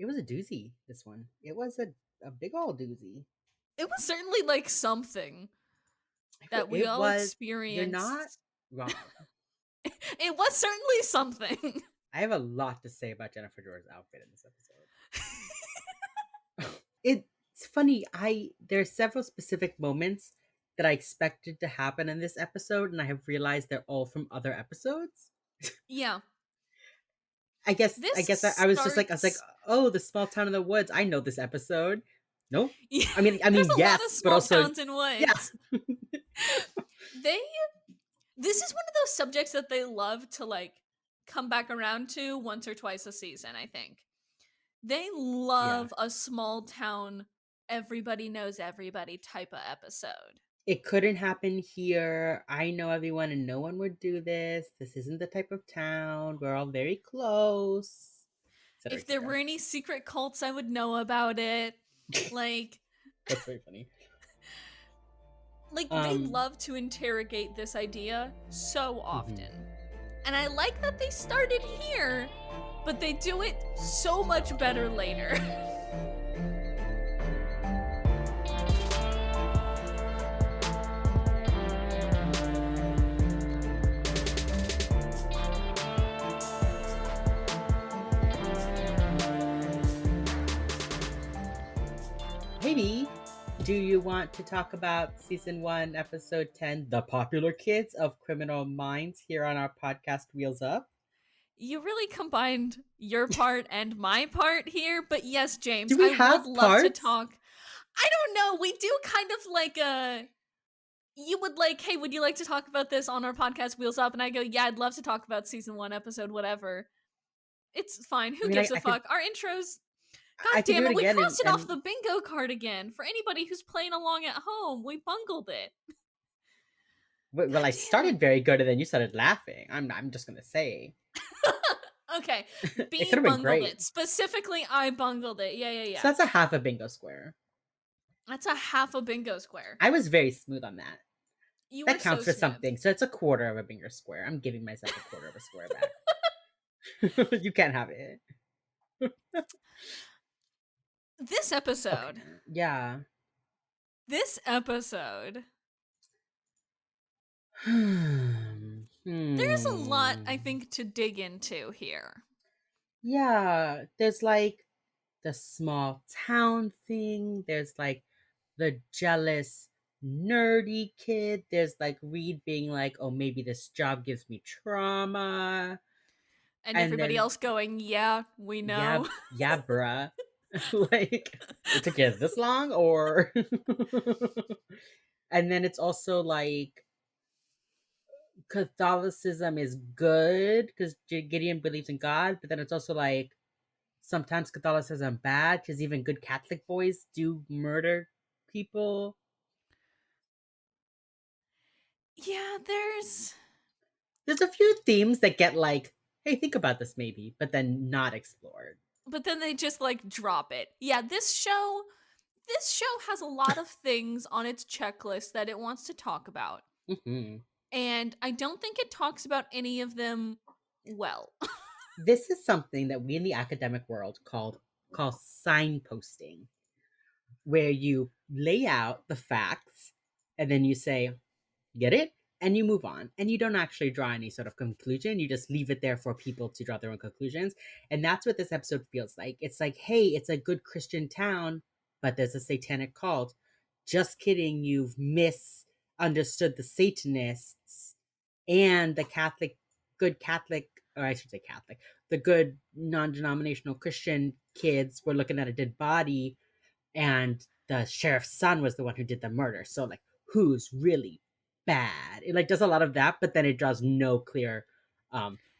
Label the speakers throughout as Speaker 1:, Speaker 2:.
Speaker 1: It was a doozy, this one. It was a big old doozy.
Speaker 2: It was certainly like something that we
Speaker 1: It
Speaker 2: all
Speaker 1: was, you're not
Speaker 2: experienced.
Speaker 1: wrong.
Speaker 2: It was certainly something.
Speaker 1: I have a lot to say about Jennifer Dore's outfit in this episode. It's funny. There's several specific moments that I expected to happen in this episode, and I have realized they're all from other episodes.
Speaker 2: Yeah.
Speaker 1: I guess
Speaker 2: This
Speaker 1: I was just like,
Speaker 2: starts
Speaker 1: oh, the small town in the woods. I know this episode. No,
Speaker 2: Yeah,
Speaker 1: I
Speaker 2: there's
Speaker 1: mean,
Speaker 2: a lot of
Speaker 1: yes, but
Speaker 2: small
Speaker 1: also,
Speaker 2: towns and
Speaker 1: yeah.
Speaker 2: woods. They this is one of those subjects that they love to like come back around to once or twice a season, I think. They
Speaker 1: Yeah.
Speaker 2: love a small town, everybody knows everybody type of episode.
Speaker 1: It couldn't happen here. I know everyone, and no one would do this. This isn't the type of town. We're all very close, etc.,
Speaker 2: If there were
Speaker 1: etc.
Speaker 2: any secret cults, I would know about it. Like
Speaker 1: That's very funny.
Speaker 2: they love to interrogate this idea so
Speaker 1: Mhm.
Speaker 2: often. And I like that they started here, but they do it so much better later.
Speaker 1: Maybe. Do you want to talk about season 1, episode 10, The Popular Kids of Criminal Minds, here on our podcast, Wheels Up?
Speaker 2: You really combined your part and my part here, but yes, James,
Speaker 1: Do we
Speaker 2: I would
Speaker 1: have
Speaker 2: love to
Speaker 1: parts?
Speaker 2: talk. I don't know. We do kind of like you would like, hey, would you like to talk about this on our podcast Wheels Up? And I go, yeah, I'd love to talk about season 1, episode whatever. It's fine.
Speaker 1: I
Speaker 2: Who
Speaker 1: mean,
Speaker 2: gives a
Speaker 1: I could
Speaker 2: fuck? Our intros. God
Speaker 1: I could do
Speaker 2: damn
Speaker 1: it
Speaker 2: it, we
Speaker 1: again,
Speaker 2: crossed it off
Speaker 1: and
Speaker 2: the bingo card again. For anybody who's playing along at home, we bungled it.
Speaker 1: well,
Speaker 2: God
Speaker 1: I
Speaker 2: damn.
Speaker 1: started very good, and then you started laughing. I'm just gonna say
Speaker 2: Okay,
Speaker 1: it
Speaker 2: B
Speaker 1: could have been
Speaker 2: bungled
Speaker 1: great.
Speaker 2: it. Specifically, I bungled it. Yeah, yeah,
Speaker 1: So
Speaker 2: yeah.
Speaker 1: that's a half a bingo square.
Speaker 2: That's a half a bingo square.
Speaker 1: I was very smooth on that.
Speaker 2: You were
Speaker 1: That
Speaker 2: so
Speaker 1: counts for
Speaker 2: smooth.
Speaker 1: something. So it's a quarter of a bingo square. I'm giving myself a quarter of a square back. You can't have it.
Speaker 2: This
Speaker 1: Okay.
Speaker 2: episode.
Speaker 1: Yeah.
Speaker 2: This episode. There's a lot, I
Speaker 1: Hmm.
Speaker 2: think, to dig into here.
Speaker 1: Yeah. There's like the small town thing. There's like the jealous, nerdy kid. There's like Reed being like, oh, maybe this job gives me trauma.
Speaker 2: And
Speaker 1: And
Speaker 2: everybody
Speaker 1: then,
Speaker 2: else going, yeah, we
Speaker 1: yeah,
Speaker 2: know.
Speaker 1: yeah, bruh. Like, it took you this long? Or. And then it's also like, Catholicism is good because Gideon believes in God, but then it's also like, sometimes Catholicism bad because even good Catholic boys do murder people.
Speaker 2: Yeah,
Speaker 1: There's a few themes that get like, hey, think about this maybe, but then not explored.
Speaker 2: but then they just like drop it. Yeah, this show has a lot of things on its checklist that it wants to talk about.
Speaker 1: Hmm.
Speaker 2: And I don't think it talks about any of them well.
Speaker 1: This is something that we in the academic world call signposting, where you lay out the facts and then you say, get it? And you move on. And you don't actually draw any sort of conclusion. You just leave it there for people to draw their own conclusions. And that's what this episode feels like. It's like, hey, it's a good Christian town, but there's a satanic cult. Just kidding, you've misunderstood the Satanists and the good Catholic, or I should say Catholic, the good non denominational Christian kids were looking at a dead body, and the sheriff's son was the one who did the murder. So, like, who's really bad? It like does a lot of that, but then it draws no clear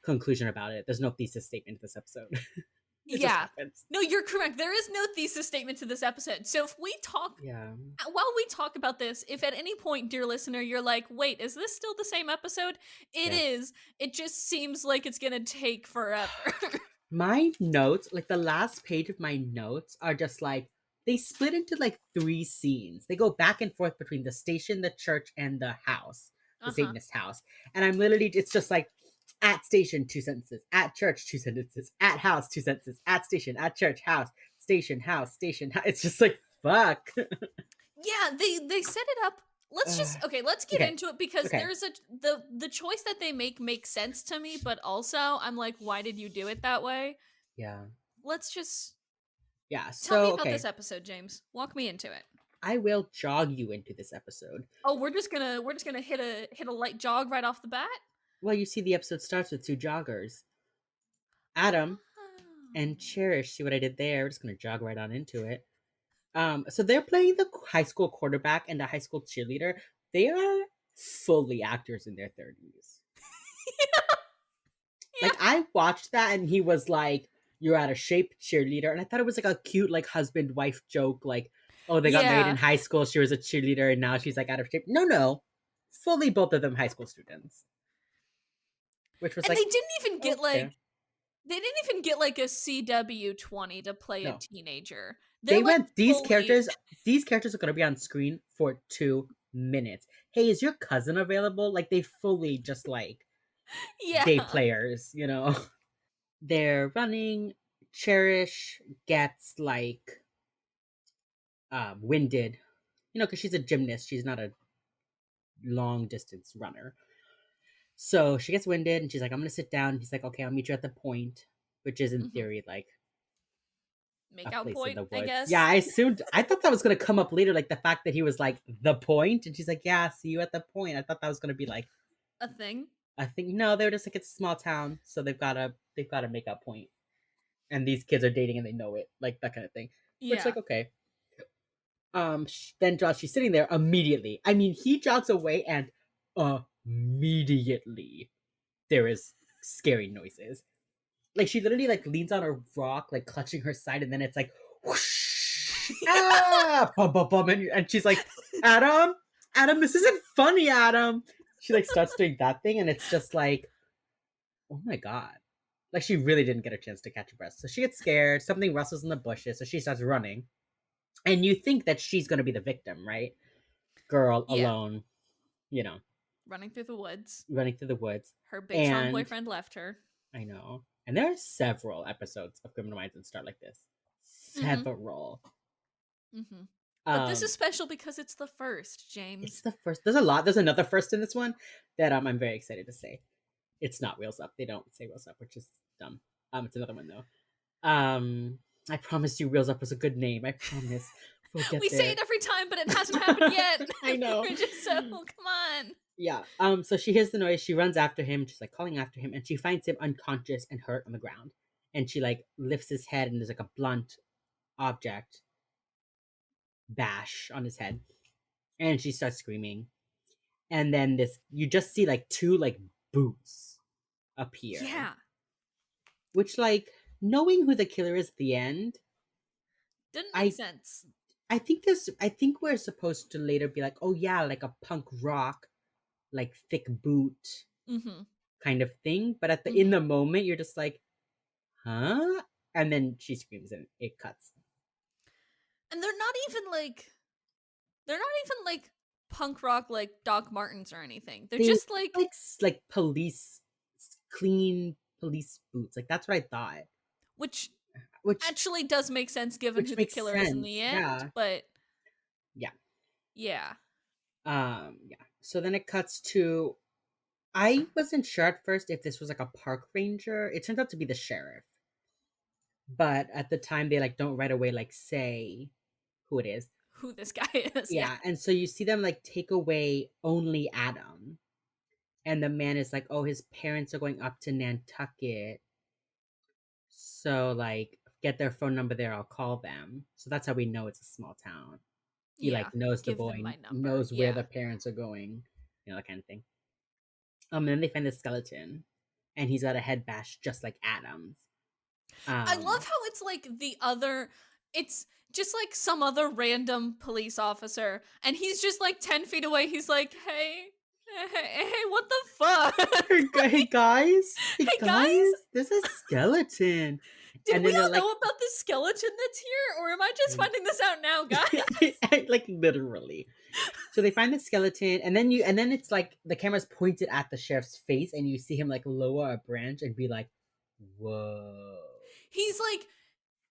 Speaker 1: conclusion about it. There's no thesis statement in this episode. It just
Speaker 2: Yeah.
Speaker 1: happens.
Speaker 2: No, you're correct. There is no thesis statement to this episode. So if we talk
Speaker 1: Yeah.
Speaker 2: while we talk about this, if at any point, dear listener, you're like, wait, is this still the same episode? It
Speaker 1: Yes.
Speaker 2: is. It just seems like it's gonna take forever.
Speaker 1: My notes, like the last page of my notes, are just like they split into like 3 scenes. They go back and forth between the station, the church, and the house, the
Speaker 2: Uh-huh.
Speaker 1: Satanist house. And I'm literally, it's just like At station, 2 sentences. At church, 2 sentences. At house, 2 sentences. At station, at church, house, station, house, station. It's just like fuck.
Speaker 2: Yeah, they set it up. Let's just okay, let's get
Speaker 1: Okay.
Speaker 2: into it because
Speaker 1: Okay.
Speaker 2: there's a the choice that they make makes sense to me, but also I'm like, why did you do it that way?
Speaker 1: Yeah.
Speaker 2: Let's just
Speaker 1: Yeah.
Speaker 2: tell me
Speaker 1: So
Speaker 2: about
Speaker 1: okay.
Speaker 2: this episode, James. Walk me into it.
Speaker 1: I will jog you into this episode.
Speaker 2: Oh, we're just gonna hit a light jog right off the bat.
Speaker 1: Well, you see, the episode starts with 2 joggers, Adam and
Speaker 2: Oh.
Speaker 1: Cherish. See what I did there? We're just gonna jog right on into it. So they're playing the high school quarterback and the high school cheerleader. They are fully actors in their 30s.
Speaker 2: Yeah,
Speaker 1: Like, I watched that and he was like, "You're out of shape, cheerleader," and I thought it was like a cute like husband wife joke, like, "Oh, they got married in
Speaker 2: yeah,
Speaker 1: high school. She was a cheerleader, and now she's like out of shape." No, no, fully both of them high school students, which was
Speaker 2: and
Speaker 1: like,
Speaker 2: they didn't even get
Speaker 1: okay,
Speaker 2: like a CW 20 to play a
Speaker 1: no.
Speaker 2: teenager. They're
Speaker 1: They
Speaker 2: like
Speaker 1: went these
Speaker 2: fully
Speaker 1: characters. These characters are going to be on screen for 2 minutes. Hey, is your cousin available? Like, they fully just like day
Speaker 2: yeah.
Speaker 1: players, you know. They're running. Cherish gets like winded, you know, because she's a gymnast. She's not a long distance runner. So she gets winded and she's like, "I'm gonna sit down." He's like, "Okay, I'll meet you at the point," which is in
Speaker 2: Mhm.
Speaker 1: theory like
Speaker 2: Make
Speaker 1: a
Speaker 2: out
Speaker 1: place in
Speaker 2: point,
Speaker 1: the
Speaker 2: I
Speaker 1: woods. Yeah,
Speaker 2: guess.
Speaker 1: I assumed. I thought that was gonna come up later, like the fact that he was like the point, and she's like, "Yeah, see you at the point." I thought that was gonna be like
Speaker 2: A thing.
Speaker 1: I think no, they were just like it's a small town, so they've got to make up point, and these kids are dating and they know it, like that kind of thing. Which
Speaker 2: Yeah.
Speaker 1: like okay. Then Josh, she's sitting there immediately. I mean, he jogs away and immediately there is scary noises. Like she literally like leans on a rock, like clutching her side, and then it's like whoosh, ah, bum, bum, bum, and she's like, Adam, Adam, this isn't funny, Adam. She like starts doing that thing, and it's just like, oh my god. Like she really didn't get a chance to catch her breath. So she gets scared, something rustles in the bushes, so she starts running. And you think that she's gonna be the victim, right? Girl
Speaker 2: Yeah.
Speaker 1: alone, you know,
Speaker 2: Running through the woods.
Speaker 1: running through the woods.
Speaker 2: Her big strong
Speaker 1: And
Speaker 2: boyfriend left her.
Speaker 1: I know. And there are several episodes of Criminal Minds that start like this.
Speaker 2: Mhm.
Speaker 1: Several.
Speaker 2: Mhm. But this is
Speaker 1: Um,
Speaker 2: special because it's the first,
Speaker 1: it's
Speaker 2: James.
Speaker 1: the first. There's a lot. There's another first in this one that I'm very excited to say. It's not Wheels Up. They don't say Wheels Up, which is dumb. It's another one though. I promised you Wheels Up was a good name. I promise. We'll
Speaker 2: We
Speaker 1: get
Speaker 2: say
Speaker 1: there.
Speaker 2: it every time, but it hasn't happened yet.
Speaker 1: I know.
Speaker 2: We're just so come on.
Speaker 1: Yeah. So she hears the noise. She runs after him. She's like calling after him, and she finds him unconscious and hurt on the ground. And she like lifts his head, and there's like a blunt object bash on his head, and she starts screaming. And then this, you just see like 2 like boots appear,
Speaker 2: Yeah.
Speaker 1: which like knowing who the killer is at the end,
Speaker 2: Didn't make
Speaker 1: I
Speaker 2: sense.
Speaker 1: I think we're supposed to later be like, oh yeah, like a punk rock, like thick boot
Speaker 2: Mhm.
Speaker 1: kind of thing. But at the in
Speaker 2: Mhm.
Speaker 1: the moment, you're just like, huh? And then she screams and it cuts.
Speaker 2: And they're not even like punk rock like Doc Martens or anything. They're
Speaker 1: They look
Speaker 2: just like
Speaker 1: like like police, clean police boots. Like that's what I thought.
Speaker 2: which
Speaker 1: Which
Speaker 2: actually does make sense given
Speaker 1: which
Speaker 2: who the
Speaker 1: makes
Speaker 2: killer is in
Speaker 1: sense.
Speaker 2: the end,
Speaker 1: Yeah.
Speaker 2: but
Speaker 1: Yeah.
Speaker 2: yeah.
Speaker 1: Yeah. So then it cuts to I wasn't sure at first if this was like a park ranger. It turns out to be the sheriff. But at the time they like don't right away like say who it is.
Speaker 2: Who this guy is, yeah.
Speaker 1: Yeah. And so you see them like take away only Adam. And the man is like, oh, his parents are going up to Nantucket. So like get their phone number there, I'll call them. So that's how we know it's a small town. He
Speaker 2: Yeah.
Speaker 1: like knows the
Speaker 2: Give them
Speaker 1: boy,
Speaker 2: my number.
Speaker 1: knows where
Speaker 2: Yeah.
Speaker 1: the parents are going, that kind of thing. And then they find the skeleton, and he's got a head bash just like Adam's.
Speaker 2: I love
Speaker 1: Um,
Speaker 2: how it's just like some other random police officer and he's just like 10 feet away. He's like, hey, what the fuck?
Speaker 1: hey
Speaker 2: Like,
Speaker 1: guys, hey
Speaker 2: hey guys.
Speaker 1: guys, there's a skeleton,
Speaker 2: Did
Speaker 1: And
Speaker 2: we
Speaker 1: then they're
Speaker 2: all
Speaker 1: like,
Speaker 2: know about the skeleton that's here, or am I just finding this out now, guys?
Speaker 1: like literally. So they find the skeleton, and then it's like the camera's pointed at the sheriff's face, and you see him like lower a branch and be like, "Whoa."
Speaker 2: He's like,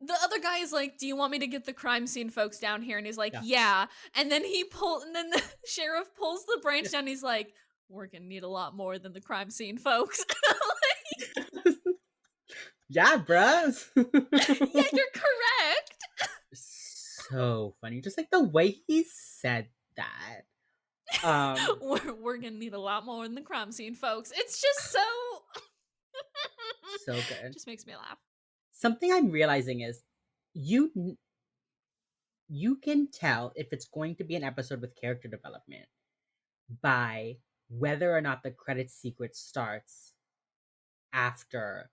Speaker 2: the other guy is like, "Do you want me to get the crime scene folks down here?" And he's like,
Speaker 1: Yeah.
Speaker 2: "Yeah." And then and then the sheriff pulls the branch down. And he's like, "We're gonna need a lot more than the crime scene folks."
Speaker 1: Yeah, bruh.
Speaker 2: Yeah, you're correct.
Speaker 1: So funny. Just like the way he said that. Um,
Speaker 2: We're gonna need a lot more than the crime scene folks. It's just so
Speaker 1: so good.
Speaker 2: just makes me laugh.
Speaker 1: Something I'm realizing is you you can tell if it's going to be an episode with character development by whether or not the credit sequence starts after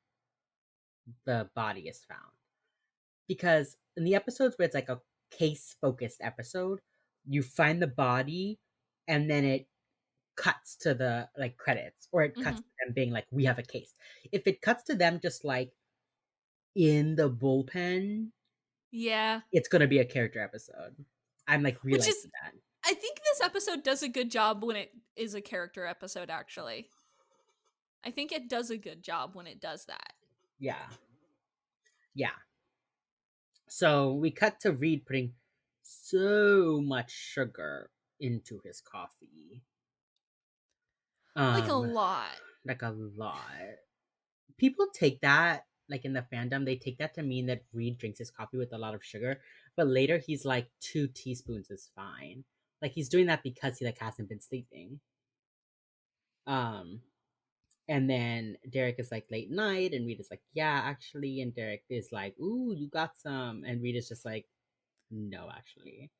Speaker 1: the body is found. Because in the episodes where it's like a case focused episode, you find the body and then it cuts to the like credits, or it cuts
Speaker 2: Hmm.
Speaker 1: to them being like, we have a case. If it cuts to them just like in the bullpen,
Speaker 2: Yeah,
Speaker 1: it's gonna be a character episode. I'm like
Speaker 2: which is
Speaker 1: realizing that.
Speaker 2: I think this episode does a good job when it is a character episode. Actually, I think it does a good job when it does that.
Speaker 1: Yeah. Yeah. So we cut to Reed putting so much sugar into his coffee.
Speaker 2: Like a
Speaker 1: Um,
Speaker 2: lot.
Speaker 1: like a lot. People take that, like in the fandom, they take that to mean that Reed drinks his coffee with a lot of sugar, but later he's like 2 teaspoons is fine. Like he's doing that because he like hasn't been sleeping. Um, and then Derek is like late night, and Reed is like, yeah, actually, and Derek is like, ooh, you got some, and Reed is just like, no, actually,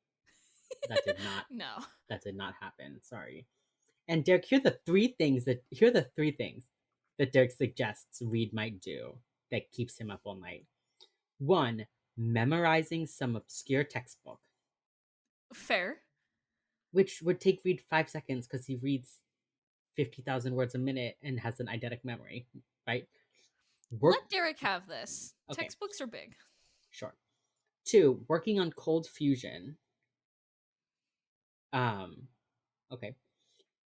Speaker 1: that did not
Speaker 2: No.
Speaker 1: that did not happen. Sorry. And Derek, here are the three things that Derek suggests Reed might do that keeps him up all night. One, memorizing some obscure textbook,
Speaker 2: Fair.
Speaker 1: which would take Reed 5 seconds because he reads 50,000 words a minute and has an eidetic memory, right? Work.
Speaker 2: Let Derek have this.
Speaker 1: Okay,
Speaker 2: Textbooks are big.
Speaker 1: sure. Two, working on cold fusion. Okay.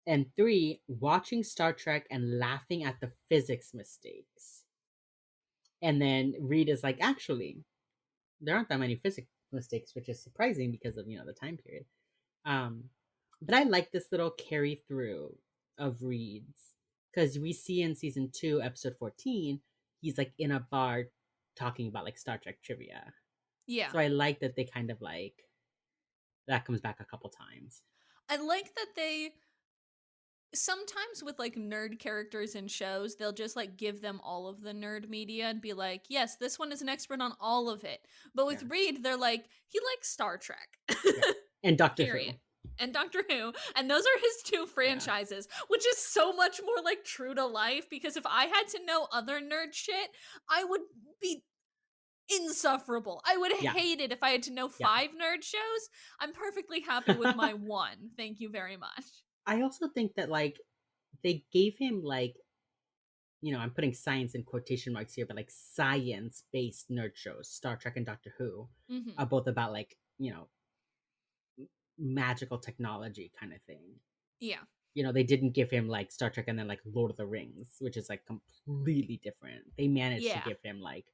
Speaker 1: And three, watching Star Trek and laughing at the physics mistakes. And then Reed is like, actually, there aren't that many physics mistakes, which is surprising because of the time period. Um, but I like this little carry through of Reed's because we see in season 2, episode 14, he's like in a bar talking about like Star Trek trivia.
Speaker 2: Yeah.
Speaker 1: So I like that they kind of like that comes back a couple times.
Speaker 2: I like that they sometimes with like nerd characters in shows, they'll just like give them all of the nerd media and be like, yes, this one is an expert on all of it. But with
Speaker 1: Yeah,
Speaker 2: Reed, they're like, he likes Star Trek.
Speaker 1: yeah, and Doctor Who.
Speaker 2: Period. And Doctor Who. And those are his two
Speaker 1: Yeah,
Speaker 2: franchises, which is so much more like true to life because if I had to know other nerd shit, I would be insufferable. I would
Speaker 1: yeah,
Speaker 2: hate it if I had to know
Speaker 1: yeah.
Speaker 2: 5 nerd shows. I'm perfectly happy with my one. Thank you very much.
Speaker 1: I also think that like they gave him like I'm putting science in quotation marks here, but like science based nerd shows, Star Trek and Doctor Who,
Speaker 2: Hmm.
Speaker 1: are both about like, magical technology kind of thing.
Speaker 2: Yeah.
Speaker 1: They didn't give him like Star Trek and then like Lord of the Rings, which is like completely different. They managed to
Speaker 2: Yeah.
Speaker 1: give him like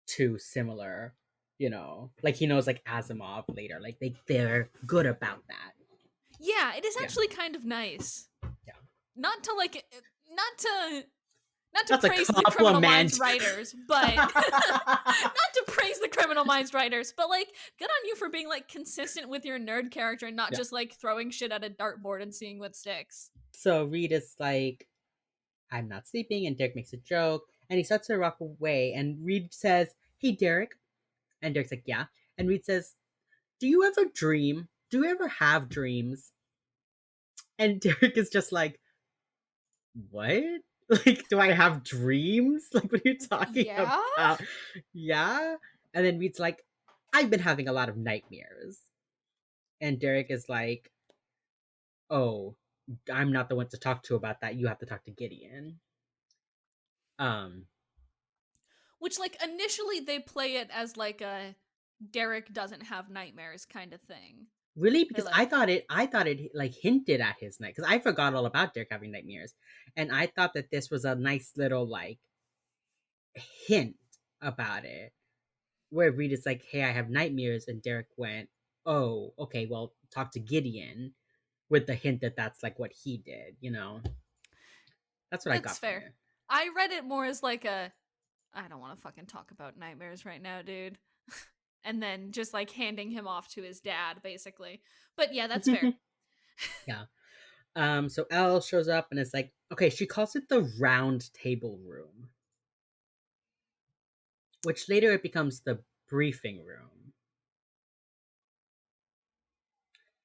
Speaker 1: two similar, like he knows like Asimov later. Like they're good about that.
Speaker 2: Yeah, it is
Speaker 1: Yeah.
Speaker 2: actually kind of nice.
Speaker 1: Yeah.
Speaker 2: Not to like not to not to
Speaker 1: That's a
Speaker 2: praise the Criminal Minds
Speaker 1: compliment.
Speaker 2: writers, but not to praise the Criminal Minds writers, but like good on you for being like consistent with your nerd character and not
Speaker 1: Yeah.
Speaker 2: just like throwing shit at a dartboard and seeing what sticks.
Speaker 1: So Reed is like, I'm not sleeping, and Derek makes a joke, and he starts to walk away, and Reed says, hey Derek. And Derek's like, yeah. And Reed says, do you ever dream? Do you ever have dreams? And Derek is just like, what? Like, do I have dreams? Like, what are you talking
Speaker 2: Yeah?
Speaker 1: about? Yeah. And then Reed's like, I've been having a lot of nightmares. And Derek is like, oh, I'm not the one to talk to about that. You have to talk to Gideon. Um,
Speaker 2: Which, like, initially they play it as like a Derek doesn't have nightmares kind of thing.
Speaker 1: Really?
Speaker 2: They're
Speaker 1: Because
Speaker 2: like,
Speaker 1: I thought it like hinted at his night. Because I forgot all about Derek having nightmares, and I thought that this was a nice little like hint about it, where Reed is like, "Hey, I have nightmares," and Derek went, "Oh, okay. Well, talk to Gideon," with the hint that that's like what he did. That's what I
Speaker 2: that's
Speaker 1: got from
Speaker 2: fair.
Speaker 1: it.
Speaker 2: I read it more as like a, I don't want to fucking talk about nightmares right now, dude. And then just like handing him off to his dad, basically. But yeah, that's fair.
Speaker 1: Yeah. So Elle shows up and it's like, okay, she calls it the round table room, which later it becomes the briefing room.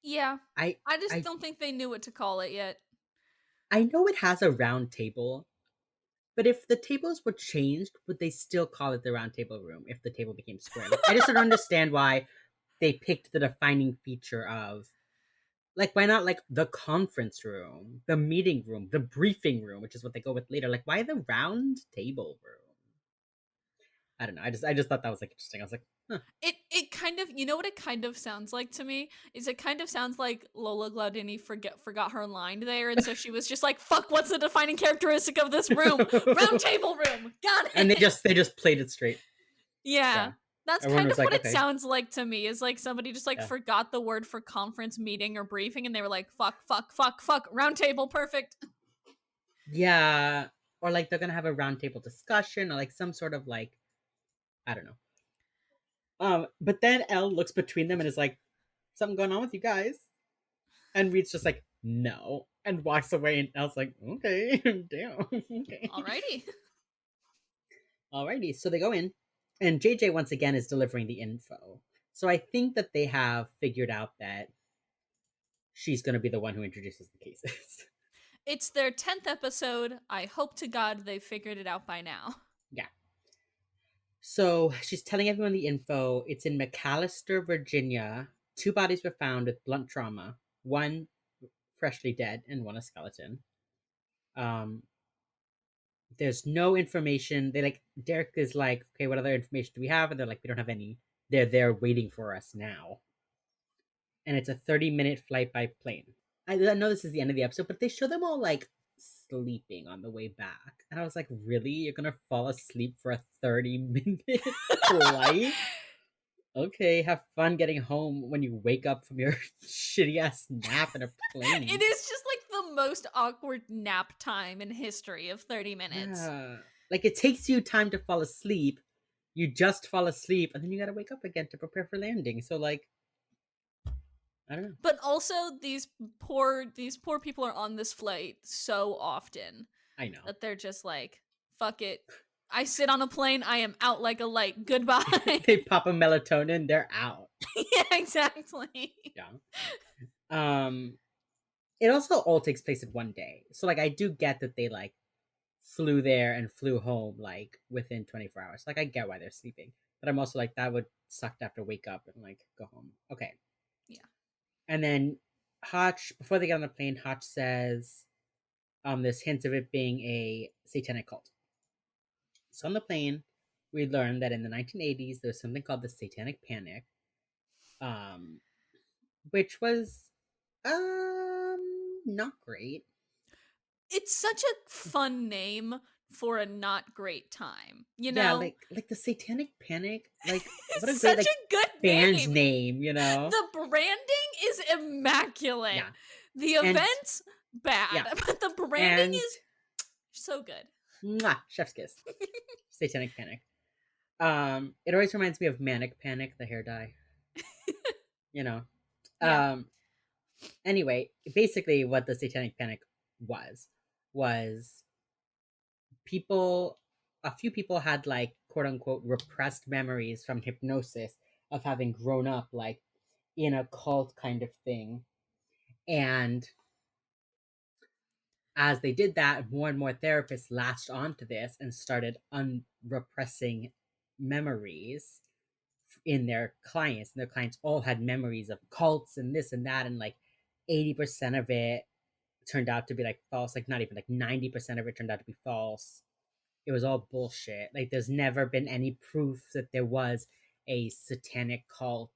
Speaker 2: Yeah.
Speaker 1: I
Speaker 2: I just
Speaker 1: I
Speaker 2: don't think they knew what to call it yet.
Speaker 1: I know it has a round table, but if the tables were changed, would they still call it the round table room if the table became square? Like I just don't understand why they picked the defining feature of like why not like the conference room, the meeting room, the briefing room, which is what they go with later. Like why the round table room? I don't know. I just thought that was like interesting. I was like, huh.
Speaker 2: It kind of, you know what it kind of sounds like to me is it kind of sounds like Lola Glaudini forgot her line there, and so she was just like, "Fuck, what's the defining characteristic of this room? Round table room. Got
Speaker 1: And
Speaker 2: it."
Speaker 1: they just played it straight.
Speaker 2: Yeah.
Speaker 1: Yeah.
Speaker 2: That's
Speaker 1: Everyone
Speaker 2: kind of
Speaker 1: was like,
Speaker 2: what it
Speaker 1: okay.
Speaker 2: sounds like to me. Is like somebody just like
Speaker 1: Yeah.
Speaker 2: forgot the word for conference, meeting, or briefing, and they were like, "Fuck, fuck, fuck, fuck, round table, perfect."
Speaker 1: Yeah. Or like they're gonna have a roundtable discussion or like some sort of like I don't know. But then Elle looks between them and is like, something going on with you guys? And Reed's just like, no. And walks away and Elle's like, okay, damn. Okay.
Speaker 2: Alrighty.
Speaker 1: Alrighty. So they go in and JJ once again is delivering the info. So I think that they have figured out that she's gonna be the one who introduces the cases.
Speaker 2: It's their 10th episode. I hope to God they've figured it out by now.
Speaker 1: Yeah. So she's telling everyone the info. It's in McAllister, Virginia. Two bodies were found with blunt trauma. One freshly dead and one a skeleton. Um, there's no information. They like Derek is like, okay, what other information do we have? And they're like, we don't have any. They're there waiting for us now. And it's a 30-minute flight by plane. I know this is the end of the episode, but they show them all like sleeping on the way back. And I was like, really? You're gonna fall asleep for a 30-minute flight? Okay, have fun getting home when you wake up from your shitty ass nap in a
Speaker 2: It
Speaker 1: plane.
Speaker 2: is just like the most awkward nap time in history of 30 minutes.
Speaker 1: Yeah. Like it takes you time to fall asleep. You just fall asleep and then you gotta wake up again to prepare for landing. So like I don't know.
Speaker 2: But also these poor people are on this flight so often
Speaker 1: I know.
Speaker 2: that they're just like, fuck it. I sit on a plane, I am out like a light. Goodbye.
Speaker 1: They pop a melatonin, they're out.
Speaker 2: Yeah, exactly.
Speaker 1: Yeah. Um it also all takes place in one day. So like I do get that they like flew there and flew home like within 24 hours. Like I get why they're sleeping. But I'm also like that would suck to have to wake up and like go home. Okay.
Speaker 2: Yeah.
Speaker 1: And then Hotch, before they get on the plane, Hotch says there's hints of it being a satanic cult. So on the plane, we learned that in the 1980s there was something called the Satanic Panic, um, which was not great.
Speaker 2: It's such a fun name for a not great time, you
Speaker 1: Yeah,
Speaker 2: know?
Speaker 1: like the Satanic Panic, like what a
Speaker 2: It's
Speaker 1: great
Speaker 2: such
Speaker 1: like
Speaker 2: a good
Speaker 1: band's
Speaker 2: name.
Speaker 1: name, you know?
Speaker 2: The branding is immaculate.
Speaker 1: Yeah,
Speaker 2: The
Speaker 1: and
Speaker 2: events bad,
Speaker 1: yeah,
Speaker 2: but the branding
Speaker 1: and
Speaker 2: is so good.
Speaker 1: chef's kiss. Satanic Panic. It always reminds me of Manic Panic, the hair dye. You know.
Speaker 2: Yeah.
Speaker 1: Um. Anyway, basically, what the Satanic Panic was people. A few people had like quote unquote repressed memories from hypnosis of having grown up like in a cult kind of thing, and as they did that, more and more therapists latched onto this and started unrepressing memories in their clients. And their clients all had memories of cults and this and that, and like 80% of it turned out to be like false. Like not even like 90% of it turned out to be false. It was all bullshit. Like, there's never been any proof that there was a satanic cult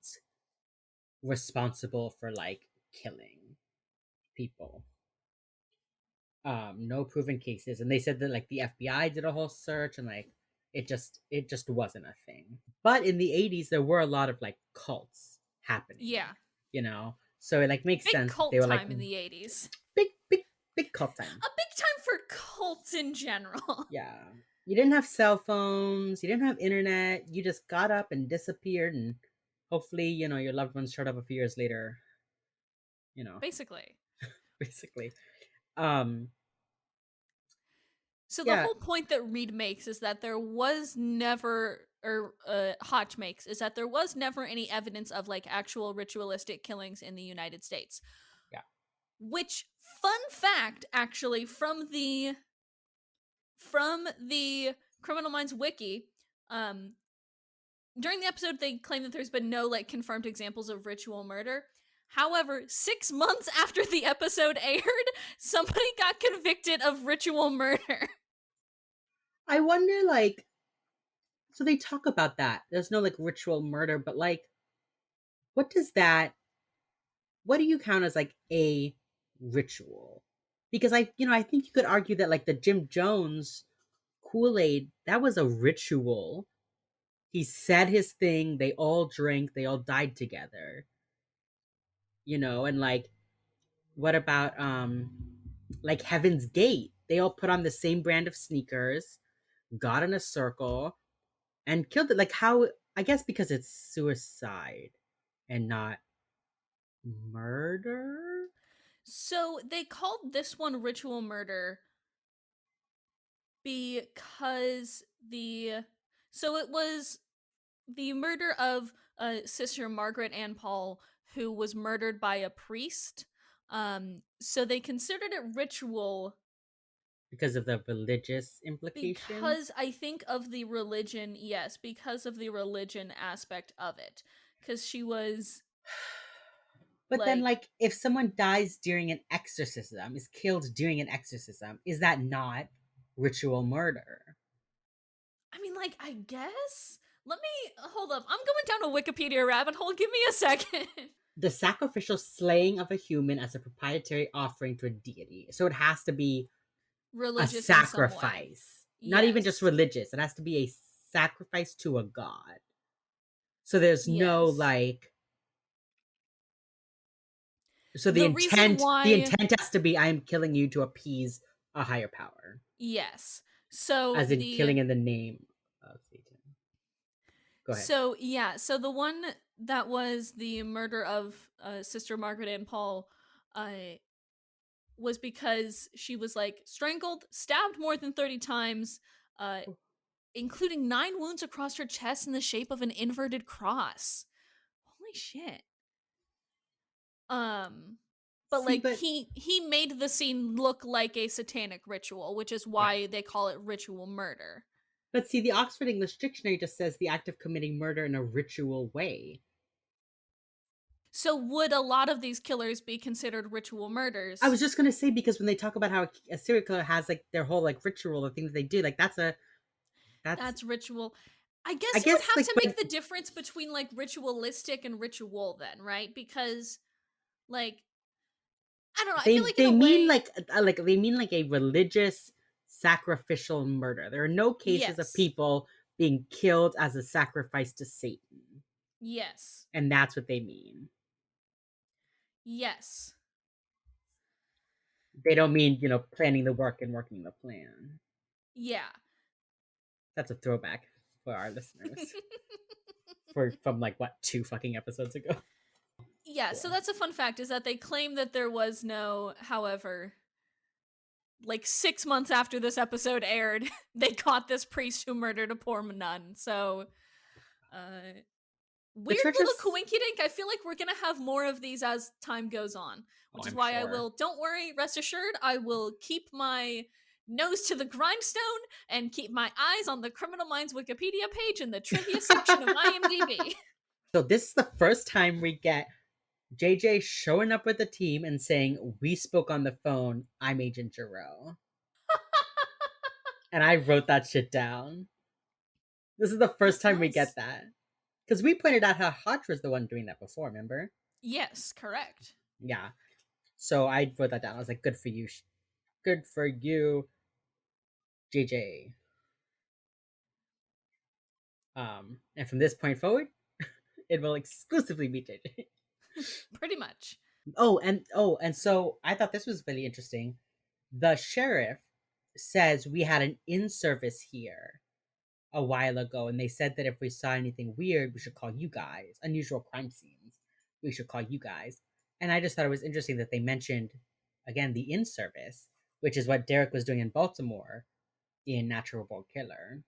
Speaker 1: responsible for like killing people. No proven cases, and they said that like the FBI did a whole search, and like it just wasn't a thing. But in the 80s, there were a lot of like cults happening,
Speaker 2: Yeah.
Speaker 1: so it like makes
Speaker 2: Big
Speaker 1: sense that they
Speaker 2: cult
Speaker 1: were like
Speaker 2: time in the 80s.
Speaker 1: big, big, big cult time.
Speaker 2: A big time for cults in general.
Speaker 1: Yeah. You didn't have cell phones, you didn't have internet, you just got up and disappeared, and hopefully, your loved ones showed up a few years later, you know,
Speaker 2: Basically.
Speaker 1: basically. Um,
Speaker 2: So the
Speaker 1: yeah,
Speaker 2: whole point that Reed makes is that there was never, or Hotch makes, is that there was never any evidence of like actual ritualistic killings in the United States.
Speaker 1: yeah.
Speaker 2: Which, fun fact, actually, from the Criminal Minds wiki, um, during the episode they claim that there's been no like confirmed examples of ritual murder. However, 6 months after the episode aired, somebody got convicted of ritual murder.
Speaker 1: I wonder, like, so they talk about that. There's no like ritual murder, but like, what does that? What do you count as like a ritual? Because I think you could argue that like the Jim Jones Kool-Aid, that was a ritual. He said his thing. They all drank. They all died together. And like, what about like Heaven's Gate? They all put on the same brand of sneakers, got in a circle, and killed it. Like how? I guess because it's suicide and not murder.
Speaker 2: So they called this one ritual murder because it was the murder of Sister Margaret Ann Paul, who was murdered by a priest. So they considered it ritual
Speaker 1: Because of the religious implication.
Speaker 2: because I think of the religion, yes, because of the religion aspect of it. Because she was
Speaker 1: But then,
Speaker 2: like,
Speaker 1: like, if someone dies during an exorcism, is killed during an exorcism, is that not ritual murder?
Speaker 2: I mean, like, I guess. Let me hold up. I'm going down a Wikipedia rabbit hole. Give me a second.
Speaker 1: The sacrificial slaying of a human as a proprietary offering to a deity. So it has to be a
Speaker 2: Religious in some way.
Speaker 1: sacrifice, not even just
Speaker 2: Yes.
Speaker 1: religious. It has to be a sacrifice to a god. So there's no
Speaker 2: Yes.
Speaker 1: like. So the
Speaker 2: The reason
Speaker 1: intent, the
Speaker 2: why,
Speaker 1: intent has to be I am killing you to appease a higher power,
Speaker 2: yes. So
Speaker 1: as in killing in the name of Satan. Go ahead.
Speaker 2: so the one that was the murder of Sister Margaret Ann Paul uh was because she was like strangled, stabbed more than 30 times, uh including 9 wounds across her chest in the shape of an inverted cross. Holy shit. Um but
Speaker 1: See,
Speaker 2: like
Speaker 1: but
Speaker 2: he made the scene look like a satanic ritual, which is
Speaker 1: right.
Speaker 2: why they call it ritual murder.
Speaker 1: But see, the Oxford English Dictionary just says the act of committing murder in a ritual way.
Speaker 2: So would a lot of these killers be considered ritual
Speaker 1: I
Speaker 2: murders?
Speaker 1: was just gonna say, because when they talk about how a serial killer has like their whole like ritual, the things they do, like that's
Speaker 2: That's ritual. I
Speaker 1: I
Speaker 2: guess you would
Speaker 1: guess
Speaker 2: have
Speaker 1: like,
Speaker 2: to make
Speaker 1: but
Speaker 2: the difference between like ritualistic and ritual then, right? Because like I don't know, I feel
Speaker 1: they
Speaker 2: like in
Speaker 1: they
Speaker 2: a
Speaker 1: mean
Speaker 2: way,
Speaker 1: like they mean like a religious sacrificial murder. There are no cases of
Speaker 2: yes.
Speaker 1: people being killed as a sacrifice to Satan,
Speaker 2: Yes.
Speaker 1: and that's what they mean.
Speaker 2: Yes.
Speaker 1: They don't mean planning the work and working the plan.
Speaker 2: Yeah.
Speaker 1: That's a throwback for our listeners from like what 2 fucking episodes ago.
Speaker 2: Yeah, so
Speaker 1: Cool.
Speaker 2: that's a fun fact is that they claim that there was no, however, like 6 months after this episode aired, they caught this priest who murdered a poor nun. So, uh
Speaker 1: The
Speaker 2: weird little
Speaker 1: churches.
Speaker 2: coinkydink. I feel like we're gonna have more of these as time goes on,
Speaker 1: Oh,
Speaker 2: which is
Speaker 1: I'm
Speaker 2: why I
Speaker 1: sure.
Speaker 2: will, don't worry, rest assured, I will keep my nose to the grindstone and keep my eyes on the Criminal Minds Wikipedia page in the trivia section of IMDb.
Speaker 1: So this is the first time we get JJ showing up with the team and saying, "We spoke on the phone. I'm Agent Jarrell." And I wrote that shit down. This is the first
Speaker 2: That's
Speaker 1: time we get
Speaker 2: nice.
Speaker 1: that. Because we pointed out how Hodge was the one doing that before, remember?
Speaker 2: Yes, correct.
Speaker 1: Yeah. So I wrote that down. I was like, good for you. Good for you, JJ. And from this point forward, it will exclusively be JJ.
Speaker 2: Pretty much.
Speaker 1: And so I thought this was really interesting. The sheriff says we had an in-service here a while ago, and they said that if we saw anything weird, we should call you guys. Unusual crime scenes, we should call you guys. And I just thought it was interesting that they mentioned again the in-service, which is what Derek was doing in Baltimore in Natural Born Killer.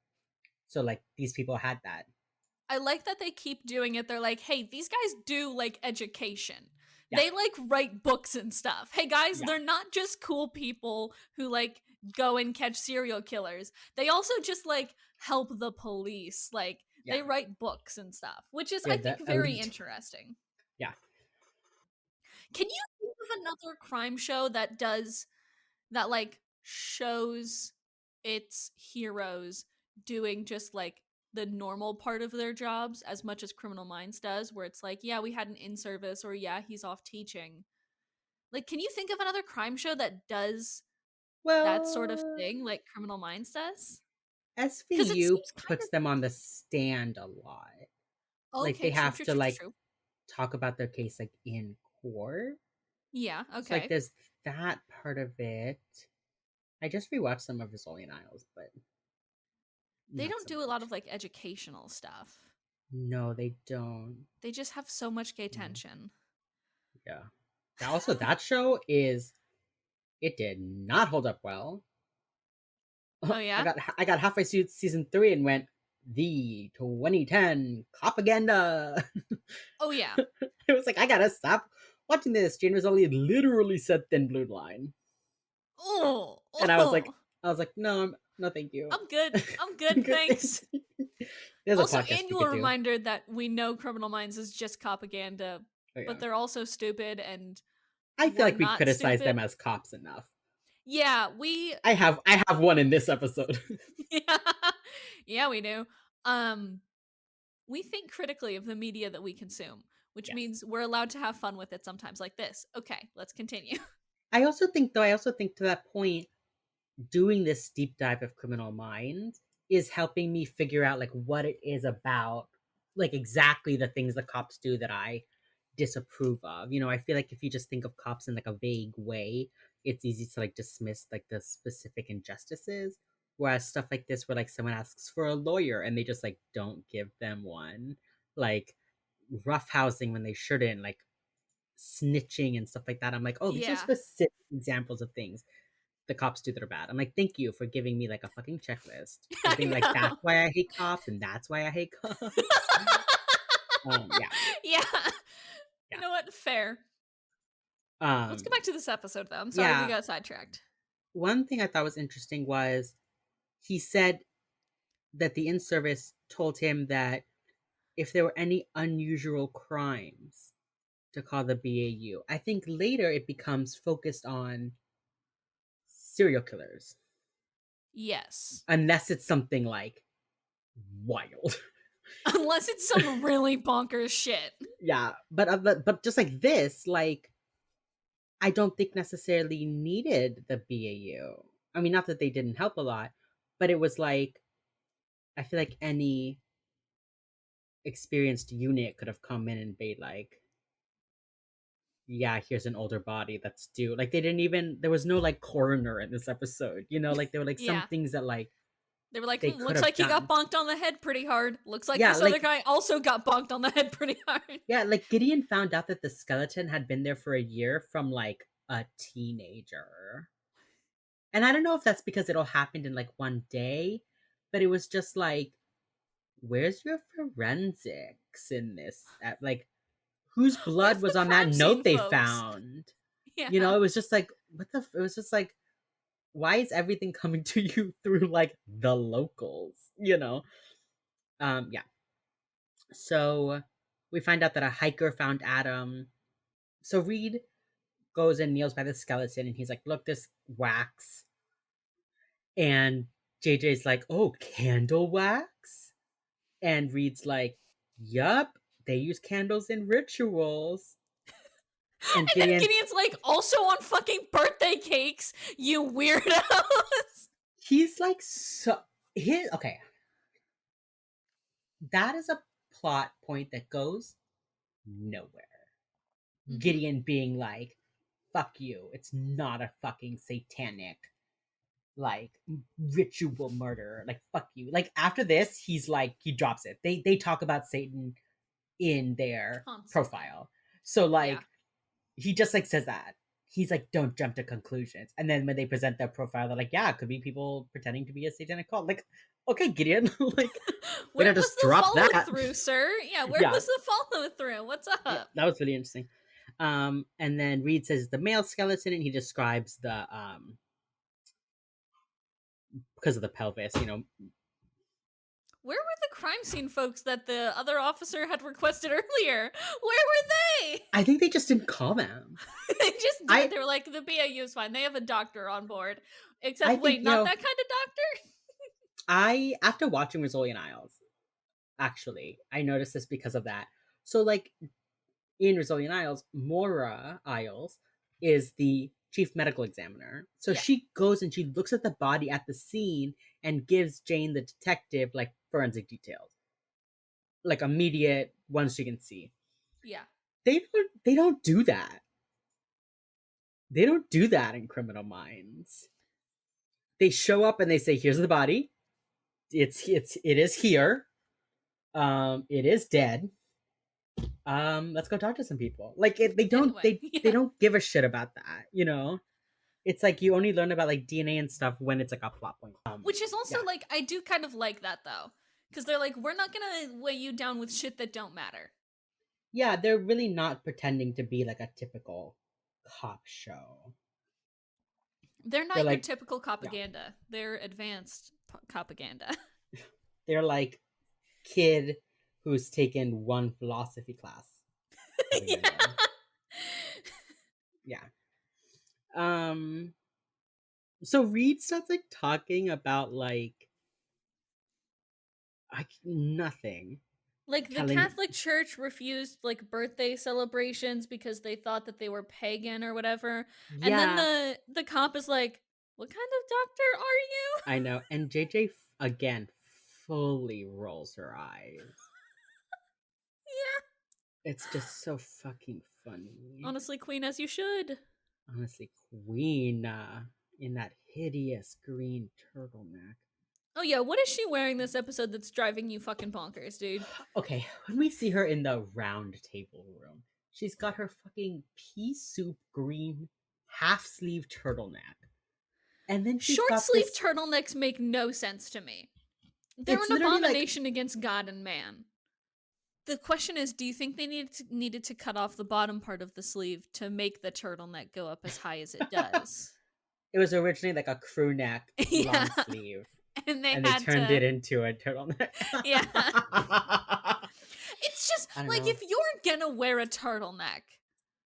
Speaker 1: So like these people had that.
Speaker 2: I like that they keep doing it. They're like, hey, these guys do like education.
Speaker 1: Yeah,
Speaker 2: They like write books and stuff. Hey guys,
Speaker 1: yeah,
Speaker 2: they're not just cool people who like go and catch serial killers. They also just like help the police. Like
Speaker 1: yeah,
Speaker 2: they write books and stuff, which is I
Speaker 1: yeah. The
Speaker 2: think very
Speaker 1: elite.
Speaker 2: interesting.
Speaker 1: Yeah.
Speaker 2: Can you think of another crime show that does that like shows its heroes doing just like the normal part of their jobs as much as Criminal Minds does, where it's like, yeah, we had an in service, or yeah, he's off teaching. Like, can you think of another crime show that does that sort of
Speaker 1: Well,
Speaker 2: thing like Criminal Minds does? Because it
Speaker 1: SVU
Speaker 2: seems kind
Speaker 1: puts
Speaker 2: of
Speaker 1: them on the stand a lot. Like they
Speaker 2: okay. True,
Speaker 1: have
Speaker 2: true,
Speaker 1: to
Speaker 2: true, true,
Speaker 1: like
Speaker 2: true.
Speaker 1: talk about their case like in court.
Speaker 2: Yeah,
Speaker 1: So like
Speaker 2: okay.
Speaker 1: there's that part of it. I just rewatched some of Rizzolian Isles, but
Speaker 2: They
Speaker 1: not
Speaker 2: don't
Speaker 1: so
Speaker 2: do a lot of
Speaker 1: much.
Speaker 2: like educational stuff.
Speaker 1: No, they don't.
Speaker 2: They just have so much gay
Speaker 1: No.
Speaker 2: tension.
Speaker 1: Yeah. Also, that show is it did not hold up well.
Speaker 2: Oh yeah.
Speaker 1: I got halfway through season 3 and went the 2010 propaganda.
Speaker 2: Oh yeah.
Speaker 1: It was like I gotta stop watching this. Jane Rizzoli literally said thin blue line,
Speaker 2: Oh,
Speaker 1: and
Speaker 2: oh.
Speaker 1: I was like, no, no, thank you.
Speaker 2: I'm good. I'm good,
Speaker 1: Good,
Speaker 2: thanks.
Speaker 1: thanks. There's a
Speaker 2: Also,
Speaker 1: podcast we
Speaker 2: annual
Speaker 1: could do.
Speaker 2: reminder that we know Criminal Minds is just propaganda,
Speaker 1: Oh
Speaker 2: but
Speaker 1: yeah,
Speaker 2: they're also stupid and
Speaker 1: I feel
Speaker 2: we're
Speaker 1: like we
Speaker 2: not
Speaker 1: criticize them
Speaker 2: stupid.
Speaker 1: as cops enough.
Speaker 2: Yeah, we
Speaker 1: I have one in this episode.
Speaker 2: yeah, yeah, we do. Um we think critically of the media that we consume, which
Speaker 1: Yes.
Speaker 2: means we're allowed to have fun with it sometimes like this. Okay, let's continue.
Speaker 1: I also think to that point, doing this deep dive of Criminal Minds is helping me figure out like what it is about, like exactly the things the cops do that I disapprove of. You know, I feel like if you just think of cops in like a vague way, it's easy to like dismiss like the specific injustices. Whereas stuff like this, where like someone asks for a lawyer and they just like don't give them one, like roughhousing when they shouldn't, like snitching and stuff like that. I'm like, oh, these are
Speaker 2: Yeah.
Speaker 1: specific examples of things the cops do that are bad. I'm like, thank you for giving me like a fucking checklist of
Speaker 2: I
Speaker 1: being like, that's
Speaker 2: know.
Speaker 1: why I hate cops and that's why I hate cops. Yeah,
Speaker 2: Yeah. You
Speaker 1: yeah.
Speaker 2: know what? Fair. Let's
Speaker 1: Um,
Speaker 2: get back to this episode though. I'm sorry we
Speaker 1: yeah.
Speaker 2: got sidetracked.
Speaker 1: One thing I thought was interesting was he said that the in service told him that if there were any unusual crimes to call the BAU. I think later it becomes focused on serial killers,
Speaker 2: Yes.
Speaker 1: unless it's something like wild.
Speaker 2: Unless it's some really bonkers shit.
Speaker 1: Yeah, but just like this, like I don't think necessarily needed the BAU. I mean, not that they didn't help a lot, but it was like I feel like any experienced unit could have come in and be like, "Yeah, here's an older body that's due." Like they didn't even there was no like coroner in this episode, you know. Like there were like some
Speaker 2: Yeah.
Speaker 1: things that like
Speaker 2: They were like,
Speaker 1: they could
Speaker 2: looks
Speaker 1: have
Speaker 2: like he got
Speaker 1: done.
Speaker 2: bonked on the head pretty hard. Looks like
Speaker 1: Yeah,
Speaker 2: this other guy also got bonked on the head pretty hard.
Speaker 1: like Gideon found out that the skeleton had been there for a year from like a teenager. And I don't know if that's because it all happened in like one day, but it was just like, where's your forensics in this? Like, whose
Speaker 2: Where's
Speaker 1: blood was
Speaker 2: the
Speaker 1: on that
Speaker 2: crime scene,
Speaker 1: note they
Speaker 2: folks?
Speaker 1: found? You
Speaker 2: Yeah.
Speaker 1: know, it was just like, it was just like, why is everything coming to you through like the locals? You know? Yeah. So we find out that a hiker found Adam. So Reed goes and kneels by the skeleton and he's like, look, this wax. And JJ's like, oh, candle wax? And Reed's like, yup, they use candles in rituals. And
Speaker 2: And then
Speaker 1: Gideon's,
Speaker 2: Gideon's like, also on fucking birthday cakes, you weirdos.
Speaker 1: he's like, so, okay, that is a plot point that goes nowhere.
Speaker 2: Mm-hmm.
Speaker 1: Gideon being like, fuck you, it's not a fucking satanic, like, ritual murder. Like, fuck you. Like, after this, he's like, he drops it. They talk about Satan in their
Speaker 2: Constantly.
Speaker 1: profile. So,
Speaker 2: Yeah.
Speaker 1: like, he just, like, says that. He's like, don't jump to conclusions. And then when they present their profile, they're like, yeah, it could be people pretending to be a satanic cult. Like, okay, Gideon, like, way
Speaker 2: Where
Speaker 1: to
Speaker 2: was
Speaker 1: just
Speaker 2: the
Speaker 1: drop
Speaker 2: follow
Speaker 1: that.
Speaker 2: through, sir? Yeah, where
Speaker 1: Yeah,
Speaker 2: was the follow through? What's
Speaker 1: yeah,
Speaker 2: up?
Speaker 1: that was really interesting. And then Reed says the male skeleton, and he describes the because of the pelvis,
Speaker 2: Where were the crime scene folks that the other officer had requested earlier? Where were they?
Speaker 1: I think they just didn't call them.
Speaker 2: They just did.
Speaker 1: I
Speaker 2: They were like, the BAU is fine. They have a doctor on board.
Speaker 1: I
Speaker 2: Except,
Speaker 1: think
Speaker 2: wait, not that kind of doctor?
Speaker 1: I after watching Rizzolian Isles, actually, I noticed this because of that. So, like, in Rizzolian Isles, Mora Isles is the chief medical examiner. So
Speaker 2: Yeah,
Speaker 1: she goes and she looks at the body at the scene and gives Jane the detective like forensic details, like immediate ones she can see.
Speaker 2: yeah.
Speaker 1: They don't do that. They don't do that in Criminal Minds. They show up and they say, "Here's the body. It is here. It is dead. Let's go talk to some people." Like, they don't
Speaker 2: Anyway,
Speaker 1: they
Speaker 2: yeah.
Speaker 1: don't give a shit about that. It's like you only learn about like DNA and stuff when it's like a plot point.
Speaker 2: Which is also
Speaker 1: Yeah,
Speaker 2: like, I do kind of like that though. Because they're like, we're not gonna weigh you down with shit that don't matter.
Speaker 1: yeah, they're really not pretending to be like a typical cop show.
Speaker 2: They're
Speaker 1: They're
Speaker 2: not your
Speaker 1: like,
Speaker 2: typical
Speaker 1: yeah,
Speaker 2: propaganda. They're advanced propaganda.
Speaker 1: they're like kid who's taken one philosophy class
Speaker 2: Yeah.
Speaker 1: propaganda. Yeah. Um. So Reed starts like talking about like nothing,
Speaker 2: Like the
Speaker 1: telling
Speaker 2: Catholic Church refused like birthday celebrations because they thought that they were pagan or whatever. And then
Speaker 1: yeah,
Speaker 2: the cop is like, "What kind of doctor are you?"
Speaker 1: I know. And JJ again fully rolls her eyes.
Speaker 2: Yeah.
Speaker 1: It's just so fucking funny.
Speaker 2: Honestly, queen, as you should.
Speaker 1: Honestly, Queen in that hideous green turtleneck.
Speaker 2: Oh yeah, what is she wearing this episode that's driving you fucking bonkers, dude?
Speaker 1: Okay, when we see her in the round table room, she's got her fucking pea soup green half sleeve turtleneck. And then she's
Speaker 2: Short
Speaker 1: got
Speaker 2: sleeve
Speaker 1: this.
Speaker 2: turtlenecks make no sense to me. They're
Speaker 1: It's
Speaker 2: an
Speaker 1: literally like,
Speaker 2: abomination against God and man. The question is, do you think they needed to cut off the bottom part of the sleeve to make the turtleneck go up as high as it does?
Speaker 1: it was originally like a crew neck
Speaker 2: Yeah.
Speaker 1: long sleeve,
Speaker 2: And they
Speaker 1: and they
Speaker 2: had
Speaker 1: turned
Speaker 2: to,
Speaker 1: it into a turtleneck.
Speaker 2: yeah. It's just
Speaker 1: I don't
Speaker 2: like,
Speaker 1: know.
Speaker 2: if you're gonna wear a turtleneck,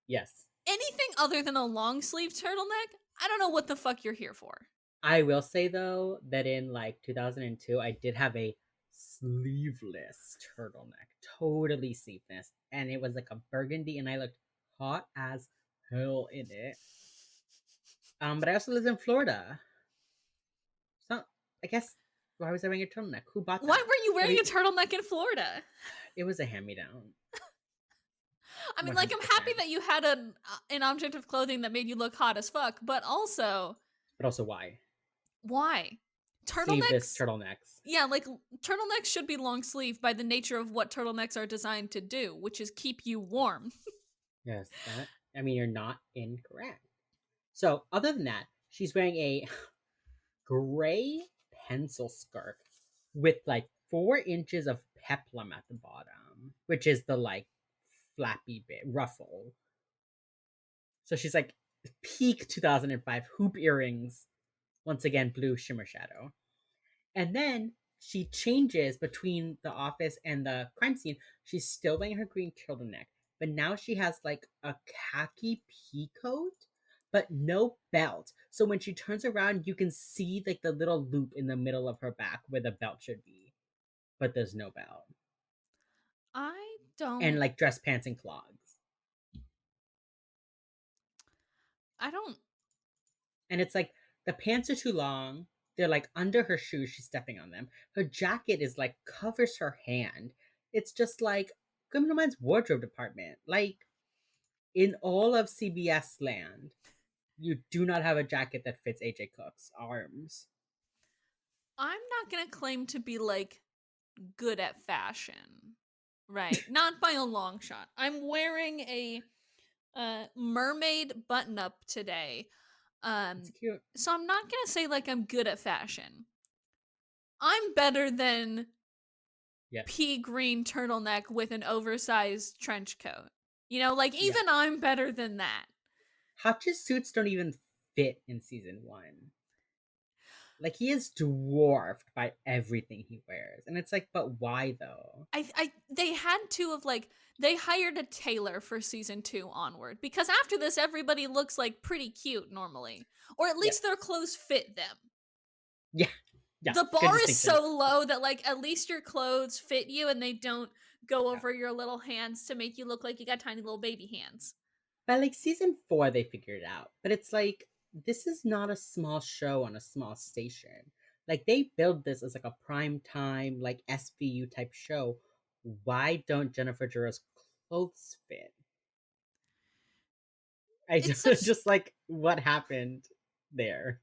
Speaker 1: Yes.
Speaker 2: anything other than a long sleeve turtleneck, I don't know what the fuck you're here for.
Speaker 1: I will say though that in like 2002, I did have a sleeveless turtleneck, totally sleeveless, and it was like a burgundy, and I looked hot as hell in it. But I also lived in Florida, so I guess why was I wearing a turtleneck? Who bought
Speaker 2: Why
Speaker 1: that?
Speaker 2: were you
Speaker 1: I
Speaker 2: wearing
Speaker 1: mean,
Speaker 2: a turtleneck in Florida?
Speaker 1: it was a hand me down,
Speaker 2: I mean,
Speaker 1: one
Speaker 2: like,
Speaker 1: hundred
Speaker 2: I'm happy
Speaker 1: percent.
Speaker 2: that you had an object of clothing that made you look hot as fuck, but also,
Speaker 1: But also, why
Speaker 2: why?
Speaker 1: sleeveless
Speaker 2: Turtlenecks?
Speaker 1: turtlenecks?
Speaker 2: Yeah, like, turtlenecks should be long sleeve by the nature of what turtlenecks are designed to do, which is keep you warm.
Speaker 1: Yes, that. I mean, you're not incorrect. So, other than that, she's wearing a gray pencil skirt with like 4 inches of peplum at the bottom, which is the like flappy bit ruffle. So she's like peak 2005 hoop earrings, once again blue shimmer shadow. And then she changes between the office and the crime scene. She's still wearing her green turtleneck, but now she has like a khaki pea coat, but no belt. So when she turns around, you can see like the little loop in the middle of her back where the belt should be, but there's no belt.
Speaker 2: I
Speaker 1: And
Speaker 2: don't
Speaker 1: like dress pants and clogs.
Speaker 2: I don't
Speaker 1: And it's like the pants are too long. They're like under her shoes. She's stepping on them. Her jacket is like covers her hand. It's just like Criminal Minds wardrobe department. Like in all of CBS land, you do not have a jacket that fits AJ Cook's arms.
Speaker 2: I'm not going to claim to be like good at fashion, right? Not by a long shot. I'm wearing a mermaid button up today.
Speaker 1: It's
Speaker 2: Um
Speaker 1: cute.
Speaker 2: so I'm not going to say like I'm good at fashion. I'm better than
Speaker 1: Yes.
Speaker 2: pea green turtleneck with an oversized trench coat. You know, like
Speaker 1: Yeah.
Speaker 2: even I'm better than that.
Speaker 1: Hotch's suits don't even fit in season one. Like he is dwarfed by everything he wears. And it's like, but why though?
Speaker 2: I they had to have like they hired a tailor for season 2 onward because after this everybody looks like pretty cute normally, or at least
Speaker 1: Yes.
Speaker 2: their clothes fit them.
Speaker 1: Yeah. Yes.
Speaker 2: The
Speaker 1: Good
Speaker 2: bar is
Speaker 1: distinction.
Speaker 2: so low that like at least your clothes fit you and they don't go over your little hands to make you look like you got tiny little baby hands.
Speaker 1: By like season four, they figured it out. But it's like, this is not a small show on a small station. Like, they build this as like a prime time, like SVU type show. Why don't Jennifer Jura's clothes fit? I
Speaker 2: It's
Speaker 1: don't,
Speaker 2: such
Speaker 1: just like, what happened there?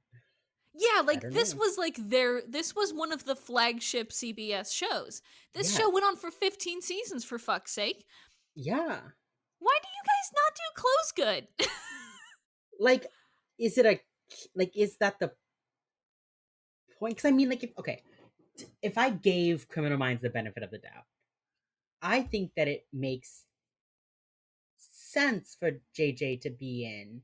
Speaker 2: Yeah,
Speaker 1: I
Speaker 2: like
Speaker 1: don't
Speaker 2: this
Speaker 1: know.
Speaker 2: was like this was one of the flagship CBS shows. This show
Speaker 1: Yes.
Speaker 2: went on for 15 seasons for fuck's sake.
Speaker 1: Yeah.
Speaker 2: Why do you guys not do clothes good?
Speaker 1: Like, is it a, like, is that the point? Because I mean, like, okay, if I gave Criminal Minds the benefit of the doubt, I think that it makes sense for JJ to be in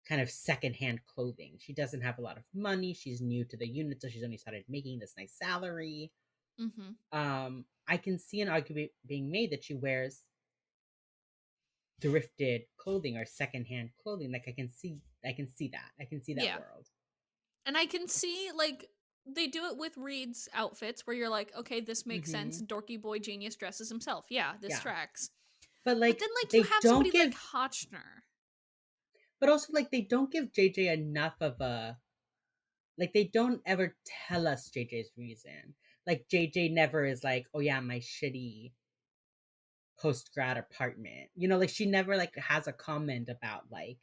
Speaker 1: kind of secondhand clothing. She doesn't have a lot of money. She's new to the unit, so she's only started making this nice salary.
Speaker 2: Mhm.
Speaker 1: I can see an argument being made that she wears thrifted clothing or secondhand clothing. Like I can see that. I can see that
Speaker 2: Yeah.
Speaker 1: world.
Speaker 2: And I can see like they do it with Reed's outfits where you're like, okay, this makes sense.
Speaker 1: Mm-hmm.
Speaker 2: Dorky boy genius dresses himself. Yeah, this
Speaker 1: Yeah,
Speaker 2: tracks.
Speaker 1: but
Speaker 2: But
Speaker 1: like
Speaker 2: then like you
Speaker 1: they
Speaker 2: have
Speaker 1: don't
Speaker 2: somebody like
Speaker 1: give,
Speaker 2: Hotchner.
Speaker 1: but also like they don't give JJ enough of a, like they don't ever tell us JJ's reason. Like JJ never is like, oh yeah, my shitty post grad apartment. You know, like she never like has a comment about like,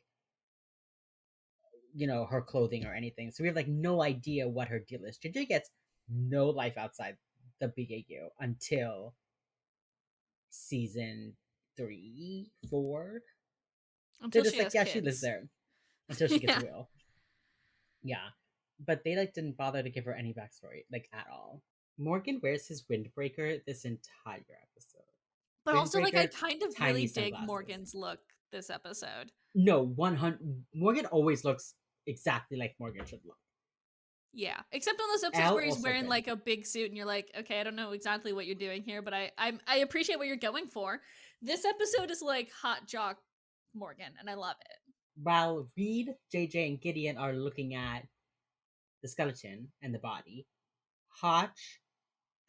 Speaker 1: you know, her clothing or anything. So we have like no idea what her deal is. JJ gets no life outside the BAU until season three, four. They're
Speaker 2: Until
Speaker 1: just
Speaker 2: she
Speaker 1: like,
Speaker 2: has
Speaker 1: yeah, she lives
Speaker 2: kids.
Speaker 1: there until she gets
Speaker 2: Yeah.
Speaker 1: Will. Yeah. But they like didn't bother to give her any backstory, like at all. Morgan wears his windbreaker this entire episode.
Speaker 2: But also like I
Speaker 1: Windbreaker,
Speaker 2: kind of really
Speaker 1: tiny
Speaker 2: dig
Speaker 1: sunglasses.
Speaker 2: Morgan's look this episode.
Speaker 1: No, 100. Morgan always looks exactly like Morgan should look.
Speaker 2: Yeah, except on those episodes
Speaker 1: Al
Speaker 2: where he's
Speaker 1: also
Speaker 2: wearing
Speaker 1: good.
Speaker 2: like a big suit, and you're like, okay, I don't know exactly what you're doing here, but I appreciate what you're going for. This episode is like hot jock Morgan, and I love it.
Speaker 1: While Reed, JJ, and Gideon are looking at the skeleton and the body, Hotch,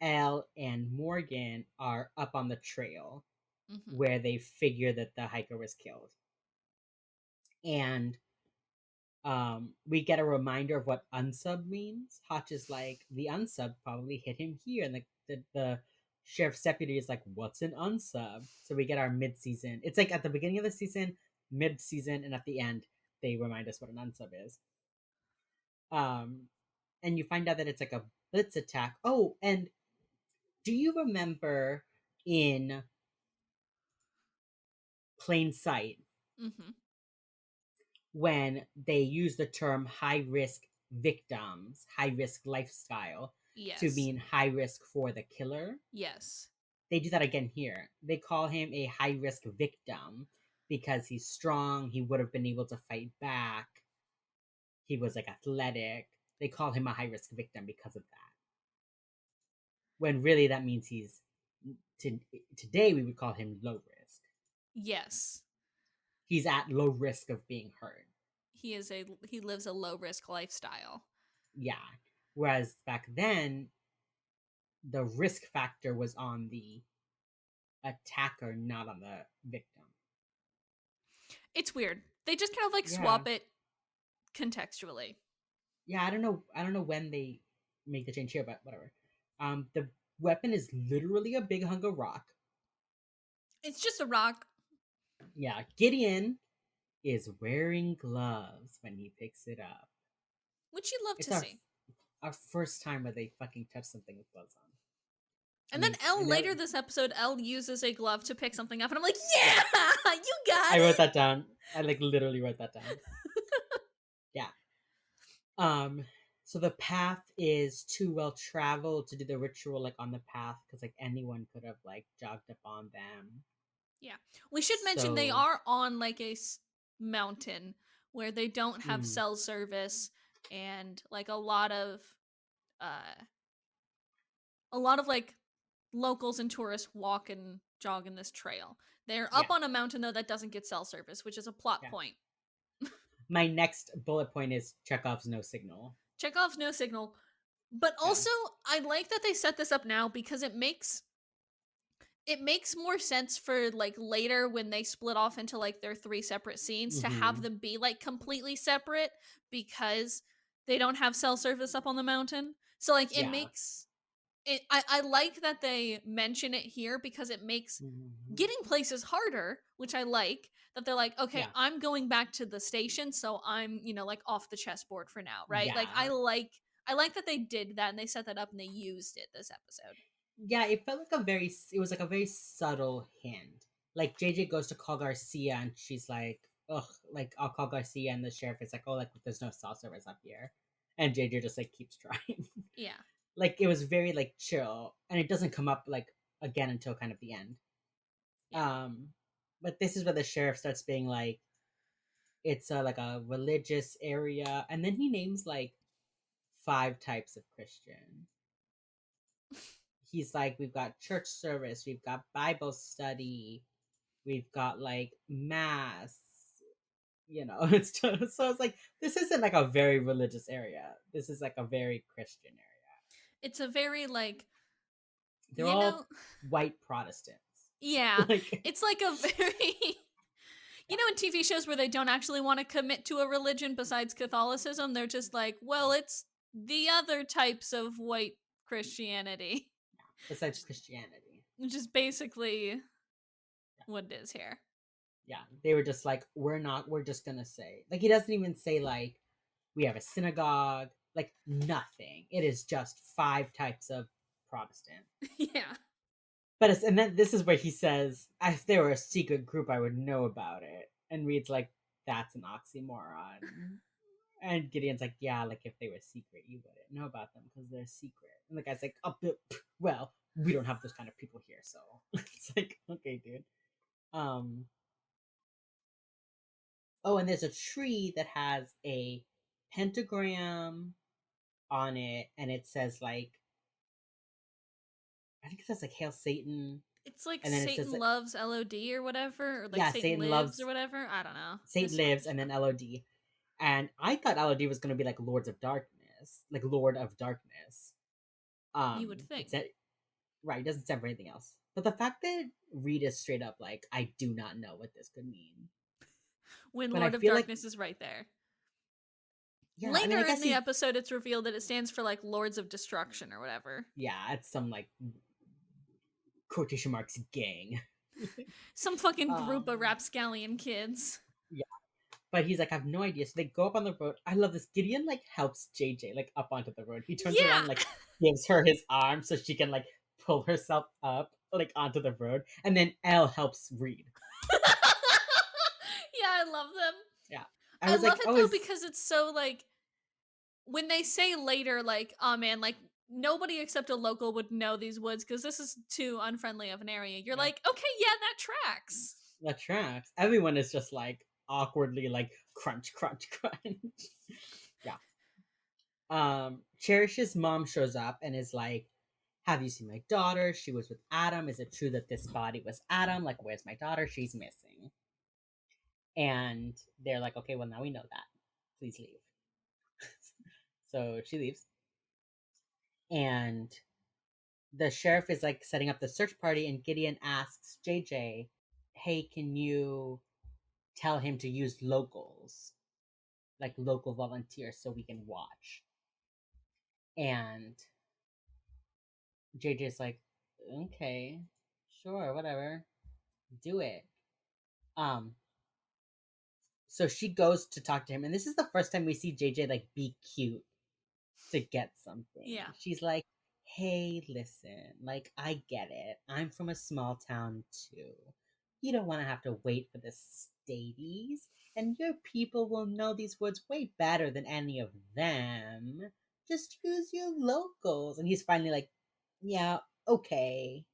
Speaker 1: Al, and Morgan are up on the trail
Speaker 2: Hmm.
Speaker 1: where they figure that the hiker was killed. And we get a reminder of what unsub means. Hotch is like, the unsub probably hit him here, and the sheriff's deputy is like, what's an unsub? So we get our mid-season. It's like at the beginning of the season, mid-season, and at the end they remind us what an unsub is. Um, and you find out that it's like a blitz attack. Oh, and do you remember in Plain Sight
Speaker 2: Hmm.
Speaker 1: when they use the term high risk victims, high risk lifestyle to
Speaker 2: Yes,
Speaker 1: mean high risk for the killer?
Speaker 2: yes,
Speaker 1: They do that again here. They call him a high risk victim because he's strong, he would have been able to fight back, he was like athletic. They call him a high risk victim because of that. When really that means he's today we would call him low risk.
Speaker 2: yes.
Speaker 1: He's at low risk of being hurt.
Speaker 2: he lives a low risk lifestyle.
Speaker 1: Yeah. Whereas back then, the risk factor was on the attacker, not on the victim.
Speaker 2: It's weird. They just kind of like
Speaker 1: Yeah.
Speaker 2: swap it contextually.
Speaker 1: Yeah, I don't know when they make the change here, but whatever. The weapon is literally a big hunk of rock.
Speaker 2: It's just a rock,
Speaker 1: Yeah, Gideon is wearing gloves when he picks it up.
Speaker 2: which you'd love
Speaker 1: It's
Speaker 2: to see.
Speaker 1: our first time where they fucking touch something with gloves on. I
Speaker 2: And then
Speaker 1: mean,
Speaker 2: Elle,
Speaker 1: and
Speaker 2: later this episode, Elle uses a glove to pick something up, and I'm like, yeah, you got
Speaker 1: I wrote
Speaker 2: it.
Speaker 1: that down. I like literally wrote that down. Yeah. Um. So the path is too well traveled to do the ritual like on the path because like anyone could have like jogged up on them.
Speaker 2: Yeah. We should mention they
Speaker 1: So
Speaker 2: are on like a mountain where they don't have
Speaker 1: mm,
Speaker 2: cell service, and like uh a lot of like locals and tourists walk and jog in this trail. They're up
Speaker 1: yeah,
Speaker 2: on a mountain though that doesn't get cell service, which is a plot
Speaker 1: yeah.
Speaker 2: point.
Speaker 1: My next bullet point is Chekhov's no signal.
Speaker 2: Chekhov's no signal. But
Speaker 1: Yeah.
Speaker 2: also I like that they set this up now because it makes more sense for like later when they split off into like their three separate scenes to have
Speaker 1: Mm-hmm.
Speaker 2: them be like completely separate because they don't have cell service up on the mountain. So like it
Speaker 1: Yeah.
Speaker 2: makes it I like that they mention it here because it makes
Speaker 1: Mm-hmm.
Speaker 2: getting places harder, which I like that they're like, okay,
Speaker 1: Yeah.
Speaker 2: I'm going back to the station, so I'm, like off the chessboard for now, right? Like
Speaker 1: Yeah.
Speaker 2: I like that they did that and they set that up and they used it this episode.
Speaker 1: Yeah, it felt like it was like a very subtle hint. Like JJ goes to call Garcia and she's like, ugh, like I'll call Garcia and the sheriff is like, oh, like there's no cell service up here. And JJ just like keeps trying.
Speaker 2: Yeah.
Speaker 1: Like it was very like chill and it doesn't come up like again until kind of the end.
Speaker 2: Yeah.
Speaker 1: Um but this is where the sheriff starts being like, it's like a religious area and then he names like 5 types of Christian. He's like, we've got church service, we've got Bible study, we've got like mass, it's just, so it's like this isn't like a very religious area. This is like a very Christian area.
Speaker 2: It's a very like
Speaker 1: They're
Speaker 2: you
Speaker 1: all
Speaker 2: know
Speaker 1: white Protestants.
Speaker 2: yeah,
Speaker 1: Like
Speaker 2: it's like a very
Speaker 1: yeah.
Speaker 2: in TV shows where they don't actually want to commit to a religion besides Catholicism, they're just like, well, it's the other types of white Christianity.
Speaker 1: Besides Christianity.
Speaker 2: Which is basically what it is here.
Speaker 1: Yeah. They were just like, we're just gonna say, like, he doesn't even say like we have a synagogue, like nothing. It is just 5 types of Protestant.
Speaker 2: Yeah.
Speaker 1: But and then this is where he says, if there were a secret group, I would know about it. And Reed's like, that's an oxymoron. And Gideon's like, yeah, like if they were secret, you wouldn't know about them because they're secret. And the guy's like, oh, well, we don't have those kind of people here, so it's like, okay, dude. Oh, and there's a tree that has a pentagram on it, and it says like, I think it says like "Hail Satan,"
Speaker 2: It's like
Speaker 1: and then it says
Speaker 2: Satan
Speaker 1: like,
Speaker 2: loves LOD or whatever, or like
Speaker 1: yeah,
Speaker 2: Satan
Speaker 1: Satan
Speaker 2: lives or
Speaker 1: loves
Speaker 2: whatever. I don't know.
Speaker 1: Satan lives, and then LOD. And I thought LOD was gonna be like Lords of Darkness, like Lord of Darkness.
Speaker 2: You would think.
Speaker 1: It's right, it doesn't stand for anything else. But the fact that Reed is straight up like, I do not know what this could mean.
Speaker 2: When
Speaker 1: But I
Speaker 2: Lord of
Speaker 1: feel like,
Speaker 2: Darkness is right there.
Speaker 1: yeah, I mean, I
Speaker 2: Later in
Speaker 1: guess
Speaker 2: the episode, it's revealed that it stands for like Lords of Destruction or whatever.
Speaker 1: yeah, it's some like quotation marks gang.
Speaker 2: Some fucking group of
Speaker 1: um,
Speaker 2: rapscallion kids.
Speaker 1: yeah, but he's like, I have no idea. So they go up on the road. I love this. Gideon like helps JJ like up onto the road. He turns around,
Speaker 2: Yeah.
Speaker 1: like gives her his arm so she can like pull herself up like onto the road, and then Elle helps Reed.
Speaker 2: Yeah, I love them.
Speaker 1: Yeah, I
Speaker 2: I
Speaker 1: was
Speaker 2: love
Speaker 1: like,
Speaker 2: it
Speaker 1: oh,
Speaker 2: though
Speaker 1: is
Speaker 2: because it's so like when they say later, like, oh man, like nobody except a local would know these woods because this is too unfriendly of an area. You're
Speaker 1: yeah,
Speaker 2: like, okay, yeah, that tracks.
Speaker 1: that tracks. Everyone is just like awkwardly like crunch, crunch, crunch. Yeah. Cherish's mom shows up and is like, have you seen my daughter? She was with Adam. Is it true that this body was Adam? Like, where's my daughter? She's missing. And they're like, okay, well, now we know that. please leave. So she leaves. And the sheriff is like setting up the search party, and Gideon asks JJ, hey, can you tell him to use locals, like local volunteers, so we can watch? And JJ's like, okay, sure, whatever, do it. Um, so she goes to talk to him, and this is the first time we see JJ like be cute to get something.
Speaker 2: Yeah.
Speaker 1: She's like, hey, listen, like, I get it. I'm from a small town too. You don't want to have to wait for the stadies, and your people will know these words way better than any of them. Just use your locals. And he's finally like, yeah, okay.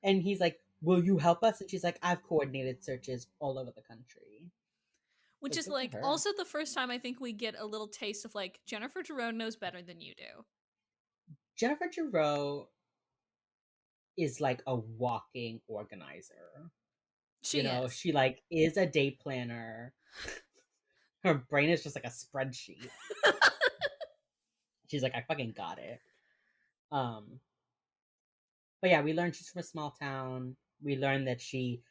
Speaker 1: And he's like, will you help us? And she's like, I've coordinated searches all over the country.
Speaker 2: Which
Speaker 1: So
Speaker 2: is
Speaker 1: good for
Speaker 2: like
Speaker 1: her.
Speaker 2: also the first time I think we get a little taste of like Jennifer Jerome knows better than you do.
Speaker 1: Jennifer Giroux is like a walking organizer. You
Speaker 2: She
Speaker 1: know,
Speaker 2: is.
Speaker 1: she like is a day planner. Her brain is just like a spreadsheet. She's like, I fucking got it. Um, but yeah, we learned she's from a small town. We learned that she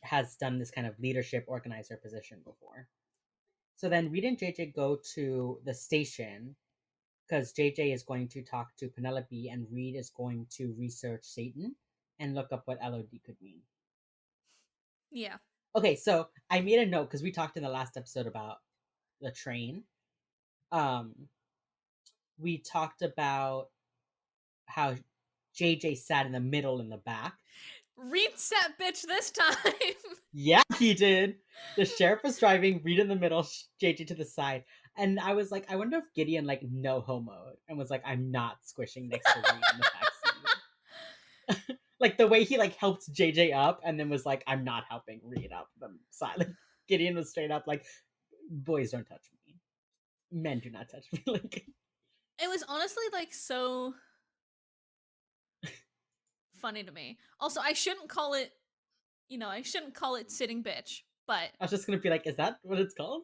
Speaker 1: has done this kind of leadership organizer position before. So then Reed and JJ go to the station because JJ is going to talk to Penelope and Reed is going to research Satan and look up what LOD could mean.
Speaker 2: Yeah.
Speaker 1: Okay, so I made a note because we talked in the last episode about the train. Um, we talked about how JJ sat in the middle in the back.
Speaker 2: Reed sat bitch this time.
Speaker 1: Yeah, he did. The sheriff was driving, Reed in the middle, JJ to the side. And I was like, I wonder if Gideon like no homo and was like, I'm not squishing next to Reed in the backseat. Like the way he like helped JJ up and then was like, I'm not helping Reed up the side. Like Gideon was straight up like, boys don't touch me. Men do not touch me. Like
Speaker 2: It was honestly like so funny to me. Also, I shouldn't call it, I shouldn't call it sitting bitch, but
Speaker 1: I was just gonna be like, is that what it's called?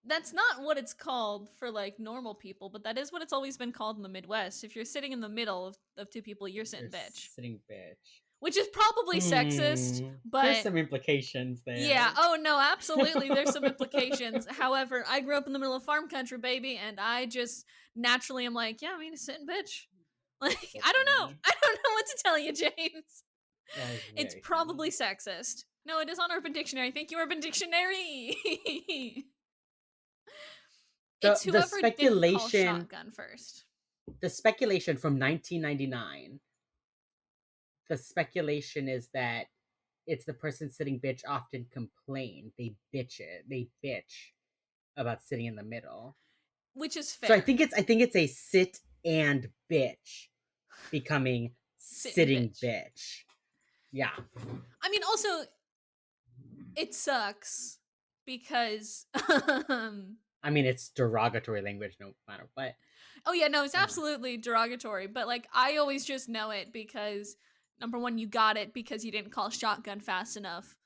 Speaker 2: that's not what it's called for like normal people, but that is what it's always been called in the Midwest. If you're sitting in the middle of two people, you're
Speaker 1: You're
Speaker 2: sitting bitch.
Speaker 1: sitting bitch.
Speaker 2: Which is probably sexist,
Speaker 1: There's
Speaker 2: but
Speaker 1: some implications
Speaker 2: yeah,
Speaker 1: there.
Speaker 2: oh no, absolutely there's some implications. However, I grew up in the middle of farm country, baby, and I just naturally am like, yeah, I mean, a sitting bitch. Like,
Speaker 1: So
Speaker 2: I don't know.
Speaker 1: funny.
Speaker 2: I don't know what to tell you, James.
Speaker 1: That was
Speaker 2: It's
Speaker 1: very funny.
Speaker 2: probably sexist. No, it is on Urban Dictionary. Thank you, Urban Dictionary.
Speaker 1: The
Speaker 2: It's
Speaker 1: the
Speaker 2: whoever didn't call
Speaker 1: speculation
Speaker 2: shotgun first.
Speaker 1: the speculation from 1999. The speculation is that it's the person sitting bitch often complain. They bitch about sitting in the middle.
Speaker 2: Which is
Speaker 1: So
Speaker 2: fair.
Speaker 1: I think it's a sit and bitch becoming
Speaker 2: Sitting
Speaker 1: sitting
Speaker 2: bitch.
Speaker 1: bitch. Yeah.
Speaker 2: I mean, also, it sucks because
Speaker 1: I mean, it's derogatory language no matter what.
Speaker 2: oh yeah, no, it's
Speaker 1: Uh,
Speaker 2: absolutely derogatory, but like I always just know it because number one, you got it because you didn't call shotgun fast enough.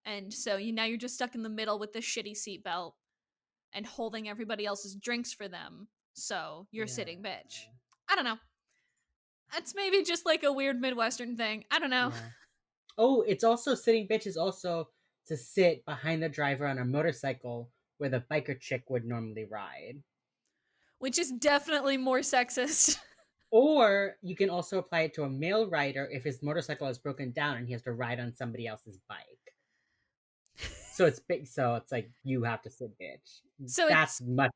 Speaker 2: And so now you're just stuck in the middle with this shitty seatbelt and holding everybody else's drinks for them. So you're
Speaker 1: yeah.
Speaker 2: sitting bitch. I don't know. That's maybe just like a weird Midwestern thing. I don't know.
Speaker 1: Yeah. Oh, it's also sitting bitch is also to sit behind the driver on a motorcycle where the biker chick would normally ride.
Speaker 2: Which is definitely more sexist.
Speaker 1: Or you can also apply it to a male rider if his motorcycle is broken down and he has to ride on somebody else's bike. So it's big. So it's like you have to sit bitch.
Speaker 2: So
Speaker 1: That's much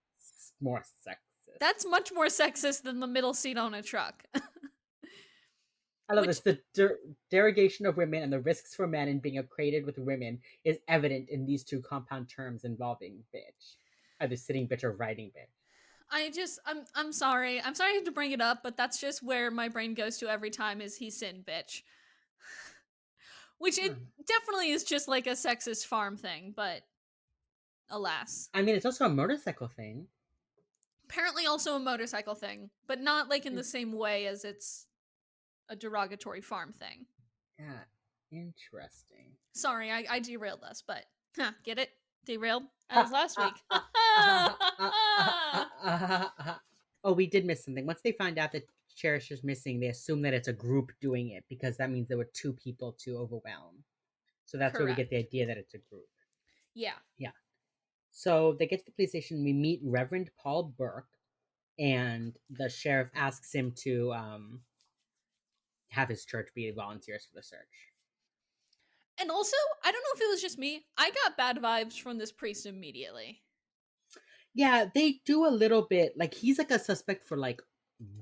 Speaker 1: more sexist.
Speaker 2: that's much more sexist than the middle seat on a truck.
Speaker 1: I love
Speaker 2: Which
Speaker 1: this. The derogation of women and the risks for men in being equated with women is evident in these two compound terms involving bitch, either sitting bitch or riding bitch.
Speaker 2: I'm sorry. I'm sorry I have to bring it up, but that's just where my brain goes to every time is he's sitting bitch. Which it definitely is just like a sexist farm thing, but alas.
Speaker 1: I mean, it's also a motorcycle thing.
Speaker 2: Apparently also a motorcycle thing, but not like in the same way as it's a derogatory farm thing.
Speaker 1: Yeah, interesting.
Speaker 2: Sorry, I derailed us, but get it? Derailed as
Speaker 1: Ha,
Speaker 2: last
Speaker 1: ah,
Speaker 2: week.
Speaker 1: ah, ah, ah, ah, ah, ah, ah. Oh, we did miss something. Once they find out that Cherish is missing, they assume that it's a group doing it because that means there were two people to overwhelm. So that's where we get the
Speaker 2: Correct.
Speaker 1: idea that it's a group.
Speaker 2: Yeah.
Speaker 1: Yeah. So they get to the police station. We meet Reverend Paul Burke, and the sheriff asks him to have his church be volunteers for the search.
Speaker 2: And also, I don't know if it was just me. I got bad vibes from this priest immediately.
Speaker 1: Yeah, they do a little bit. Like he's like a suspect for like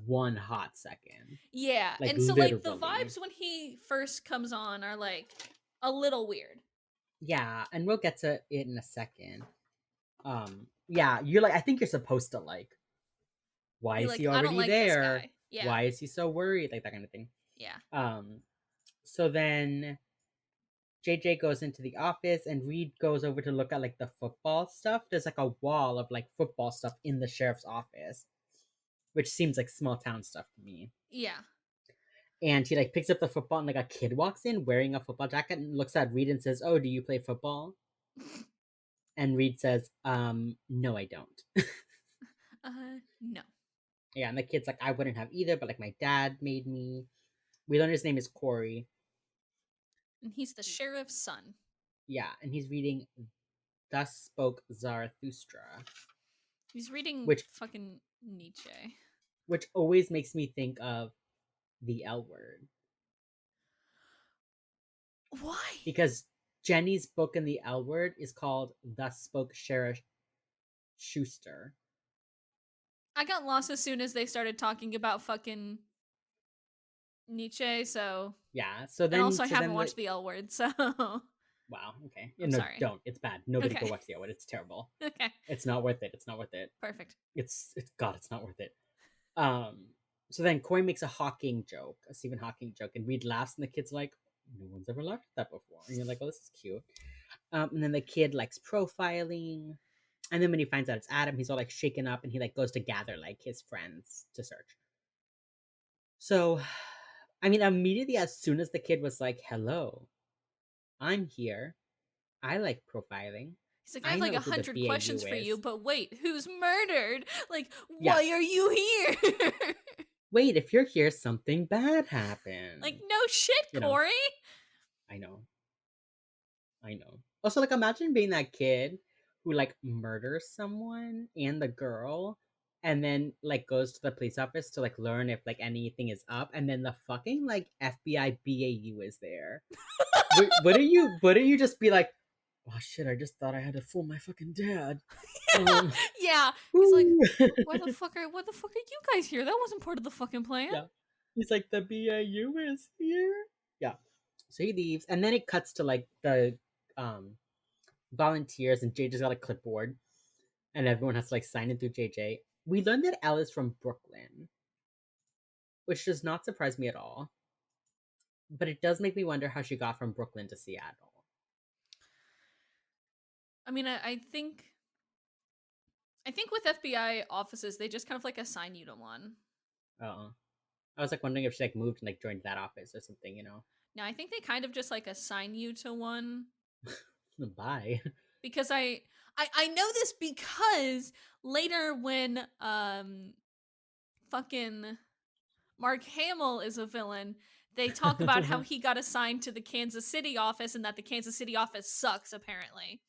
Speaker 1: one hot second.
Speaker 2: Yeah.
Speaker 1: Like
Speaker 2: And so like the
Speaker 1: literally.
Speaker 2: vibes when he first comes on are like a little weird.
Speaker 1: Yeah, and we'll get to it in a second. Yeah, you're like I think you're supposed to like why
Speaker 2: Be
Speaker 1: is he
Speaker 2: like, I don't
Speaker 1: already
Speaker 2: like this
Speaker 1: there?
Speaker 2: guy. Yeah.
Speaker 1: Why is he so worried? Like that kind of thing.
Speaker 2: Yeah.
Speaker 1: Um so then JJ goes into the office and Reed goes over to look at like the football stuff. There's like a wall of like football stuff in the sheriff's office, which seems like small town stuff to me.
Speaker 2: Yeah.
Speaker 1: And he like picks up the football and like a kid walks in wearing a football jacket and looks at Reed and says, "Oh, do you play football?" And Reed says, no, I don't."
Speaker 2: No.
Speaker 1: Yeah, and the kid's like, "I wouldn't have either, but like my dad made me." We learn his name is Corey.
Speaker 2: And he's the sheriff's son.
Speaker 1: Yeah, and he's reading Thus Spoke Zarathustra,
Speaker 2: He's reading
Speaker 1: which
Speaker 2: fucking Nietzsche.
Speaker 1: always makes me think of the L word.
Speaker 2: Why?
Speaker 1: Because Jenny's book in the L word is called Thus Spoke Sheriff Schuster.
Speaker 2: I got lost as soon as they started talking about fucking Nietzsche, so
Speaker 1: Yeah,
Speaker 2: and also I haven't
Speaker 1: like,
Speaker 2: watched the L word, so
Speaker 1: wow, okay.
Speaker 2: I'm
Speaker 1: No,
Speaker 2: sorry.
Speaker 1: don't. It's bad. Nobody go
Speaker 2: Okay.
Speaker 1: watch the L word. It's terrible.
Speaker 2: Okay.
Speaker 1: It's not worth it. It's not worth it.
Speaker 2: Perfect.
Speaker 1: It's God, it's not worth it. Um so then Corey makes a Hawking joke, a Stephen Hawking joke, and Reed laughs and the kid's like, "No one's ever laughed at that before." And you're like, "Oh, this is cute." And then the kid likes profiling. And then when he finds out it's Adam, he's all like shaken up and he like goes to gather like his friends to search. So I mean, immediately as soon as the kid was like, "Hello, I'm here. I like profiling.
Speaker 2: He's like, I have
Speaker 1: I
Speaker 2: like
Speaker 1: know who the
Speaker 2: 100 questions
Speaker 1: BAU
Speaker 2: for you,
Speaker 1: is."
Speaker 2: but wait, who's murdered? Like,
Speaker 1: Yeah.
Speaker 2: why are you here?
Speaker 1: Wait, if you're here, something bad
Speaker 2: Like,
Speaker 1: happened.
Speaker 2: no shit,
Speaker 1: You know,
Speaker 2: Corey.
Speaker 1: I know. I know. Also, like, imagine being that kid who, like, murders someone and the girl and then, like, goes to the police office to, like, learn if, like, anything is up. And then the fucking, like, FBI BAU is there. Wouldn't you just be like, "Oh, shit, I just thought I had to fool my fucking dad." Um,
Speaker 2: Yeah. He's like,
Speaker 1: woo.
Speaker 2: what the fuck are you guys here? That wasn't part of the fucking plan.
Speaker 1: Yeah. He's like, "The BAU is here." Yeah. So he leaves, and then it cuts to like the um volunteers, and JJ's got a clipboard, and everyone has to like sign it through JJ. We learned that Elle is from Brooklyn, which does not surprise me at all. But it does make me wonder how she got from Brooklyn to Seattle.
Speaker 2: I mean, I think with FBI offices, they just kind of like assign you to one.
Speaker 1: Oh, I was like wondering if she like moved and like joined that office or something, you know?
Speaker 2: No, I think they kind of just like assign you to one
Speaker 1: Bye.
Speaker 2: because I know this because later when fucking Mark Hamill is a villain, they talk about how he got assigned to the Kansas City office and that the Kansas City office sucks apparently.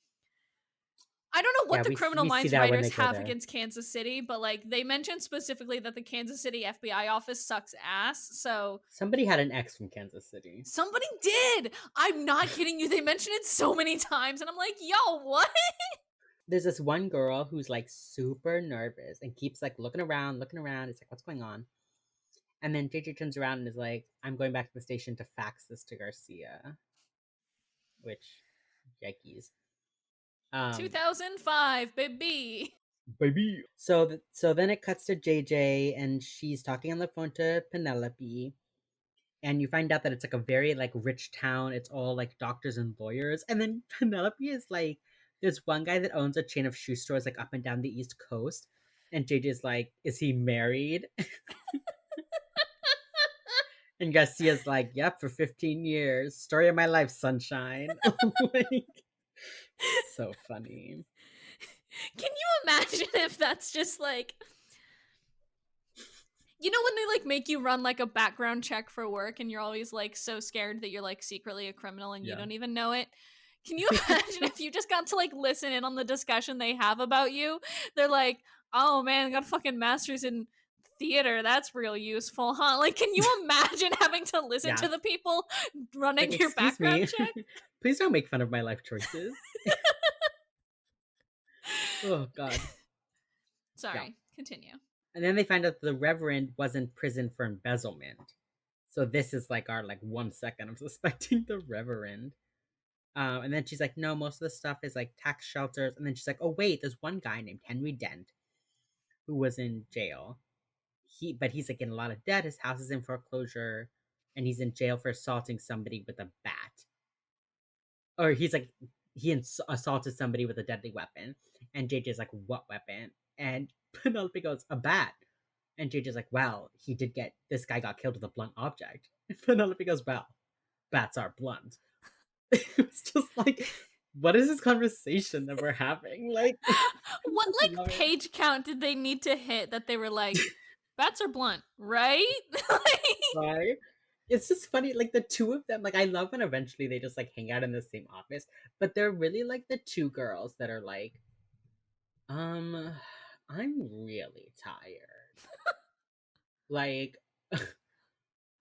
Speaker 2: I don't know what
Speaker 1: Yeah,
Speaker 2: the Criminal
Speaker 1: we see
Speaker 2: Minds
Speaker 1: that when
Speaker 2: writers
Speaker 1: they go
Speaker 2: have
Speaker 1: there.
Speaker 2: against Kansas City, but like they mentioned specifically that the Kansas City FBI office sucks ass. So
Speaker 1: Somebody had an ex from Kansas City.
Speaker 2: somebody did. I'm not kidding you. They mentioned it so many times, and I'm like, yo, what?
Speaker 1: There's this one girl who's like super nervous and keeps like looking around, looking around. It's like, what's going on? And then JJ turns around and is like, "I'm going back to the station to fax this to Garcia." Which, yikes.
Speaker 2: 2005, baby.
Speaker 1: Baby. So, so then it cuts to JJ and she's talking on the phone to Penelope. And you find out that it's like a very like rich town. It's all like doctors and lawyers. And then Penelope is like, there's one guy that owns a chain of shoe stores like up and down the East Coast. And JJ's like, "Is he married?" And Garcia's like, "Yep, for 15 years. Story of my life, sunshine." Like, So funny.
Speaker 2: Can you imagine if that's just like, you know, when they like make you run like a background check for work and you're always like so scared that you're like secretly a criminal and you
Speaker 1: Yeah.
Speaker 2: don't even know it? Can you imagine if you just got to like listen in on the discussion they have about you? They're like, oh man, I got a fucking master's in theater. That's real useful, huh? Like, can you imagine having to listen
Speaker 1: Yeah.
Speaker 2: to the people
Speaker 1: Like,
Speaker 2: running your
Speaker 1: excuse
Speaker 2: background
Speaker 1: me.
Speaker 2: check?
Speaker 1: Please don't make fun of my life choices. Oh God. Yeah.
Speaker 2: Sorry, continue.
Speaker 1: And then they find out the Reverend was in prison for embezzlement. So this is like our like 1 second of suspecting the Reverend. And then she's like, no, most of the stuff is like tax shelters. And then she's like, oh wait, there's one guy named Henry Dent who was in jail. But he's like in a lot of debt. His house is in foreclosure, and he's in jail for assaulting somebody with a bat. Or he's like assaulted somebody with a deadly weapon. And JJ's like, what weapon? And Penelope goes, a bat. And JJ's like, well, this guy got killed with a blunt object. And Penelope goes, well, bats are blunt. It's just like, what is this conversation that we're having? Like, I
Speaker 2: What
Speaker 1: just
Speaker 2: like
Speaker 1: love it.
Speaker 2: page count did they need to hit that they were like, bats are blunt, right? Like,
Speaker 1: Right? It's just funny, like the two of them. Like, I love when eventually they just like hang out in the same office, but they're really like the two girls that are like, um, I'm really tired. Like,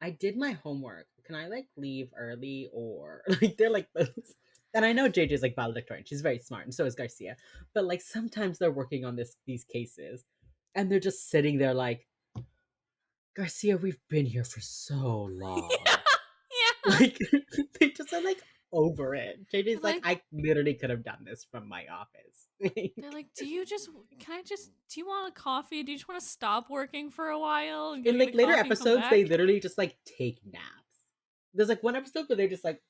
Speaker 1: I did my homework. Can I like leave early or like they're like those? And I know JJ's like valedictorian. She's very smart, and so is Garcia. But like sometimes they're working on these cases, and they're just sitting there like, Garcia, we've been here for so
Speaker 2: yeah,
Speaker 1: long.
Speaker 2: yeah.
Speaker 1: Like they just are like over it.
Speaker 2: They're
Speaker 1: JJ's like,
Speaker 2: like,
Speaker 1: I literally could have done this from my office.
Speaker 2: they're like, do you just, can I just, do you want a coffee? Do you just want to stop working for a while and go
Speaker 1: In
Speaker 2: get
Speaker 1: like
Speaker 2: a
Speaker 1: later
Speaker 2: coffee and come
Speaker 1: episodes,
Speaker 2: back?
Speaker 1: they literally just like take naps. There's like one episode where they just like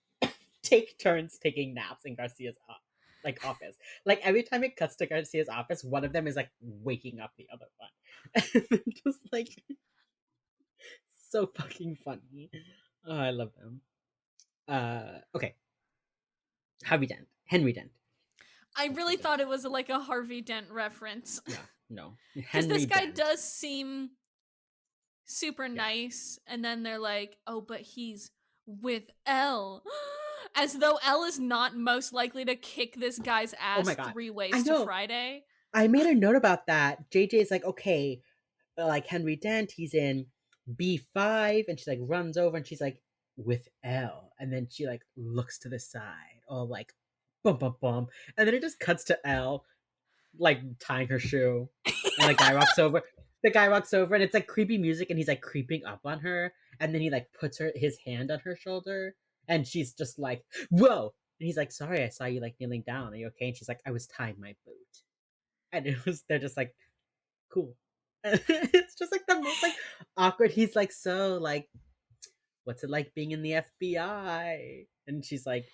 Speaker 1: take turns taking naps in Garcia's like office. Like every time it cuts to Garcia's office, one of them is like waking up the other one. And just like so fucking funny. Oh, I love them. Okay. Harvey Dent. Henry Dent.
Speaker 2: I
Speaker 1: Not
Speaker 2: really
Speaker 1: Harvey Dent.
Speaker 2: thought it was like a Harvey Dent reference.
Speaker 1: Yeah, no.
Speaker 2: Because
Speaker 1: Henry
Speaker 2: this guy
Speaker 1: Dent.
Speaker 2: does seem super
Speaker 1: Yeah.
Speaker 2: nice, and then they're like, oh, but he's with Elle. As though Elle is not most likely to kick this guy's
Speaker 1: Oh my
Speaker 2: ass
Speaker 1: god.
Speaker 2: three
Speaker 1: I
Speaker 2: ways to
Speaker 1: know.
Speaker 2: Friday.
Speaker 1: I made a note about that. JJ is like, okay, like Henry Dent, he's in B5, and she like runs over and she's like, with L. And then she like looks to the side, all like bum bum bum. And then it just cuts to L like tying her shoe. And the guy walks over. The guy walks over and it's like creepy music and he's like creeping up on her. And then he like puts his hand on her shoulder and she's just like, whoa. And he's like, sorry, I saw you like kneeling down. Are you okay? And she's like, I was tying my boot. And they're just like, cool. It's just like the most like awkward. He's like, so like, what's it like being in the FBI? And she's like,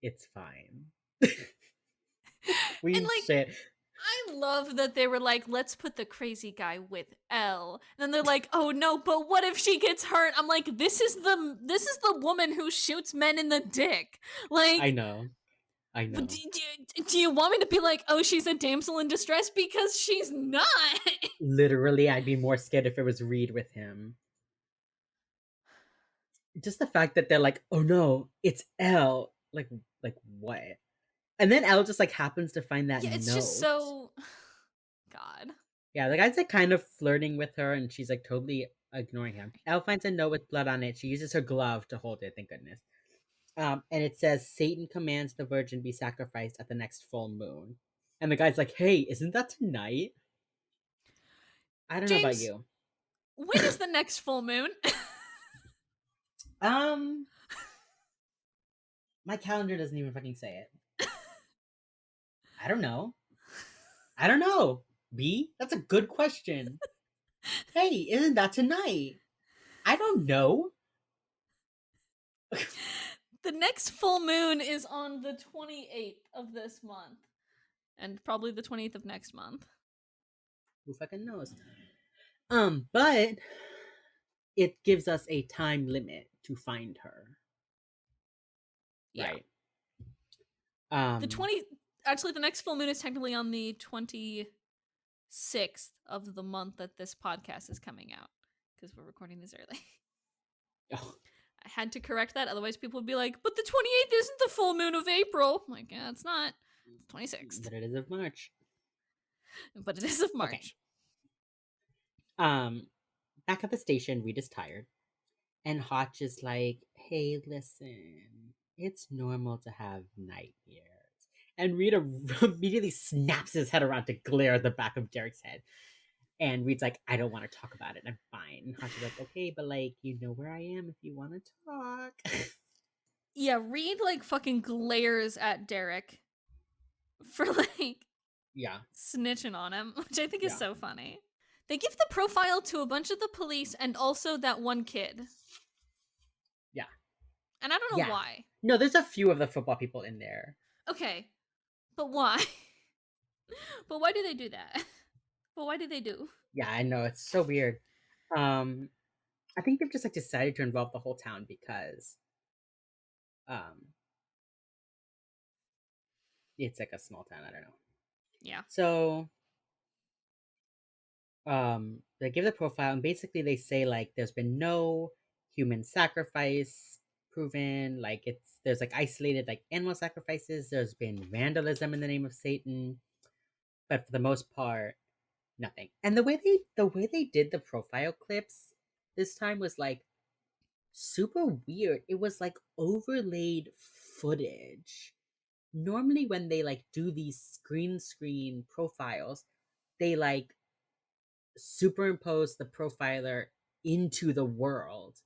Speaker 1: it's fine.
Speaker 2: And
Speaker 1: Queen
Speaker 2: like,
Speaker 1: shit.
Speaker 2: I love that they were like, let's put the crazy guy with Elle. And then they're like, oh no, but what if she gets hurt? I'm like, this is the woman who shoots men in the dick.
Speaker 1: I
Speaker 2: Like,
Speaker 1: know. I
Speaker 2: but
Speaker 1: know.
Speaker 2: do you want me to be like, oh, she's a damsel in distress? Because she's not.
Speaker 1: Literally, I'd be more scared if it was Reed with him. Just the fact that they're like, oh no, it's Elle. Like what? And then Elle just like happens to find that
Speaker 2: Yeah, it's just
Speaker 1: note.
Speaker 2: so. God.
Speaker 1: Yeah, the guy's like kind of flirting with her and she's like totally ignoring him. Elle finds a note with blood on it. She uses her glove to hold it, thank goodness. And it says Satan commands the virgin be sacrificed at the next full moon. And the guy's like, hey, isn't that tonight? I don't know about
Speaker 2: James,
Speaker 1: you.
Speaker 2: when is the next full moon?
Speaker 1: Um, my calendar doesn't even fucking say it. I don't know. I don't know. B? That's a good question. Hey, isn't that tonight? I don't know.
Speaker 2: The next full moon is on the 28th of this month. And probably the 20th of next month.
Speaker 1: Who fucking knows? But it gives us a time limit to find her.
Speaker 2: Yeah.
Speaker 1: Right.
Speaker 2: The 20 actually the next full moon is technically on the 26th of the month that this podcast is coming out because we're recording this early.
Speaker 1: oh,
Speaker 2: I had to correct that, otherwise people would be like, "But the 28th isn't the full moon of April." I'm like, yeah, it's not. It's 26th.
Speaker 1: but it is of March.
Speaker 2: But it is of
Speaker 1: Okay.
Speaker 2: March.
Speaker 1: Back at the station, Reed is tired. And Hotch is like, hey, listen, it's normal to have nightmares. And Reed immediately snaps his head around to glare at the back of Derek's head. And Reed's like, I don't want to talk about it. I'm fine. And Hotch is like, okay, but like, you know where I am if you want to talk.
Speaker 2: Yeah, Reed like fucking glares at Derek for like
Speaker 1: Yeah,
Speaker 2: snitching on him, which I think is
Speaker 1: yeah,
Speaker 2: so funny. They give the profile to a bunch of the police and also that one kid.
Speaker 1: yeah,
Speaker 2: And I don't know
Speaker 1: yeah.
Speaker 2: why.
Speaker 1: No, there's a few of the football people in there.
Speaker 2: Okay, but why? But why do they do that? But why do they do?
Speaker 1: Yeah, I know, it's so weird. Um, I think they've just like decided to involve the whole town because um it's like a small town, I don't know.
Speaker 2: Yeah.
Speaker 1: So they give the profile and basically they say like there's been no human sacrifice proven, like there's like isolated like animal sacrifices, there's been vandalism in the name of Satan, but for the most part nothing. And the way they did the profile clips this time was like super weird. It was like overlaid footage. Normally when they like do these screen profiles, they like superimpose the profiler into the world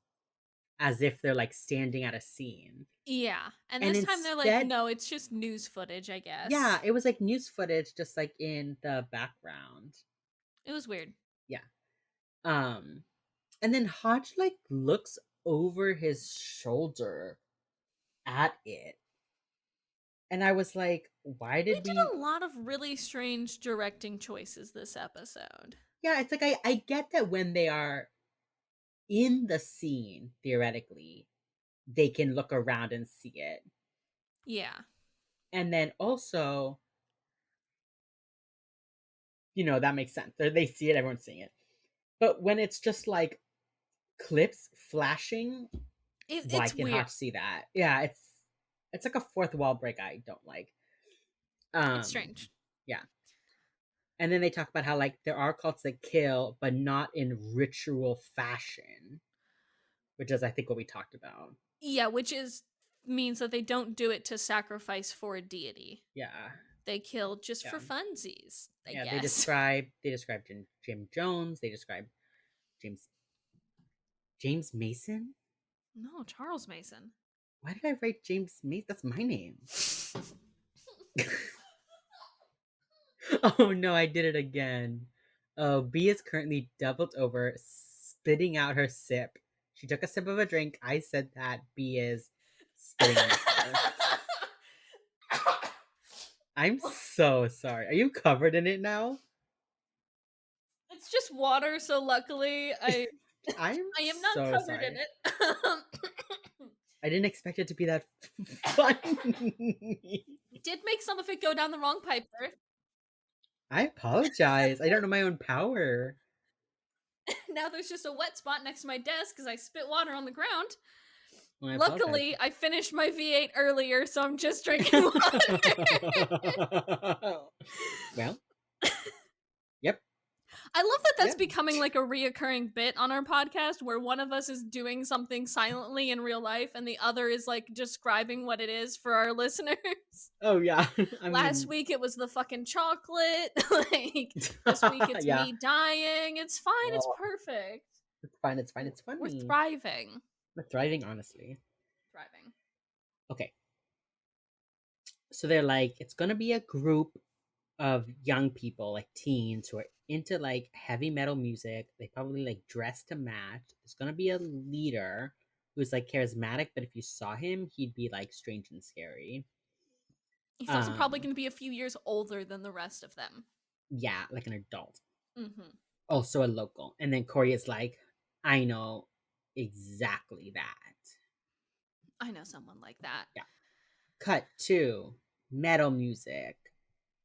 Speaker 1: as if they're like standing at a scene.
Speaker 2: Yeah. And
Speaker 1: And
Speaker 2: this time they're like,
Speaker 1: instead,
Speaker 2: no, it's just news footage, I
Speaker 1: yeah,
Speaker 2: guess.
Speaker 1: it was like news footage just like in the background.
Speaker 2: It was weird.
Speaker 1: Yeah. And then Hodge like looks over his shoulder at it. And I was like, why
Speaker 2: We
Speaker 1: did
Speaker 2: did
Speaker 1: we
Speaker 2: a lot of really strange directing choices this episode.
Speaker 1: Yeah, it's like I get that when they are in the scene, theoretically, they can look around and see it.
Speaker 2: Yeah.
Speaker 1: And then also, that makes sense. They see it, everyone's seeing it. But when it's just like clips flashing, why
Speaker 2: It's
Speaker 1: can
Speaker 2: weird.
Speaker 1: Hotch see that? Yeah, it's like a fourth wall break I don't like.
Speaker 2: It's
Speaker 1: Um,
Speaker 2: strange.
Speaker 1: yeah. And then they talk about how like there are cults that kill, but not in ritual fashion, which is I think what we talked about.
Speaker 2: Yeah, which means that they don't do it to sacrifice for a deity.
Speaker 1: Yeah,
Speaker 2: They kill just
Speaker 1: yeah,
Speaker 2: for funsies, I
Speaker 1: yeah. They
Speaker 2: guess.
Speaker 1: describe they describe Jim Jones. They describe James James Mason.
Speaker 2: No, Charles Mason.
Speaker 1: Why did I write James Mason? That's my name. Oh no, I did it again. Oh, B is currently doubled over, spitting out her sip. She took a sip of a drink. I said that. B is spitting on the floor. I'm so sorry. Are you covered in it now?
Speaker 2: It's just water, so luckily I
Speaker 1: I'm
Speaker 2: am not
Speaker 1: so
Speaker 2: covered in
Speaker 1: sorry.
Speaker 2: it.
Speaker 1: I didn't expect it to be that funny.
Speaker 2: Did make some of it go down the wrong pipe there.
Speaker 1: I apologize. I don't know my own power.
Speaker 2: Now there's just a wet spot next to my desk because I spit water on the ground.
Speaker 1: Well, I apologize.
Speaker 2: Luckily, I finished my V8 earlier, so I'm just drinking water.
Speaker 1: Well, yep.
Speaker 2: I love that that's
Speaker 1: Yeah.
Speaker 2: becoming like a reoccurring bit on our podcast where one of us is doing something silently in real life and the other is like describing what it is for our listeners.
Speaker 1: Oh yeah. I
Speaker 2: Last
Speaker 1: mean,
Speaker 2: week it was the fucking chocolate. Like this week it's
Speaker 1: yeah.
Speaker 2: me dying. It's fine. It's
Speaker 1: Oh,
Speaker 2: perfect.
Speaker 1: it's fine. It's fine. It's
Speaker 2: We're
Speaker 1: funny.
Speaker 2: thriving.
Speaker 1: We're thriving, honestly.
Speaker 2: Thriving.
Speaker 1: Okay. So they're like, it's gonna be a group of young people, like teens, who are into like heavy metal music. They probably like dress to match. There's gonna be a leader who's like charismatic, but if you saw him, he'd be like strange and scary.
Speaker 2: He's also probably
Speaker 1: Um,
Speaker 2: going to be a few years older than the rest of them.
Speaker 1: yeah, like an adult.
Speaker 2: Mm-hmm.
Speaker 1: Also a local. And then Corey is like, I know exactly that.
Speaker 2: I know someone like that.
Speaker 1: Yeah. Cut to metal music,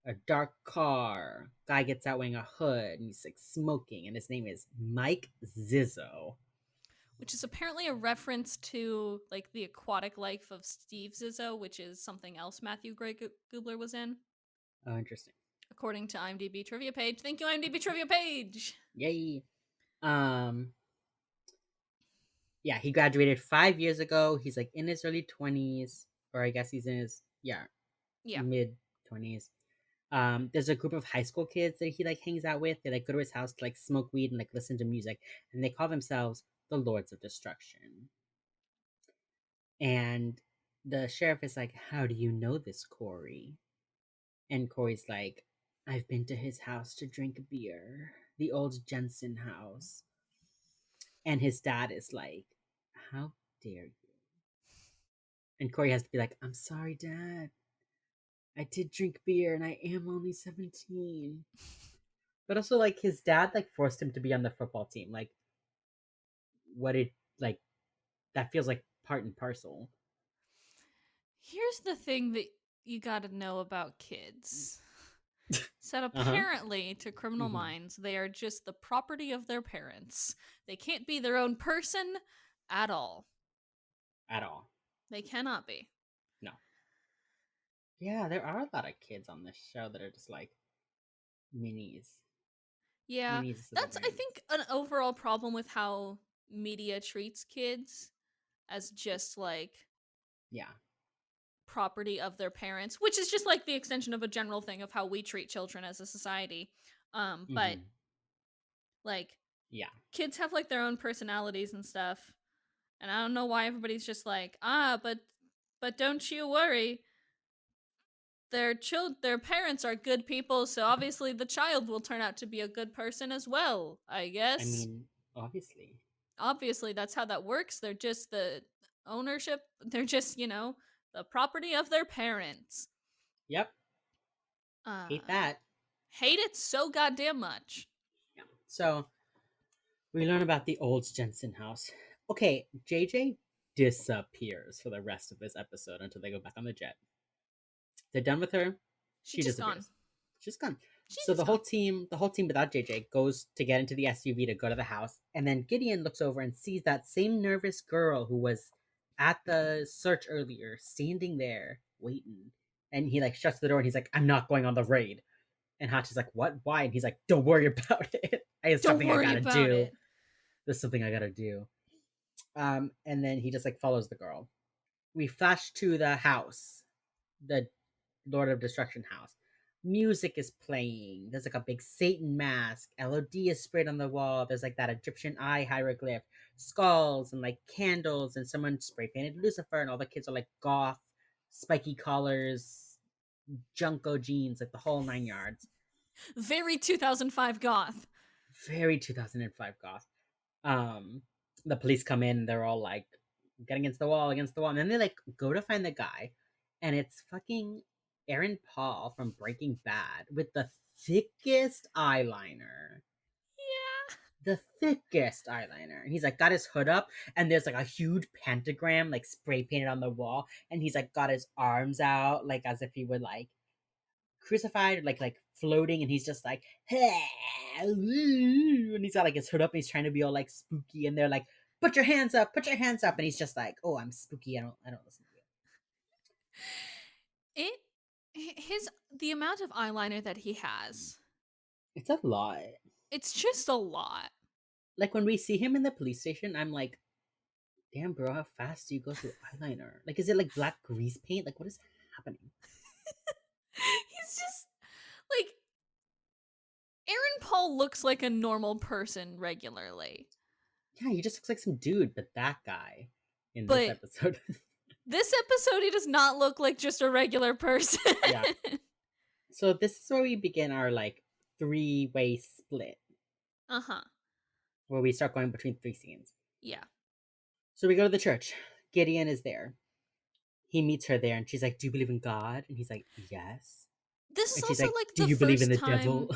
Speaker 1: a dark car. Guy gets out wearing a hood and he's like smoking, and his name is Mike Zizzo.
Speaker 2: Which is apparently a reference to like the aquatic life of Steve Zizzo, which is something else Matthew Gray Gubler was in,
Speaker 1: Oh, interesting.
Speaker 2: according to IMDb trivia page. Thank you, IMDb trivia page.
Speaker 1: Yay. Um, yeah, he graduated 5 years ago. He's like in his early 20s, or I guess he's in his
Speaker 2: Yeah.
Speaker 1: mid 20s. There's a group of high school kids that he like hangs out with. They like go to his house to like smoke weed and like listen to music, and they call themselves the Lords of Destruction. And the sheriff is like, "How do you know this, Corey?" And Corey's like, "I've been to his house to drink beer, the old Jensen house." And his dad is like, "How dare you?" And Corey has to be like, "I'm sorry, Dad. I did drink beer and I am only 17." But also, like, his dad, like, forced him to be on the football team. Like, what did, like, that feels like part and parcel.
Speaker 2: Here's the thing that you gotta know about kids. Said
Speaker 1: Uh huh.
Speaker 2: apparently to Criminal
Speaker 1: Mm-hmm.
Speaker 2: Minds, they are just the property of their parents. They can't be their own person at all.
Speaker 1: At all.
Speaker 2: They cannot be.
Speaker 1: No. Yeah, there are a lot of kids on this show that are just like minis.
Speaker 2: Yeah,
Speaker 1: Minis of their
Speaker 2: that's I
Speaker 1: parents.
Speaker 2: think an overall problem with how media treats kids as just like
Speaker 1: Yeah.
Speaker 2: property of their parents, which is just like the extension of a general thing of how we treat children as a society. But
Speaker 1: Mm-hmm.
Speaker 2: like
Speaker 1: Yeah.
Speaker 2: kids have like their own personalities and stuff. And I don't know why everybody's just like, but don't you worry. Their parents are good people, so obviously the child will turn out to be a good person as well, I
Speaker 1: I
Speaker 2: guess.
Speaker 1: mean, obviously.
Speaker 2: Obviously that's how that works. They're just the ownership, they're just, the property of their parents.
Speaker 1: Yep. Hate
Speaker 2: Uh
Speaker 1: that.
Speaker 2: hate it so goddamn much.
Speaker 1: Yeah. So we learn about the old Jensen house. Okay, JJ disappears for the rest of this episode until they go back on the jet. They're done with her.
Speaker 2: She
Speaker 1: She
Speaker 2: just gone.
Speaker 1: disappears. She's gone.
Speaker 2: She's
Speaker 1: So
Speaker 2: just gone.
Speaker 1: the whole team without JJ goes to get into the SUV to go to the house, and then Gideon looks over and sees that same nervous girl who was at the search earlier, standing there waiting. And he like shuts the door and he's like, "I'm not going on the raid." And Hachi's like, "What? Why?" And he's like, "Don't worry about it. I have
Speaker 2: Don't
Speaker 1: something I
Speaker 2: worry
Speaker 1: gotta
Speaker 2: about
Speaker 1: do.
Speaker 2: it.
Speaker 1: There's something I gotta do." And then he just like follows the girl. We flash to the house, the Lord of Destruction house. Music is playing. There's like a big Satan mask. LOD is sprayed on the wall. There's like that Egyptian eye hieroglyph, skulls, and like candles, and someone spray painted Lucifer, and all the kids are like goth, spiky collars, Junko jeans, like the whole 9 yards.
Speaker 2: Very 2005 goth.
Speaker 1: Very 2005 goth. Um, the police come in, and they're all like, get against the wall, and then they like go to find the guy, and it's fucking Aaron Paul from Breaking Bad with the thickest eyeliner.
Speaker 2: Yeah.
Speaker 1: The thickest eyeliner. And he's like got his hood up, and there's like a huge pentagram like spray painted on the wall, and he's like got his arms out like as if he would like crucified, like floating, and he's just like, hey, and he's got like his hood up, and he's trying to be all like spooky, and they're like, put your hands up, and he's just like, oh, I'm spooky, I don't listen to
Speaker 2: It his the amount of eyeliner that he has.
Speaker 1: it. It's a lot.
Speaker 2: It's just a lot.
Speaker 1: Like when we see him in the police station, I'm like, damn, bro, how fast do you go through eyeliner? Like, is it like black grease paint? Like, what is happening?
Speaker 2: He's just like Aaron Paul looks like a normal person regularly.
Speaker 1: Yeah, he just looks like some dude, but that guy in this
Speaker 2: But
Speaker 1: episode.
Speaker 2: this episode he does not look like just a regular person.
Speaker 1: Yeah. So this is where we begin our like three-way split,
Speaker 2: Uh-huh.
Speaker 1: where we start going between three scenes.
Speaker 2: Yeah.
Speaker 1: So we go to the church. Gideon is there. He meets her there, and she's like, "Do you believe in God?" And he's like, "Yes."
Speaker 2: This is
Speaker 1: And she's
Speaker 2: also
Speaker 1: like,
Speaker 2: like
Speaker 1: "Do
Speaker 2: the
Speaker 1: you believe in
Speaker 2: first
Speaker 1: the
Speaker 2: time
Speaker 1: devil?"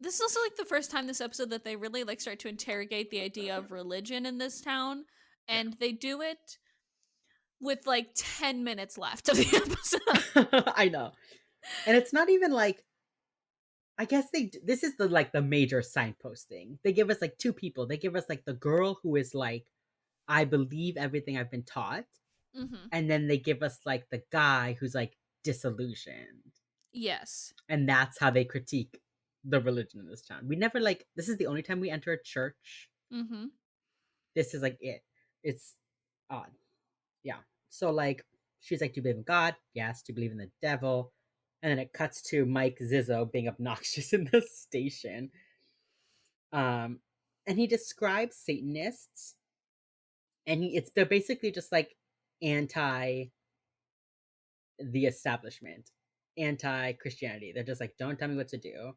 Speaker 2: this is also like the first time this episode that they really like start to interrogate the idea of religion in this town,
Speaker 1: Yeah.
Speaker 2: and they do it with like 10 minutes left of the episode.
Speaker 1: I know. And it's not even like, I guess this is the like the major signposting. They give us like two people. They give us like the girl who is like, I believe everything I've been taught,
Speaker 2: Hmm.
Speaker 1: and then they give us like the guy who's like disillusioned.
Speaker 2: Yes.
Speaker 1: And that's how they critique the religion in this town. We never like, this is the only time we enter a church.
Speaker 2: Hmm.
Speaker 1: This is like it. It's odd. Yeah. So like she's like, do you believe in God? Yes. Do you believe in the devil? And then it cuts to Mike Zizzo being obnoxious in the station. Um, and he describes Satanists, and they're basically just like anti the establishment, anti Christianity. They're just like, don't tell me what to do.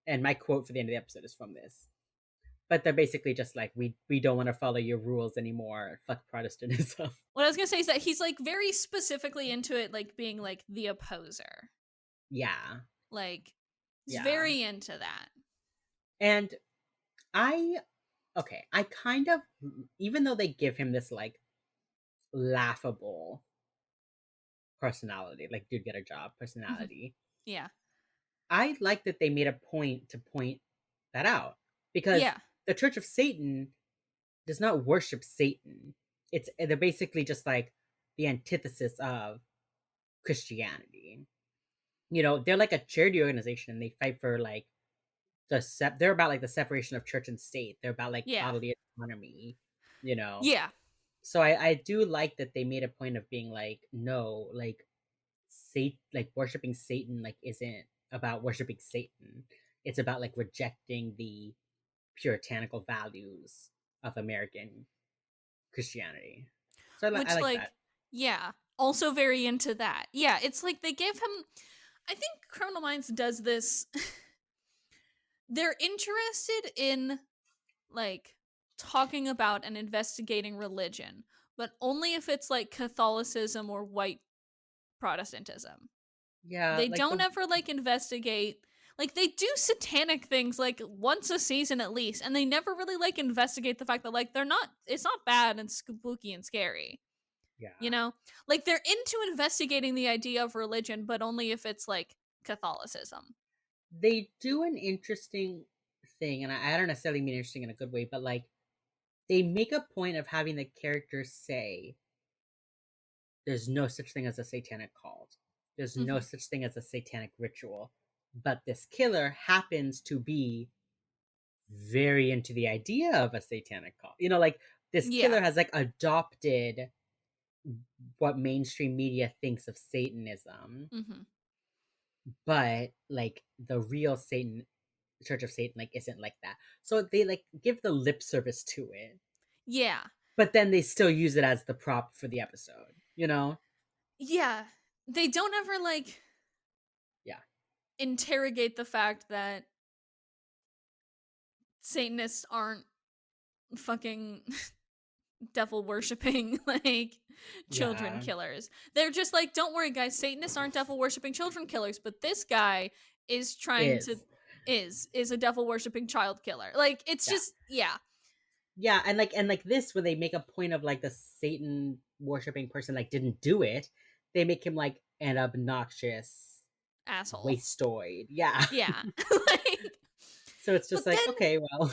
Speaker 1: And my quote for the end of the episode is from this. But they're basically just like, we don't want to follow your rules anymore. Fuck Protestantism.
Speaker 2: What I was gonna say is that he's like very specifically into it, like being like the opposer.
Speaker 1: Yeah.
Speaker 2: Like he's
Speaker 1: Yeah.
Speaker 2: very into that.
Speaker 1: And I okay, I kind of, even though they give him this like laughable personality, like dude get a job
Speaker 2: Hmm.
Speaker 1: personality,
Speaker 2: Yeah.
Speaker 1: I like that they made a point to point that out, because
Speaker 2: Yeah.
Speaker 1: the Church of Satan does not worship Satan. They're basically just like the antithesis of Christianity. You know, they're like a charity organization, and they fight for like they're about like the separation of church and state. They're about like
Speaker 2: Yeah.
Speaker 1: bodily autonomy, you know.
Speaker 2: Yeah.
Speaker 1: So I do like that they made a point of being like, no, like like worshiping Satan like isn't about worshiping Satan. It's about like rejecting the puritanical values of American Christianity. So I
Speaker 2: Which
Speaker 1: like that.
Speaker 2: like, yeah, also very into that. Yeah, it's like they gave him, I think Criminal Minds does this. They're interested in like talking about and investigating religion, but only if it's like Catholicism or white Protestantism.
Speaker 1: Yeah,
Speaker 2: They
Speaker 1: like
Speaker 2: don't ever like investigate, like they do satanic things like once a season at least, and they never really like investigate the fact that like they're not, it's not bad and spooky and scary. You
Speaker 1: yeah.
Speaker 2: know? Like they're into investigating the idea of religion, but only if it's like Catholicism.
Speaker 1: They do an interesting thing, and I don't necessarily mean interesting in a good way, but like they make a point of having the characters say there's no such thing as a satanic cult. There's no
Speaker 2: Hmm.
Speaker 1: such thing as a satanic ritual. But this killer happens to be very into the idea of a satanic cult. You know, like this
Speaker 2: Yeah.
Speaker 1: killer has like adopted what mainstream media thinks of Satanism,
Speaker 2: Hmm.
Speaker 1: but like the real Satan Church of Satan like isn't like that. So they like give the lip service to it,
Speaker 2: Yeah.
Speaker 1: but then they still use it as the prop for the episode, you know?
Speaker 2: Yeah. They don't ever like
Speaker 1: Yeah.
Speaker 2: interrogate the fact that Satanists aren't fucking devil worshipping like children
Speaker 1: Yeah.
Speaker 2: killers. They're just like, don't worry, guys, Satanists aren't devil worshipping children killers, but this guy is trying to
Speaker 1: Is.
Speaker 2: is a devil worshipping child killer. Like it's
Speaker 1: Yeah.
Speaker 2: just, yeah,
Speaker 1: Yeah, and like this when they make a point of like the Satan worshiping person like didn't do it, they make him like an obnoxious
Speaker 2: asshole.
Speaker 1: wastoid. Yeah.
Speaker 2: Yeah. Like,
Speaker 1: So it's just
Speaker 2: but
Speaker 1: like,
Speaker 2: then
Speaker 1: okay, well,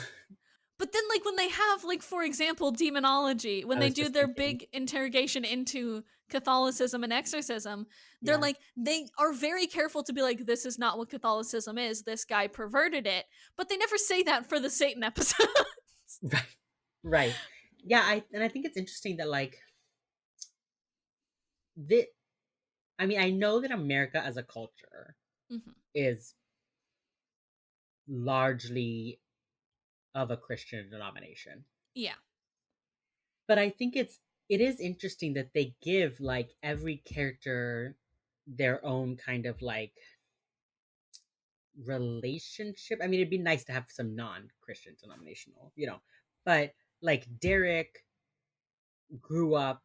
Speaker 2: like when they have like for example demonology, when
Speaker 1: I
Speaker 2: they
Speaker 1: was
Speaker 2: do
Speaker 1: just
Speaker 2: their
Speaker 1: thinking,
Speaker 2: big interrogation into Catholicism and exorcism, they're
Speaker 1: yeah.
Speaker 2: like they are very careful to be like, this is not what Catholicism is, this guy perverted it, but they never say that for the Satan episode.
Speaker 1: Right. Right. Yeah, I think it's interesting that like the I mean, I know that America as a culture
Speaker 2: Hmm.
Speaker 1: is largely of a Christian denomination.
Speaker 2: Yeah.
Speaker 1: But I think it is interesting that they give like every character their own kind of like relationship. I mean, it'd be nice to have some non-Christian denominational, you know. But like Derek grew up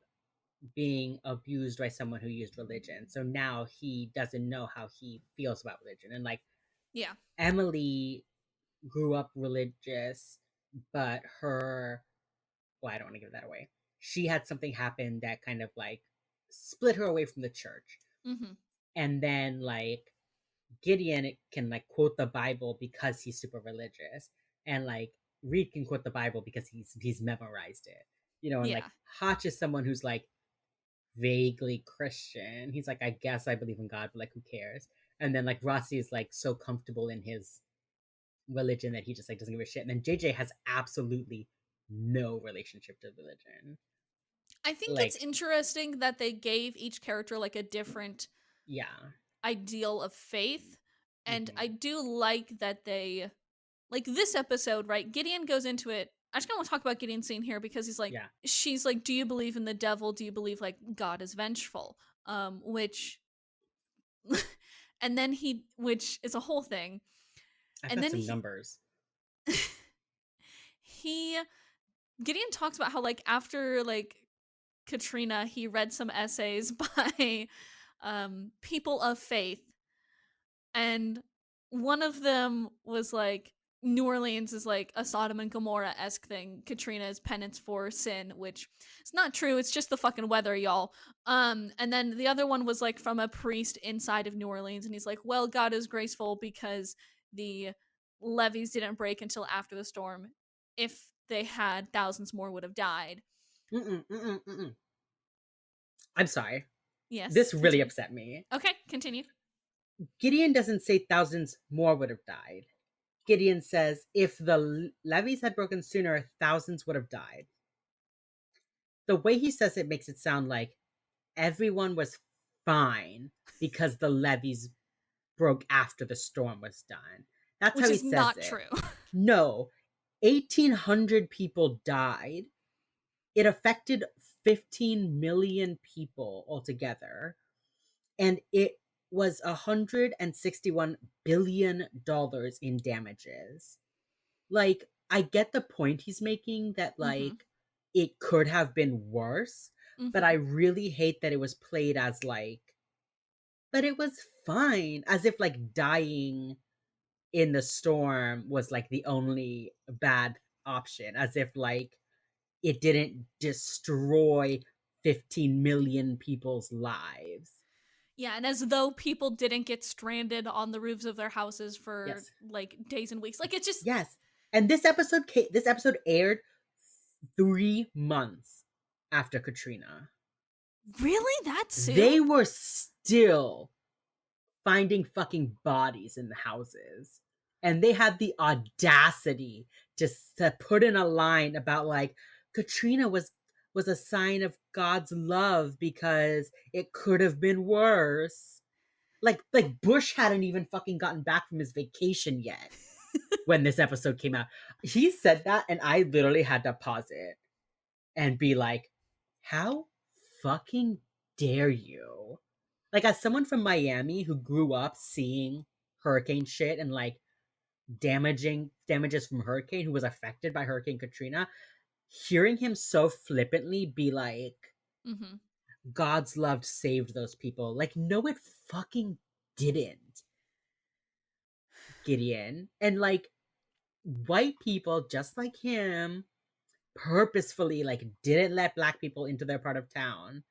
Speaker 1: being abused by someone who used religion. So now he doesn't know how he feels about religion. And like
Speaker 2: Yeah.
Speaker 1: Emily grew up religious, but her, well, I don't want to give that away. She had something happen that kind of like split her away from the church.
Speaker 2: Mm-hmm.
Speaker 1: And then like Gideon can like quote the Bible because he's super religious, and like Reed can quote the Bible because he's memorized it. And like
Speaker 2: Yeah.
Speaker 1: Hotch is someone who's like vaguely Christian. He's like, I guess I believe in God, but like who cares? And then like Rossi is like so comfortable in his religion that he just like doesn't give a shit. And then JJ has absolutely no relationship to religion.
Speaker 2: I think it's
Speaker 1: Like,
Speaker 2: interesting that they gave each character like a different
Speaker 1: yeah.
Speaker 2: ideal of faith. And I
Speaker 1: Hmm.
Speaker 2: do like that they, like this episode, right? Gideon goes into it. I just kind of want to talk about Gideon's scene here because he's like,
Speaker 1: Yeah.
Speaker 2: she's like, do you believe in the devil? Do you believe like God is vengeful? Which, and then which is a whole thing.
Speaker 1: I've
Speaker 2: And
Speaker 1: got
Speaker 2: then
Speaker 1: some numbers.
Speaker 2: he, Gideon talks about how like after like Katrina, he read some essays by people of faith, and one of them was like New Orleans is like a Sodom and Gomorrah esque thing. Katrina is penance for sin, which is not true. It's just the fucking weather, y'all. And then the other one was like from a priest inside of New Orleans, and he's like, "Well, God is graceful because the levees didn't break until after the storm. If they had, thousands more would have died."
Speaker 1: Mm-mm, mm-mm, mm-mm. I'm sorry.
Speaker 2: Yes,
Speaker 1: This really
Speaker 2: continue.
Speaker 1: upset me.
Speaker 2: Okay, continue.
Speaker 1: Gideon doesn't say thousands more would have died. Gideon says if the levees had broken sooner, thousands would have died. The way he says it makes it sound like everyone was fine because the levees broke after the storm was done. That's
Speaker 2: Which
Speaker 1: how he
Speaker 2: is
Speaker 1: says
Speaker 2: not
Speaker 1: it.
Speaker 2: true.
Speaker 1: No, 1,800 people died. It affected 15 million people altogether. And it was $161 billion in damages. Like, I get the point he's making that,
Speaker 2: Mm-hmm.
Speaker 1: like, it could have been worse, but I
Speaker 2: Mm-hmm.
Speaker 1: really hate that it was played as, like, but it was fine, as if, like, dying in the storm was, like, the only bad option, as if, like, it didn't destroy 15 million people's lives.
Speaker 2: Yeah, and as though people didn't get stranded on the roofs of their houses for
Speaker 1: Yes.
Speaker 2: like days and weeks. Like it's just
Speaker 1: Yes. And this episode aired 3 months after Katrina.
Speaker 2: really that soon?
Speaker 1: They were still finding fucking bodies in the houses. And they had the audacity to put in a line about like Katrina was a sign of God's love because it could have been worse. Like Bush hadn't even fucking gotten back from his vacation yet when this episode came out. He said that and I literally had to pause it and be like, how fucking dare you? Like, as someone from Miami who grew up seeing hurricane shit and like damages from hurricane, who was affected by Hurricane Katrina, hearing him so flippantly be like,
Speaker 2: Mm-hmm.
Speaker 1: God's love saved those people. Like, no, it fucking didn't, Gideon. And like, white people just like him purposefully like didn't let black people into their part of town.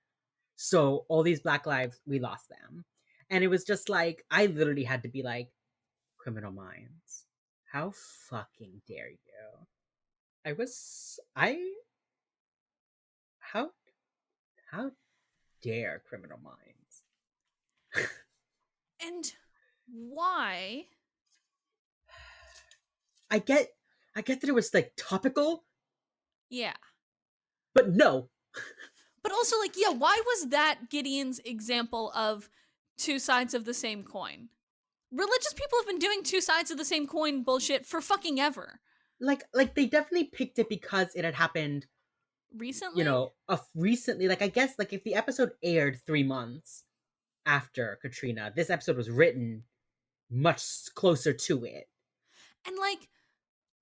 Speaker 1: So all these black lives, we lost them. And it was just like I literally had to be like, Criminal Minds. How fucking dare you? I was I how dare Criminal Minds?
Speaker 2: And why?
Speaker 1: I get I get that it was like topical,
Speaker 2: Yeah.
Speaker 1: but no.
Speaker 2: But also like, yeah, why was that Gideon's example of two sides of the same coin? Religious people have been doing two sides of the same coin bullshit for fucking ever.
Speaker 1: Like they definitely picked it because it had happened,
Speaker 2: Recently?
Speaker 1: recently. Like I guess like if the episode aired 3 months after Katrina, this episode was written much closer to it.
Speaker 2: And like,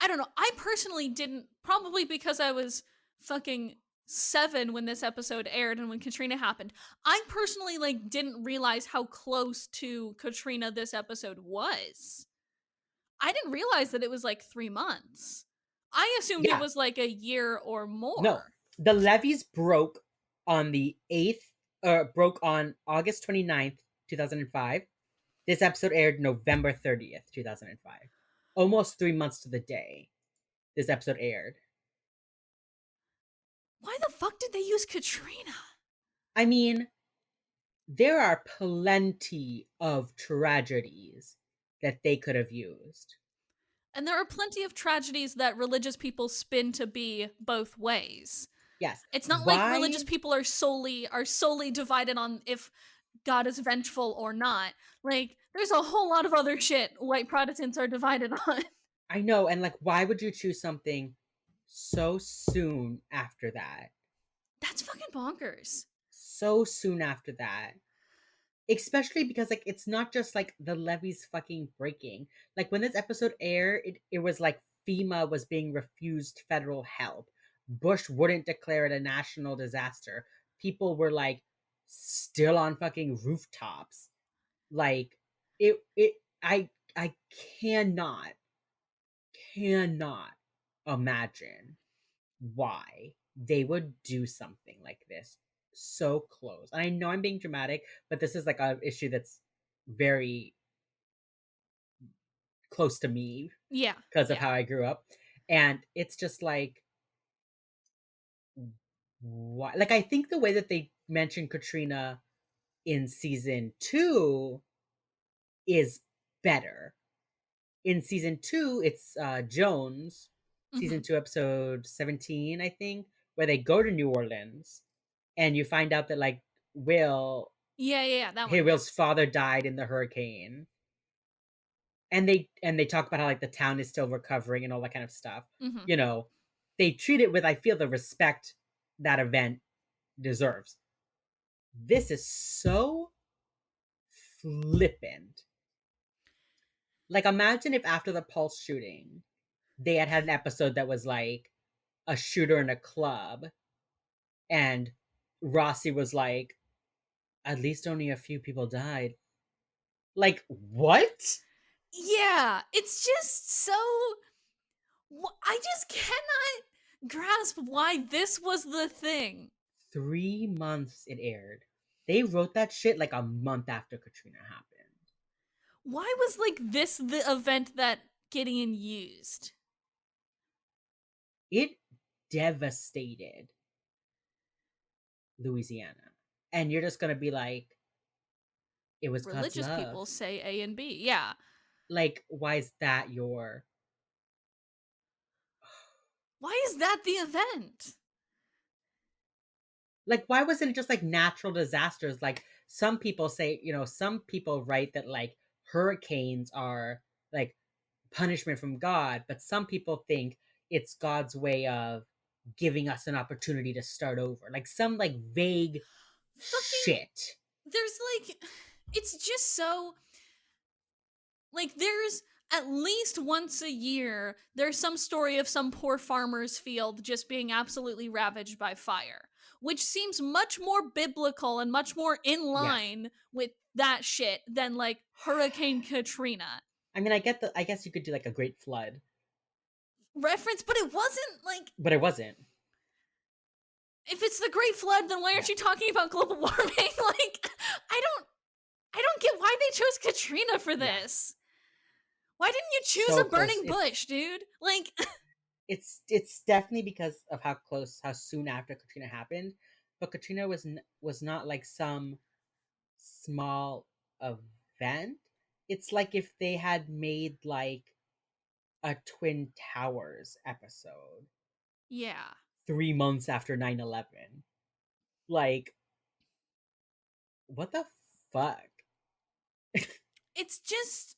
Speaker 2: I don't know. I personally didn't, probably because I was fucking 7 when this episode aired and when Katrina happened. I personally like didn't realize how close to Katrina this episode was. I didn't realize that it was like 3 months. I assumed it
Speaker 1: Yeah,
Speaker 2: was like a year or
Speaker 1: no,
Speaker 2: more.
Speaker 1: the levees broke on the 8th broke on August 29th, 2005. This episode aired November 30th, 2005. Almost 3 months to the day this episode aired.
Speaker 2: Why the fuck did they use Katrina?
Speaker 1: I mean, there are plenty of tragedies that they could have used.
Speaker 2: And there are plenty of tragedies that religious people spin to be both ways.
Speaker 1: Yes.
Speaker 2: It's not like religious
Speaker 1: Why?
Speaker 2: people are solely divided on if God is vengeful or not. Like, there's a whole lot of other shit white Protestants are divided on.
Speaker 1: I know. And like, why would you choose something so soon after that?
Speaker 2: That's fucking bonkers.
Speaker 1: So soon after that. Especially because like it's not just like the levees fucking breaking. Like when this episode aired, it was like FEMA was being refused federal help. Bush wouldn't declare it a national disaster. People were like still on fucking rooftops. Like it I cannot imagine why they would do something like this so close. And I know I'm being dramatic, but this is like a issue that's very close to me
Speaker 2: Yeah,
Speaker 1: because of
Speaker 2: yeah.
Speaker 1: how I grew up. And it's just like why, like I think the way that they mentioned Katrina in season 2 is better. In season 2, it's Jones, season
Speaker 2: Mm-hmm.
Speaker 1: 2 episode 17, I think, where they go to New Orleans and you find out that like Will,
Speaker 2: Yeah, that
Speaker 1: hey,
Speaker 2: one, yeah.
Speaker 1: Will's father died in the hurricane, and they talk about how like the town is still recovering and all that kind of stuff.
Speaker 2: Mm-hmm.
Speaker 1: You know, they treat it with, I feel, the respect that event deserves. This is so flippant. Like, imagine if after the Pulse shooting, they had an episode that was like a shooter in a club, and Rossi was like, "At least only a few people died." Like, what?
Speaker 2: Yeah, it's just so. I just cannot grasp why this was the thing.
Speaker 1: 3 months it aired. They wrote that shit like a month after Katrina happened.
Speaker 2: Why was like this the event that Gideon used?
Speaker 1: It devastated Louisiana. And you're just gonna be like, it was God's
Speaker 2: Religious
Speaker 1: love.
Speaker 2: people say A and B. Yeah.
Speaker 1: Like, why is that your.
Speaker 2: Why is that the event?
Speaker 1: Like, why wasn't it just like natural disasters? Like, some people say, some people write that like hurricanes are like punishment from God, but some people think it's God's way of giving us an opportunity to start over. Like some like vague
Speaker 2: Fucking
Speaker 1: shit.
Speaker 2: there's like it's just so like there's at least once a year there's some story of some poor farmer's field just being absolutely ravaged by fire, which seems much more biblical and much more in
Speaker 1: Yes.
Speaker 2: line with that shit than like Hurricane Katrina
Speaker 1: I mean, I guess you could do like a great flood,
Speaker 2: reference, but it wasn't like
Speaker 1: but it wasn't.
Speaker 2: if it's the Great Flood, then why
Speaker 1: Yeah.
Speaker 2: aren't you talking about global warming? Like, I don't I don't get why they chose Katrina for
Speaker 1: Yeah.
Speaker 2: this. Why didn't you choose
Speaker 1: So
Speaker 2: a
Speaker 1: close.
Speaker 2: burning bush, dude? Like,
Speaker 1: It's definitely because of how soon after Katrina happened, but Katrina was not like some small event. It's like if they had made like a Twin Towers episode
Speaker 2: yeah.
Speaker 1: 3 months after 9/11. Like, what the fuck?
Speaker 2: It's just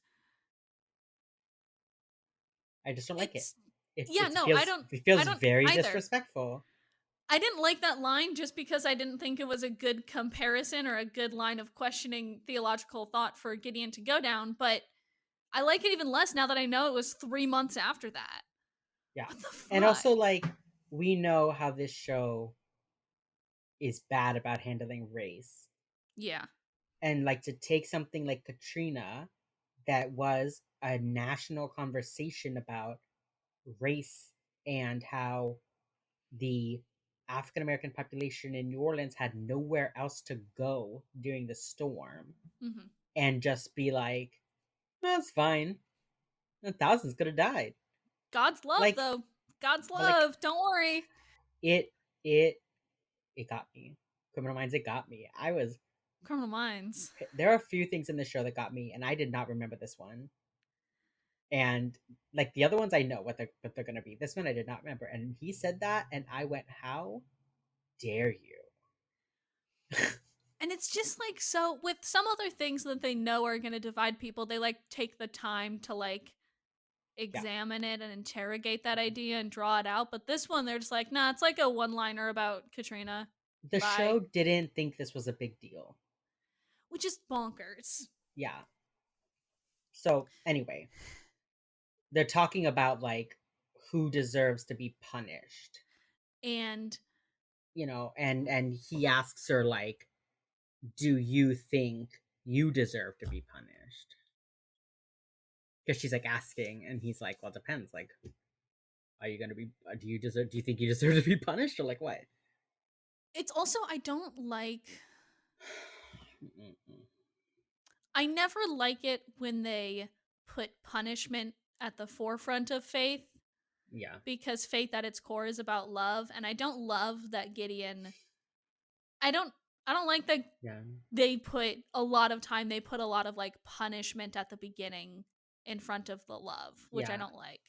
Speaker 1: I just don't like it.
Speaker 2: it's
Speaker 1: It
Speaker 2: yeah,
Speaker 1: it
Speaker 2: no,
Speaker 1: feels it
Speaker 2: I
Speaker 1: feels
Speaker 2: don't
Speaker 1: very
Speaker 2: either.
Speaker 1: disrespectful.
Speaker 2: I didn't like that line just because I didn't think it was a good comparison or a good line of questioning theological thought for Gideon to go down, but I like it even less now that I know it was 3 months after that.
Speaker 1: Yeah.
Speaker 2: What the
Speaker 1: And
Speaker 2: fuck?
Speaker 1: also like we know how this show is bad about handling race.
Speaker 2: Yeah.
Speaker 1: And like to take something like Katrina that was a national conversation about race and how the African American population in New Orleans had nowhere else to go during the storm
Speaker 2: Hmm.
Speaker 1: and just be like, that's fine. Thousands could have died.
Speaker 2: God's love,
Speaker 1: Like,
Speaker 2: though. God's
Speaker 1: but like
Speaker 2: love. Don't worry.
Speaker 1: it it it got me. Criminal Minds, it got me. I was
Speaker 2: Criminal Minds.
Speaker 1: there are a few things in the show that got me, and I did not remember this one. And like the other ones, I know what they're gonna be. This one I did not remember, and he said that, and I went, "How dare you?"
Speaker 2: And it's just like, so with some other things that they know are going to divide people, they like take the time to like
Speaker 1: Yeah,
Speaker 2: examine it and interrogate that idea and draw it out. But this one, they're just like, nah, it's like a one liner about Katrina.
Speaker 1: the
Speaker 2: Bye.
Speaker 1: show didn't think this was a big deal.
Speaker 2: Which is bonkers.
Speaker 1: Yeah. So anyway, they're talking about like who deserves to be punished,
Speaker 2: And
Speaker 1: and he asks her like, "Do you think you deserve to be punished?" Because she's like asking, and he's like, "Well, it depends. Like, are you gonna be? Do you deserve? Do you think you deserve to be punished, or like what?"
Speaker 2: it's also, I don't like,
Speaker 1: Mm-mm-mm.
Speaker 2: I never like it when they put punishment at the forefront of faith,
Speaker 1: Yeah,
Speaker 2: because faith at its core is about love. And I don't love that Gideon, I don't, I don't like that
Speaker 1: yeah,
Speaker 2: they put a lot of time, they put a lot of like punishment at the beginning in front of the love, which I
Speaker 1: yeah.
Speaker 2: don't like.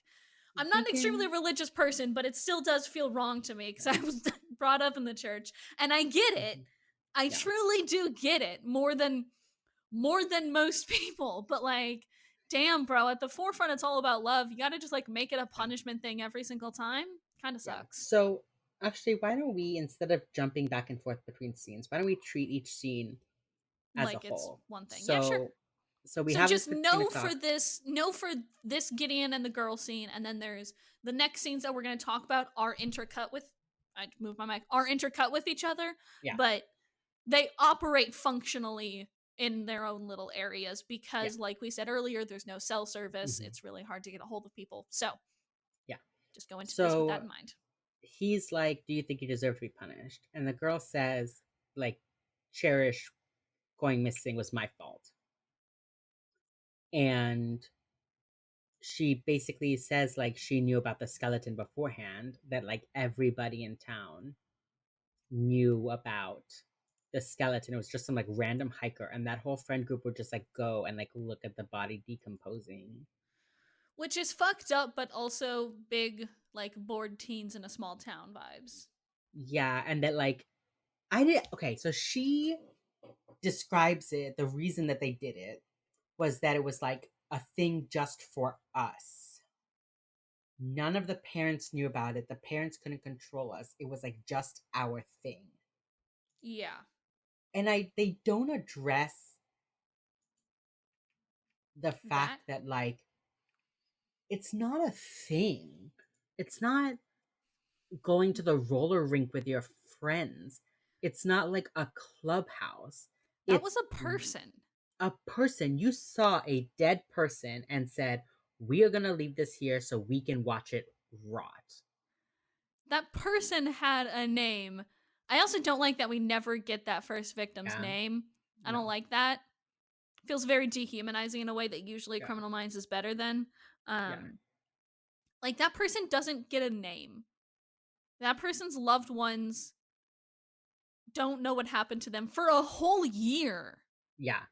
Speaker 2: I'm not an extremely
Speaker 1: Deacon.
Speaker 2: religious person, but it still does feel wrong to me because I was brought up in the church and I get it.
Speaker 1: Mhm.
Speaker 2: I
Speaker 1: Yeah,
Speaker 2: truly do get it more than most people, but like damn bro, at the forefront it's all about love. You got to just like make it a
Speaker 1: yeah,
Speaker 2: punishment thing every single time. Kind of
Speaker 1: yeah.
Speaker 2: sucks.
Speaker 1: So actually, why don't we, instead of jumping back and forth between scenes, why don't we treat each scene as a
Speaker 2: Like it's
Speaker 1: whole?
Speaker 2: one thing. Yeah, sure.
Speaker 1: So we
Speaker 2: So
Speaker 1: have this
Speaker 2: just
Speaker 1: Katrina talk.
Speaker 2: know for this Gideon and the girl scene, and then there's the next scenes that we're going to talk about are intercut with. I moved my mic. Are intercut with each other,
Speaker 1: Yeah,
Speaker 2: but they operate functionally in their own little areas
Speaker 1: yeah,
Speaker 2: because, like we said earlier, there's no cell service.
Speaker 1: hmm
Speaker 2: It's really hard to get a hold of people. So
Speaker 1: yeah.
Speaker 2: just go into this with that
Speaker 1: So
Speaker 2: in mind.
Speaker 1: he's like, "Do you think you deserve to be punished?" And the girl says, "Like, Cherish going missing was my fault." And she basically says like she knew about the skeleton beforehand, that like everybody in town knew about the skeleton. It was just some like random hiker, and that whole friend group would just like go and like look at the body decomposing.
Speaker 2: Which is fucked up, but also big, like bored teens in a small town vibes.
Speaker 1: Yeah, and that like I did okay, so she describes it, the reason that they did it was that it was like a thing just for us. None of the parents knew about it. The parents couldn't control us. It was like just our thing.
Speaker 2: Yeah,
Speaker 1: And they don't address the fact
Speaker 2: that
Speaker 1: that like it's not a thing. It's not going to the roller rink with your friends. It's not like a clubhouse.
Speaker 2: that
Speaker 1: It's
Speaker 2: was a person.
Speaker 1: a person. You saw a dead person and said, "We are going to leave this here so we can watch it rot."
Speaker 2: That person had a name. I also don't like that we never get that first victim's
Speaker 1: Yeah.
Speaker 2: name. I don't
Speaker 1: No.
Speaker 2: like that. Feels very dehumanizing in a way that usually
Speaker 1: Yeah.
Speaker 2: Criminal Minds is better than.
Speaker 1: Yeah.
Speaker 2: Um, like that person doesn't get a name. That person's loved ones don't know what happened to them for a whole year
Speaker 1: Yeah.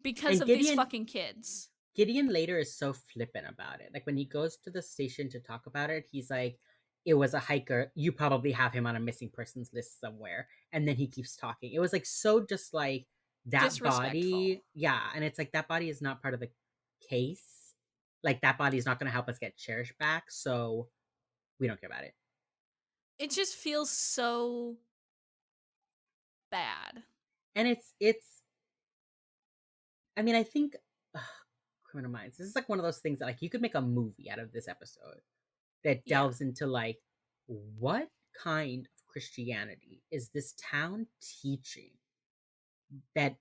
Speaker 2: because
Speaker 1: And
Speaker 2: of these fucking kids.
Speaker 1: Gideon later is so flippant about it. Like when he goes to the station to talk about it, he's like, "It was a hiker. You probably have him on a missing persons list somewhere." And then he keeps talking. It was like so just like that
Speaker 2: Disrespectful.
Speaker 1: body. Yeah. And it's like that body is not part of the case. Like that body is not going to help us get Cherish back. So we don't care about it.
Speaker 2: It just feels so bad.
Speaker 1: And I mean, I think, ugh, Criminal Minds, this is like one of those things that like you could make a movie out of this episode that
Speaker 2: Yeah.
Speaker 1: delves into like what kind of Christianity is this town teaching that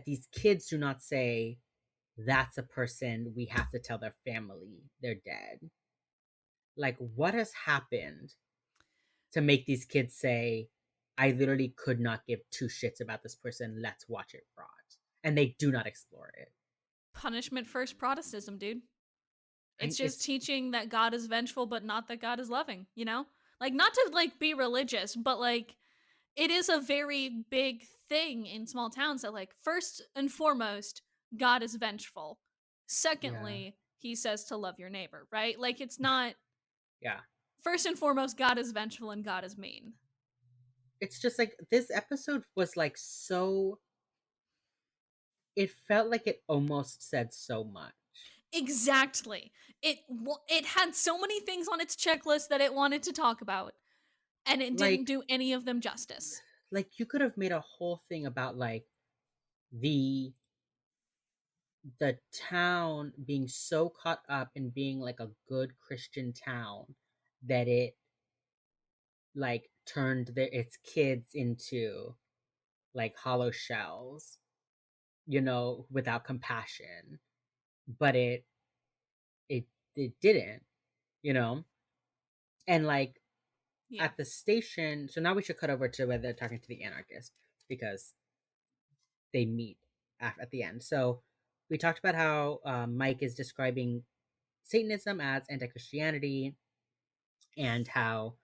Speaker 1: these kids do not say that's a person we have to tell their family they're dead. Like what has happened to make these kids say, I literally could not give two shits about this person. Let's watch it rot. And they do not explore it.
Speaker 2: Punishment first Protestantism, dude. It's just
Speaker 1: It's
Speaker 2: teaching that God is vengeful, but not that God is loving, you know? Like, not to, like, be religious, but, like, it is a very big thing in small towns that, like, first and foremost, God is vengeful.
Speaker 1: yeah,
Speaker 2: Secondly, he says to love your neighbor, right? Like, it's not,
Speaker 1: yeah.
Speaker 2: first and foremost, God is vengeful and God is mean.
Speaker 1: It's just like this episode was like so. It felt like it almost said so much.
Speaker 2: Exactly. It had so many things on its checklist that it wanted to talk about, and it didn't
Speaker 1: Like,
Speaker 2: do any of them justice.
Speaker 1: you could have made a whole thing about like the the town being so caught up in being like a good Christian town that it like turned its kids into like hollow shells, without compassion. But it it didn't, you know? And like
Speaker 2: Yeah.
Speaker 1: at the station, so now we should cut over to where they're talking to the anarchist because they meet at the end. So we talked about how Mike is describing Satanism as anti-Christianity, and how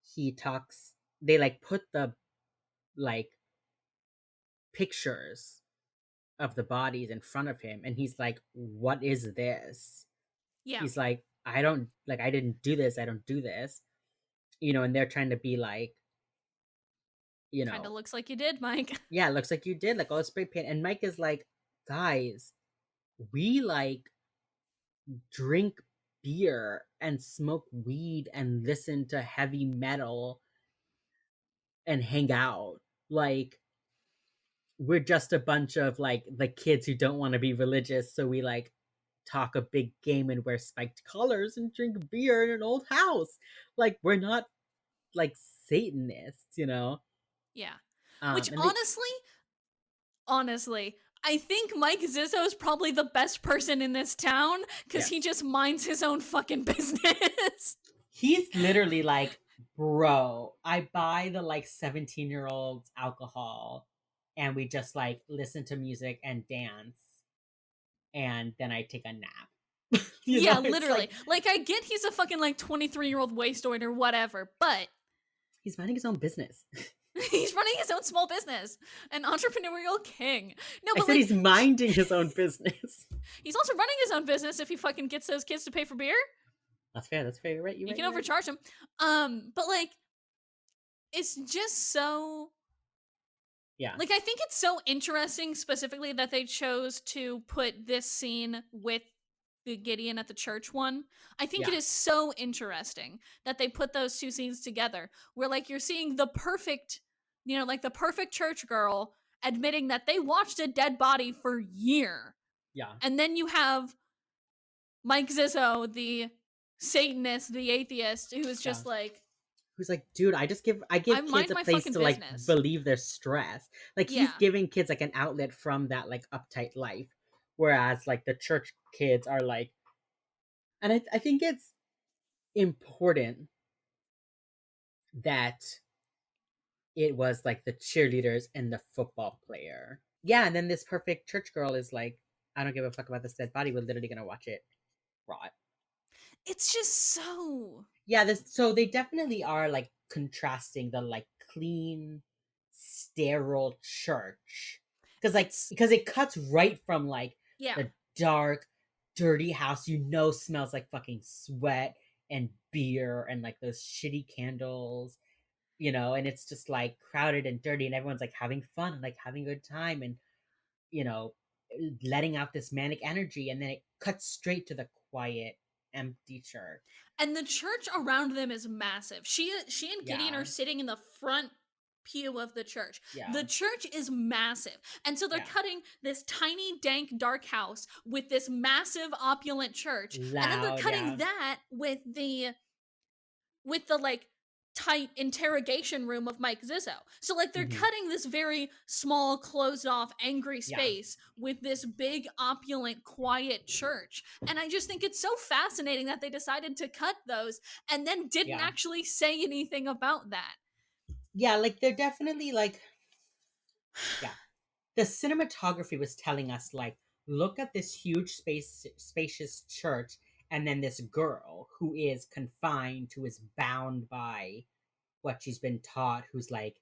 Speaker 1: he talks. They like put the like pictures of the bodies in front of him, and he's like, "What is this?"
Speaker 2: Yeah.
Speaker 1: He's like, "I don't like. I didn't do this. I don't do this." And they're trying to be like, you
Speaker 2: Kind of
Speaker 1: know,
Speaker 2: looks like you did, Mike.
Speaker 1: yeah, it looks like you did like all the spray paint. And Mike is like, "Guys, we like drink beer and smoke weed and listen to heavy metal and hang out. Like, we're just a bunch of like the kids who don't want to be religious, so we like talk a big game and wear spiked collars and drink beer in an old house. Like, we're not like Satanists.
Speaker 2: Yeah. Which
Speaker 1: And they
Speaker 2: honestly, I think Mike Zizzo is probably the best person in this town because he
Speaker 1: Yes.
Speaker 2: just minds his own fucking business.
Speaker 1: He's literally like, bro, I buy the like 17-year-olds alcohol and we just like listen to music and dance and then I take a nap.
Speaker 2: Yeah,
Speaker 1: It's
Speaker 2: literally.
Speaker 1: like
Speaker 2: Like, I get he's a fucking, like, 23-year-old wastoid or whatever, but
Speaker 1: he's minding his own business.
Speaker 2: he's running his own small business. An entrepreneurial king. No,
Speaker 1: I
Speaker 2: but,
Speaker 1: said
Speaker 2: like,
Speaker 1: he's minding his own business.
Speaker 2: he's also running his own business if he fucking gets those kids to pay for beer.
Speaker 1: That's fair. That's fair. You're right. You're
Speaker 2: You
Speaker 1: right.
Speaker 2: can
Speaker 1: You're right.
Speaker 2: overcharge him. But, like, it's just so
Speaker 1: Yeah.
Speaker 2: like, I think it's so interesting specifically that they chose to put this scene with the Gideon at the church one. I think it
Speaker 1: Yeah.
Speaker 2: is so interesting that they put those two scenes together where, like, you're seeing the perfect, like the perfect church girl admitting that they watched a dead body for a year.
Speaker 1: Yeah.
Speaker 2: And then you have Mike Zizzo, the Satanist, the atheist, who is
Speaker 1: Yeah.
Speaker 2: just like,
Speaker 1: Who's like, dude, I
Speaker 2: I
Speaker 1: give kids
Speaker 2: mind
Speaker 1: a
Speaker 2: my
Speaker 1: place
Speaker 2: fucking
Speaker 1: to like
Speaker 2: business.
Speaker 1: relieve their stress. Like, he's
Speaker 2: Yeah.
Speaker 1: giving kids like an outlet from that like uptight life. Whereas like the church kids are like, and I think it's important that it was like the cheerleaders and the football player. Yeah, and then this perfect church girl is like, I don't give a fuck about this dead body. We're literally gonna watch it rot.
Speaker 2: It's just so.
Speaker 1: Yeah, this so they definitely are like contrasting the like clean, sterile church.
Speaker 2: It's.
Speaker 1: Because it cuts right from like
Speaker 2: Yeah.
Speaker 1: the dark, dirty house, smells like fucking sweat and beer and like those shitty candles, and it's just like crowded and dirty and everyone's like having fun and like having a good time and you know letting out this manic energy, and then it cuts straight to the quiet, empty church.
Speaker 2: And the church around them is massive. She and Gideon are
Speaker 1: Yeah.
Speaker 2: sitting in the front pew of the church. The
Speaker 1: Yeah.
Speaker 2: church is massive. And so they're
Speaker 1: Yeah.
Speaker 2: cutting this tiny dank dark house with this massive opulent church. And then they're
Speaker 1: Loud.
Speaker 2: cutting
Speaker 1: Yeah.
Speaker 2: that with the like tight interrogation room of Mike Zizzo. So like they're
Speaker 1: Mhm.
Speaker 2: cutting this very small, closed off, angry
Speaker 1: Yeah.
Speaker 2: space with this big, opulent, quiet church. And I just think it's so fascinating that they decided to cut those and then didn't
Speaker 1: Yeah.
Speaker 2: actually say anything about that.
Speaker 1: Yeah, like they're definitely like, yeah. The cinematography was telling us like, look at this huge spacious church, and then this girl who is confined, who is bound by what she's been taught, who's like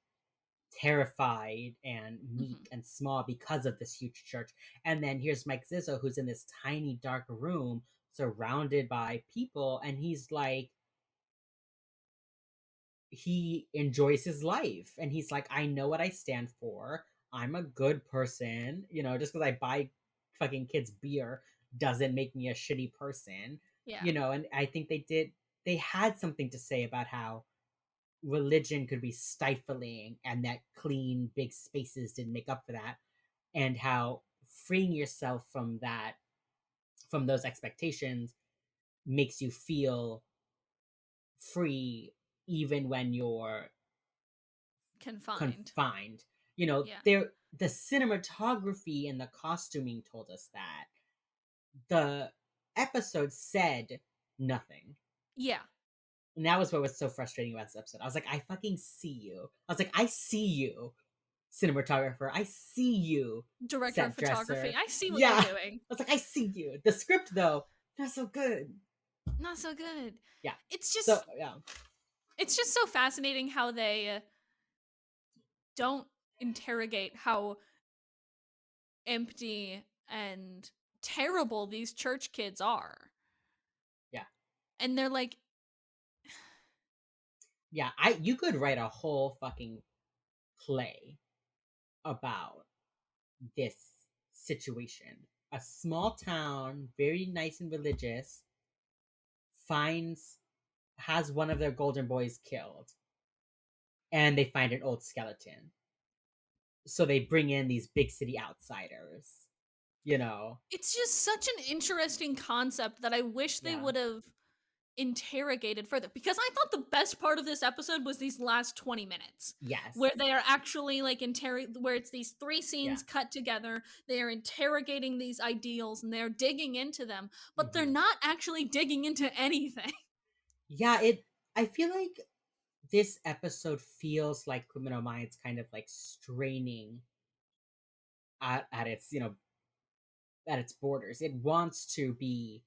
Speaker 1: terrified and
Speaker 2: Mhm.
Speaker 1: meek and small because of this huge church. And then here's Mike Zizzo, who's in this tiny dark room surrounded by people, and he's like, he enjoys his life, and he's like, I know what I stand for. I'm a good person. Just because I buy fucking kids beer doesn't make me a shitty person.
Speaker 2: Yeah.
Speaker 1: And I think they had something to say about how religion could be stifling, and that clean big spaces didn't make up for that, and how freeing yourself from that, from those expectations, makes you feel free even when you're
Speaker 2: Confined.
Speaker 1: confined.
Speaker 2: Yeah.
Speaker 1: The cinematography and the costuming told us that. The episode said nothing.
Speaker 2: Yeah.
Speaker 1: And that was what was so frustrating about this episode. I was like, I fucking see you. I was like, I see you, cinematographer. I see you,
Speaker 2: Director of
Speaker 1: set
Speaker 2: photography.
Speaker 1: dresser.
Speaker 2: I see what
Speaker 1: Yeah.
Speaker 2: you're
Speaker 1: I
Speaker 2: doing.
Speaker 1: was like, I see you. The script, though, not so good.
Speaker 2: Not so good.
Speaker 1: Yeah.
Speaker 2: It's
Speaker 1: So,
Speaker 2: just
Speaker 1: yeah.
Speaker 2: it's just so fascinating how they don't interrogate how empty and terrible these church kids are.
Speaker 1: Yeah.
Speaker 2: And they're like,
Speaker 1: Yeah. You could write a whole fucking play about this situation. A small town, very nice and religious, finds has one of their golden boys killed, and they find an old skeleton. So they bring in these big city outsiders. You know,
Speaker 2: it's just such an interesting concept that I wish they
Speaker 1: yeah,
Speaker 2: would have interrogated further because I thought the best part of this episode was these last 20 minutes
Speaker 1: yes,
Speaker 2: where they are actually like where it's these three
Speaker 1: yeah,
Speaker 2: scenes cut together. They are interrogating these ideals and they're digging into them, but they're
Speaker 1: hmm,
Speaker 2: not actually digging into anything.
Speaker 1: yeah. It. I feel like this episode feels like Criminal Minds kind of like straining at its at its borders. It wants to be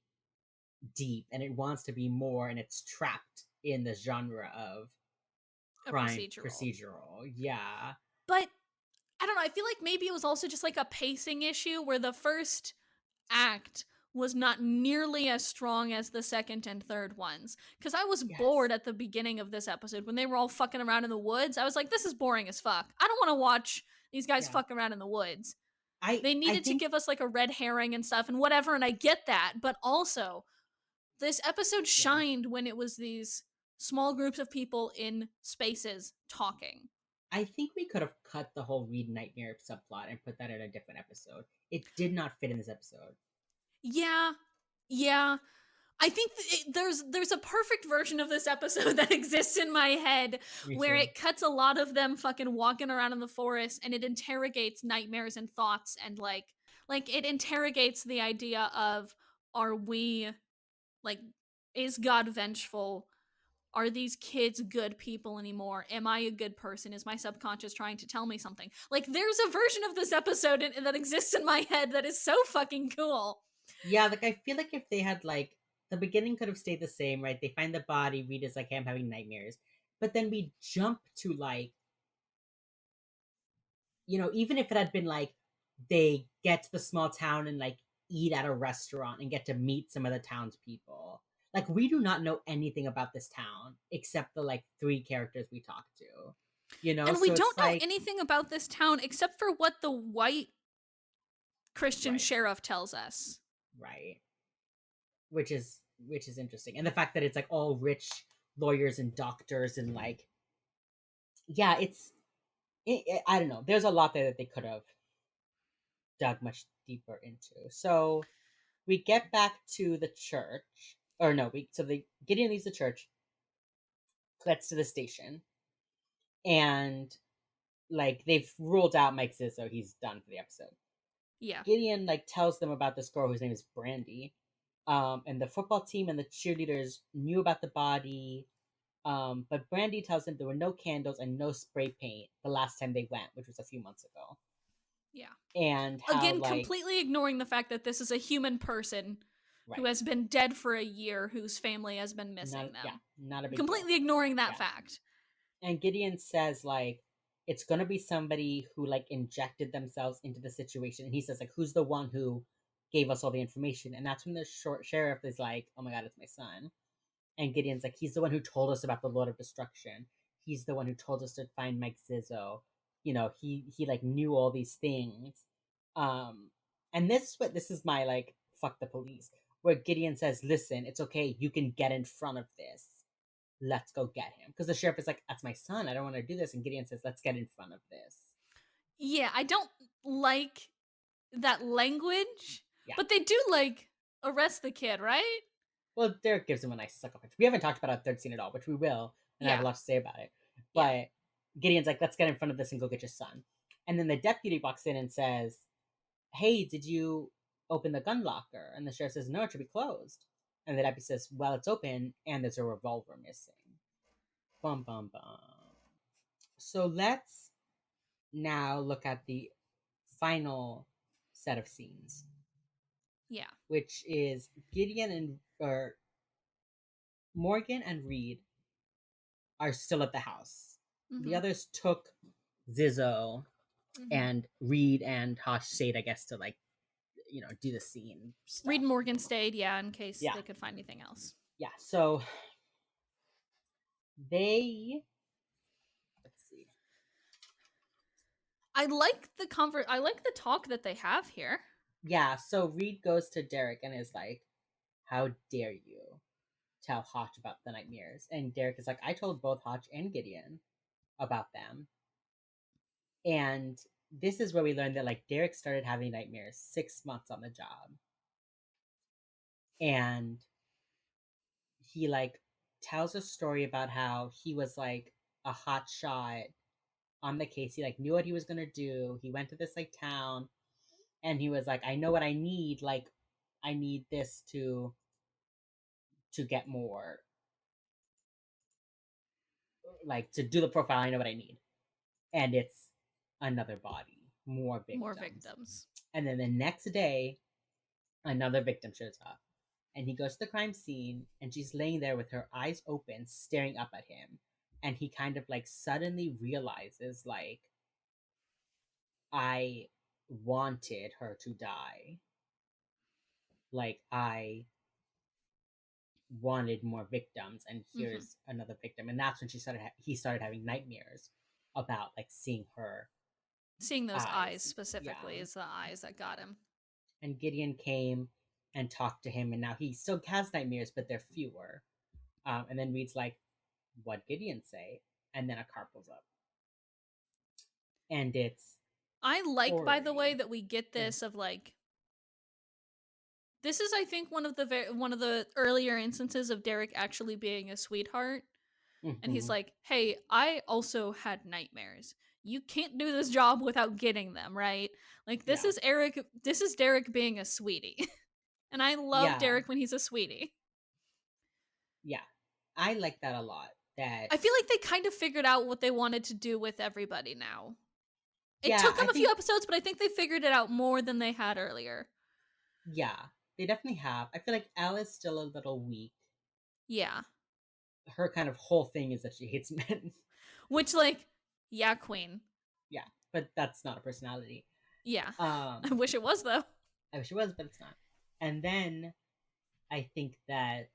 Speaker 1: deep, and it wants to be more, and it's trapped in the genre of
Speaker 2: A
Speaker 1: crime
Speaker 2: procedural.
Speaker 1: procedural. Yeah.
Speaker 2: But I don't know, I feel like maybe it was also just like a pacing issue where the first act was not nearly as strong as the second and third ones. Because I was
Speaker 1: Yes.
Speaker 2: bored at the beginning of this episode when they were all fucking around in the woods. I was like, this is boring as fuck. I don't want to watch these guys
Speaker 1: Yeah.
Speaker 2: fuck around in the woods.
Speaker 1: I
Speaker 2: They
Speaker 1: I
Speaker 2: needed to
Speaker 1: think
Speaker 2: give us like a red herring and stuff and whatever, and I get that. But also, this episode
Speaker 1: yeah.
Speaker 2: shined when it was these small groups of people in spaces talking.
Speaker 1: I think we could have cut the whole Reed Nightmare subplot and put that in a different episode. It did not fit in this episode.
Speaker 2: Yeah, yeah. I think there's a perfect version of this episode that exists in my head
Speaker 1: Me
Speaker 2: where
Speaker 1: too.
Speaker 2: it cuts a lot of them fucking walking around in the forest and it interrogates nightmares and thoughts and like it interrogates the idea of are we like is God vengeful? Are these kids good people anymore? Am I a good person? Is my subconscious trying to tell me something? Like there's a version of this episode that exists in my head that is so fucking cool.
Speaker 1: Yeah, like I feel like if they had like the beginning could have stayed the same, right? They find the body, Reed is like, hey, I'm having nightmares. But then we jump to like, even if it had been like they get to the small town and like eat at a restaurant and get to meet some of the townspeople. Like we do not know anything about this town except the like three characters we talk to.
Speaker 2: And we
Speaker 1: So
Speaker 2: don't
Speaker 1: it's
Speaker 2: know
Speaker 1: like,
Speaker 2: anything about this town except for what the white Christian
Speaker 1: right,
Speaker 2: sheriff tells us.
Speaker 1: right. Which is interesting. And the fact that it's like all rich lawyers and doctors and like, yeah, I don't know. There's a lot there that they could have dug much deeper into. So we get back to the church, or no, we so the Gideon leaves the church. gets to the station, and like they've ruled out Mike Zizzo. He's done for the episode.
Speaker 2: Yeah.
Speaker 1: Gideon like tells them about this girl whose name is Brandy. And the football team and the cheerleaders knew about the body. But Brandy tells them there were no candles and no spray paint the last time they went, which was a few months ago.
Speaker 2: Yeah.
Speaker 1: And how
Speaker 2: Again,
Speaker 1: like
Speaker 2: completely ignoring the fact that this is a human person who
Speaker 1: right,
Speaker 2: has been dead for a year, whose family has been missing them.
Speaker 1: not a big deal.
Speaker 2: Completely ignoring that
Speaker 1: Yeah.
Speaker 2: fact.
Speaker 1: And Gideon says like it's gonna be somebody who like injected themselves into the situation, and he says like who's the one who gave us all the information, and that's when the sheriff is like, oh my god, it's my son. And Gideon's like, he's the one who told us about the Lord of Destruction. He's the one who told us to find Mike Zizzo. You know, he like knew all these things. Um, and this is my like fuck the police, where Gideon says, listen, it's okay, you can get in front of this. Let's go get him. Because the sheriff is like, that's my son. I don't want to do this. And Gideon says, let's get in front of this.
Speaker 2: Yeah, I don't like that language,
Speaker 1: Yeah.
Speaker 2: but they do like arrest the kid, right?
Speaker 1: Well, Derek gives him a nice sucker punch. We haven't talked about our third scene at all, which we will, and I have a
Speaker 2: Yeah.
Speaker 1: lot to say about it.
Speaker 2: Yeah.
Speaker 1: But Gideon's like, let's get in front of this and go get your son. And then the deputy walks in and says, hey, did you open the gun locker? And the sheriff says, no, it should be closed. And the deputy says, well, it's open, and there's a revolver missing. Bum, bum, bum. So let's now look at the final set of scenes,
Speaker 2: Yeah.
Speaker 1: which is Gideon and or Morgan and Reed are still at the house. The
Speaker 2: Mhm.
Speaker 1: others took Zizzo,
Speaker 2: Mhm.
Speaker 1: and Reed and Hosh stayed, I guess, to like, you know, do the scene stuff.
Speaker 2: Reed and Morgan stayed, yeah, in case
Speaker 1: Yeah.
Speaker 2: they could find anything else.
Speaker 1: Yeah, so they let's see.
Speaker 2: I like the talk that they have here.
Speaker 1: Yeah, so Reed goes to Derek and is like, how dare you tell Hotch about the nightmares? And Derek is like, I told both Hotch and Gideon about them. And this is where we learned that like Derek started having nightmares 6 months on the job. And he like tells a story about how he was like a hot shot on the case. He like knew what he was gonna do. He went to this like town, and he was like, I know what I need. Like, I need this to get more, like to do the profile. I know what I need, and it's another body, more victims.
Speaker 2: More victims.
Speaker 1: And then the next day, another victim shows up, and he goes to the crime scene, and she's laying there with her eyes open, staring up at him. And he kind of like suddenly realizes, like, I wanted her to die. Like, I wanted more victims, and here's another victim. And that's when he started having nightmares about like seeing her.
Speaker 2: Seeing those eyes specifically
Speaker 1: Yeah.
Speaker 2: is the eyes that got him.
Speaker 1: And Gideon came and talked to him, and now he still has nightmares, but they're fewer. And then Reed's like, what Gideon say? And then a car pulls up. And it's
Speaker 2: I like, by the way,
Speaker 1: Ori.
Speaker 2: that we get this of like, this is, I think, one of the earlier instances of Derek actually being a sweetheart. And he's like, hey, I also had nightmares. You can't do this job without getting them, right? Like, this
Speaker 1: Yeah.
Speaker 2: is Derek being a sweetie. And I love
Speaker 1: Yeah.
Speaker 2: Derek when he's a sweetie.
Speaker 1: Yeah. I like that a lot. That
Speaker 2: I feel like they kind of figured out what they wanted to do with everybody now. It
Speaker 1: Yeah,
Speaker 2: took them
Speaker 1: I
Speaker 2: a few episodes, but I think they figured it out more than they had earlier.
Speaker 1: Yeah, they definitely have. I feel like Elle is still a little weak.
Speaker 2: Yeah.
Speaker 1: Her kind of whole thing is that she hates men.
Speaker 2: Which, like, yeah, queen.
Speaker 1: Yeah, but that's not a personality.
Speaker 2: Yeah. I wish it was, though.
Speaker 1: I wish it was, but it's not. And then I think that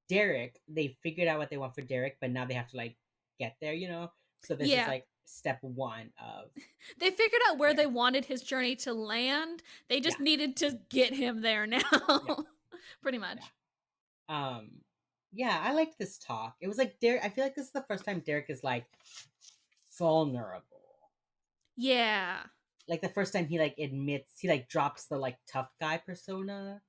Speaker 1: Derek, they figured out what they want for Derek, but now they have to like get there, you know? So this is like step one of
Speaker 2: they figured out where they wanted his journey to land. They just needed to get him there now. Pretty much.
Speaker 1: Yeah, I liked this talk. It was like Derek, I feel like this is the first time Derek is like vulnerable.
Speaker 2: Yeah.
Speaker 1: Like the first time he like admits, he like drops the like tough guy persona,